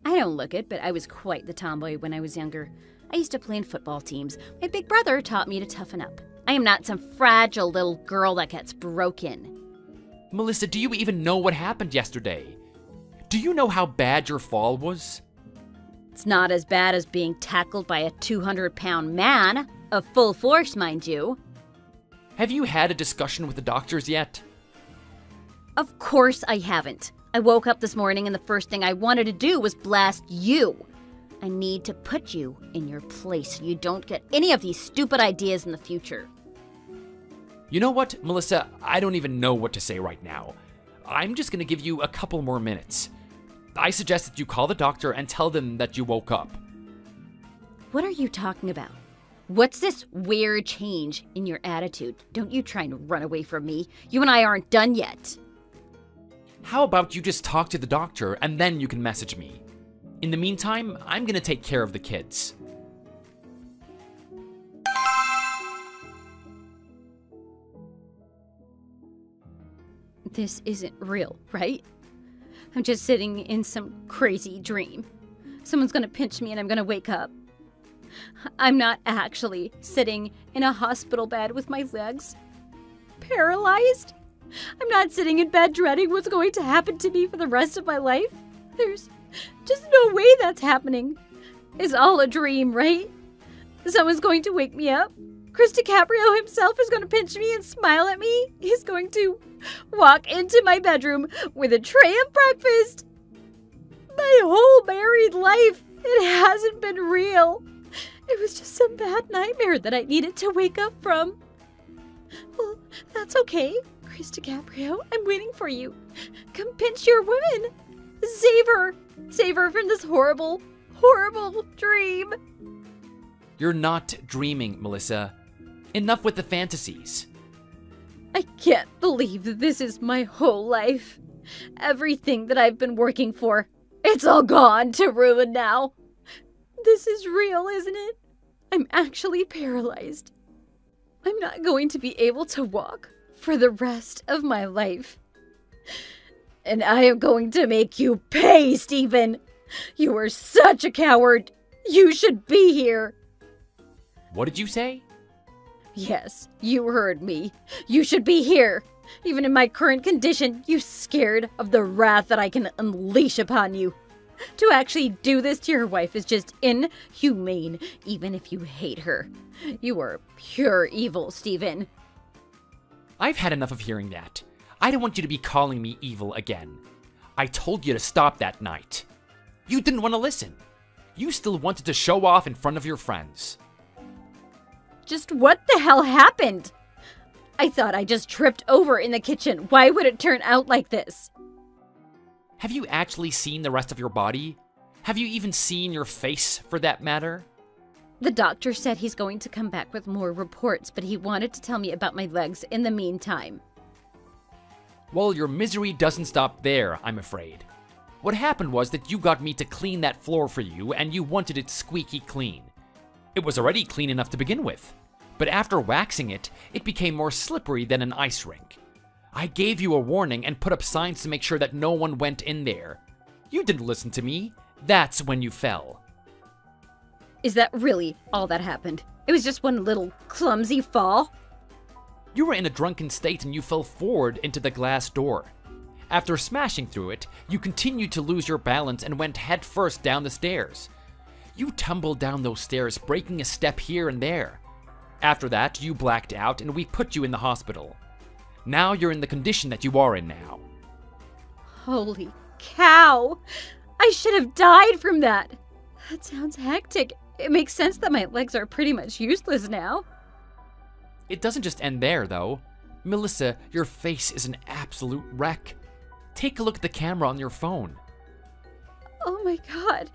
I don't look it, but I was quite the tomboy when I was younger. I used to play in football teams. My big brother taught me to toughen up. I am not some fragile little girl that gets broken. Melissa, do you even know what happened yesterday? Do you know how bad your fall was? It's not as bad as being tackled by a 200-pound man, of full force, mind you. Have you had a discussion with the doctors yet? Of course I haven't. I woke up this morning and the first thing I wanted to do was blast you. I need to put you in your place so you don't get any of these stupid ideas in the future. You know what, Melissa? I don't even know what to say right now. I'm just gonna give you a couple more minutes. I suggest that you call the doctor and tell them that you woke up. What are you talking about? What's this weird change in your attitude? Don't you try and run away from me. You and I aren't done yet. How about you just talk to the doctor and then you can message me? In the meantime, I'm gonna take care of the kids. This isn't real, right? I'm just sitting in some crazy dream. Someone's gonna pinch me and I'm gonna wake up. I'm not actually sitting in a hospital bed with my legs paralyzed. I'm not sitting in bed dreading what's going to happen to me for the rest of my life. There's just no way that's happening. It's all a dream, right? Someone's going to wake me up. Chris DiCaprio himself is going to pinch me and smile at me. He's going to walk into my bedroom with a tray of breakfast. My whole married life, it hasn't been real. It was just some bad nightmare that I needed to wake up from. Well, that's okay. Chris DiCaprio, I'm waiting for you. Come pinch your woman. Save her. Save her from this horrible, horrible dream. You're not dreaming, Melissa. Enough with the fantasies. I can't believe that this is my whole life. Everything that I've been working for, it's all gone to ruin now. This is real, isn't it? I'm actually paralyzed. I'm not going to be able to walk for the rest of my life. And I am going to make you pay, Stephen. You are such a coward. You should be here. What did you say? Yes, you heard me. You should be here. Even in my current condition, you scared of the wrath that I can unleash upon you. To actually do this to your wife is just inhumane, even if you hate her. You are pure evil, Stephen. I've had enough of hearing that. I don't want you to be calling me evil again. I told you to stop that night. You didn't want to listen. You still wanted to show off in front of your friends. Just what the hell happened? I thought I just tripped over in the kitchen. Why would it turn out like this? Have you actually seen the rest of your body? Have you even seen your face, for that matter? The doctor said he's going to come back with more reports, but he wanted to tell me about my legs in the meantime. Well, your misery doesn't stop there, I'm afraid. What happened was that you got me to clean that floor for you, and you wanted it squeaky clean. It was already clean enough to begin with, but after waxing it, it became more slippery than an ice rink. I gave you a warning and put up signs to make sure that no one went in there. You didn't listen to me. That's when you fell. Is that really all that happened? It was just one little clumsy fall? You were in a drunken state and you fell forward into the glass door. After smashing through it, you continued to lose your balance and went headfirst down the stairs. You tumbled down those stairs, breaking a step here and there. After that, you blacked out and we put you in the hospital. Now you're in the condition that you are in now. Holy cow! I should have died from that. That sounds hectic. It makes sense that my legs are pretty much useless now. It doesn't just end there, though. Melissa, your face is an absolute wreck. Take a look at the camera on your phone. Oh my god.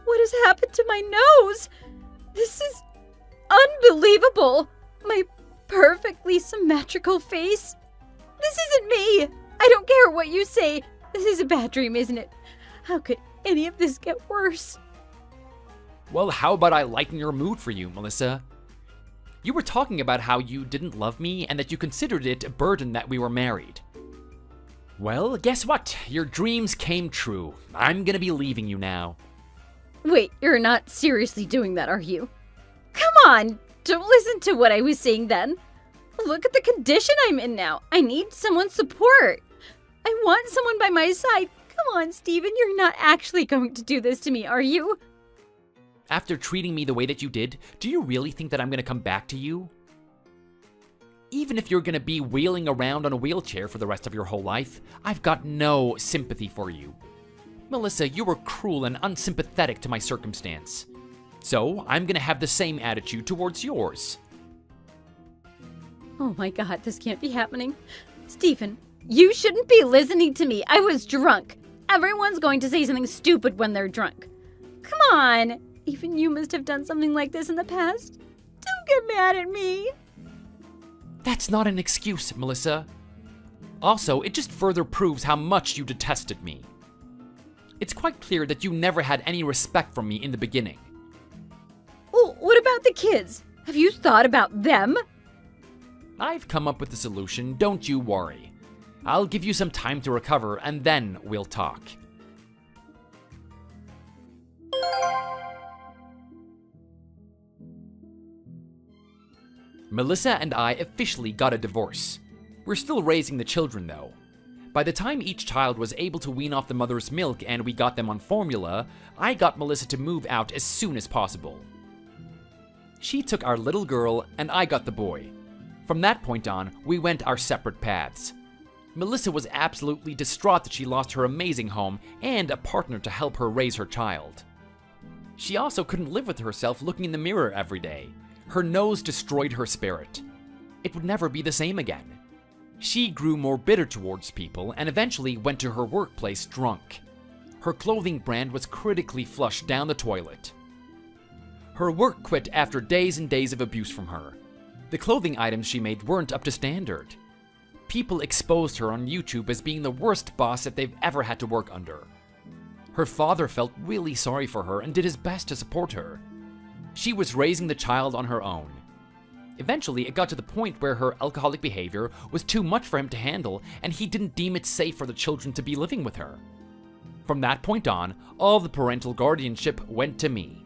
What has happened to my nose? This is unbelievable. My perfectly symmetrical face. This isn't me. I don't care what you say. This is a bad dream, isn't it? How could any of this get worse. Well, how about I lighten your mood for you, Melissa? You were talking about how you didn't love me and that you considered it a burden that we were married. Well, guess what? Your dreams came true. I'm gonna be leaving you now. Wait, you're not seriously doing that, are you? Come on, don't listen to what I was saying then. Look at the condition I'm in now. I need someone's support. I want someone by my side. Come on, Steven, you're not actually going to do this to me, are you? After treating me the way that you did, do you really think that I'm gonna come back to you? Even if you're gonna be wheeling around on a wheelchair for the rest of your whole life, I've got no sympathy for you. Melissa, you were cruel and unsympathetic to my circumstance. So, I'm gonna have the same attitude towards yours. Oh my god, this can't be happening. Steven, you shouldn't be listening to me. I was drunk. Everyone's going to say something stupid when they're drunk. Come on. Even you must have done something like this in the past. Don't get mad at me. That's not an excuse, Melissa. Also, it just further proves how much you detested me. It's quite clear that you never had any respect for me in the beginning. Well, what about the kids? Have you thought about them? I've come up with a solution, don't you worry. I'll give you some time to recover and then we'll talk. Melissa and I officially got a divorce. We're still raising the children though. By the time each child was able to wean off the mother's milk and we got them on formula, I got Melissa to move out as soon as possible. She took our little girl and I got the boy. From that point on, we went our separate paths. Melissa was absolutely distraught that she lost her amazing home and a partner to help her raise her child. She also couldn't live with herself looking in the mirror every day. Her nose destroyed her spirit. It would never be the same again. She grew more bitter towards people and eventually went to her workplace drunk. Her clothing brand was critically flushed down the toilet. Her work quit after days and days of abuse from her. The clothing items she made weren't up to standard. People exposed her on YouTube as being the worst boss that they've ever had to work under. Her father felt really sorry for her and did his best to support her. She was raising the child on her own. Eventually, it got to the point where her alcoholic behavior was too much for him to handle, and he didn't deem it safe for the children to be living with her. From that point on, all the parental guardianship went to me.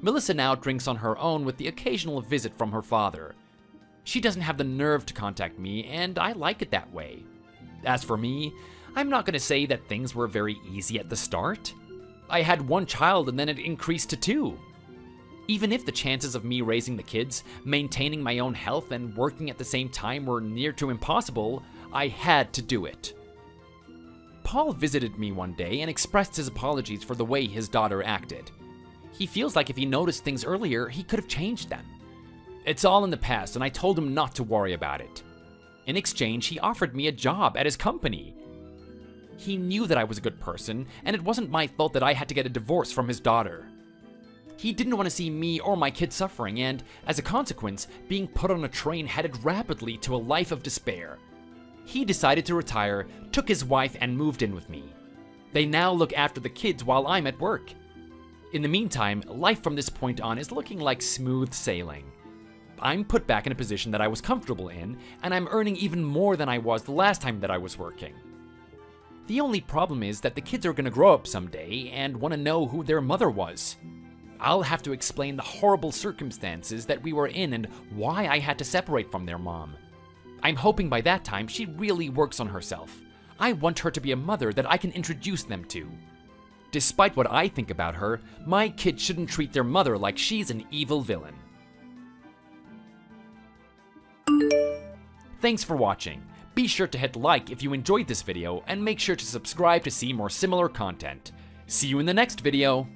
Melissa now drinks on her own with the occasional visit from her father. She doesn't have the nerve to contact me, and I like it that way. As for me, I'm not going to say that things were very easy at the start. I had one child and then it increased to 2. Even if the chances of me raising the kids, maintaining my own health, and working at the same time were near to impossible, I had to do it. Paul visited me one day and expressed his apologies for the way his daughter acted. He feels like if he noticed things earlier, he could have changed them. It's all in the past, and I told him not to worry about it. In exchange, he offered me a job at his company. He knew that I was a good person, and it wasn't my fault that I had to get a divorce from his daughter. He didn't want to see me or my kids suffering, and, as a consequence, being put on a train headed rapidly to a life of despair. He decided to retire, took his wife, and moved in with me. They now look after the kids while I'm at work. In the meantime, life from this point on is looking like smooth sailing. I'm put back in a position that I was comfortable in, and I'm earning even more than I was the last time that I was working. The only problem is that the kids are going to grow up someday and want to know who their mother was. I'll have to explain the horrible circumstances that we were in and why I had to separate from their mom. I'm hoping by that time she really works on herself. I want her to be a mother that I can introduce them to. Despite what I think about her, my kids shouldn't treat their mother like she's an evil villain. Thanks for watching. Be sure to hit like if you enjoyed this video and make sure to subscribe to see more similar content. See you in the next video.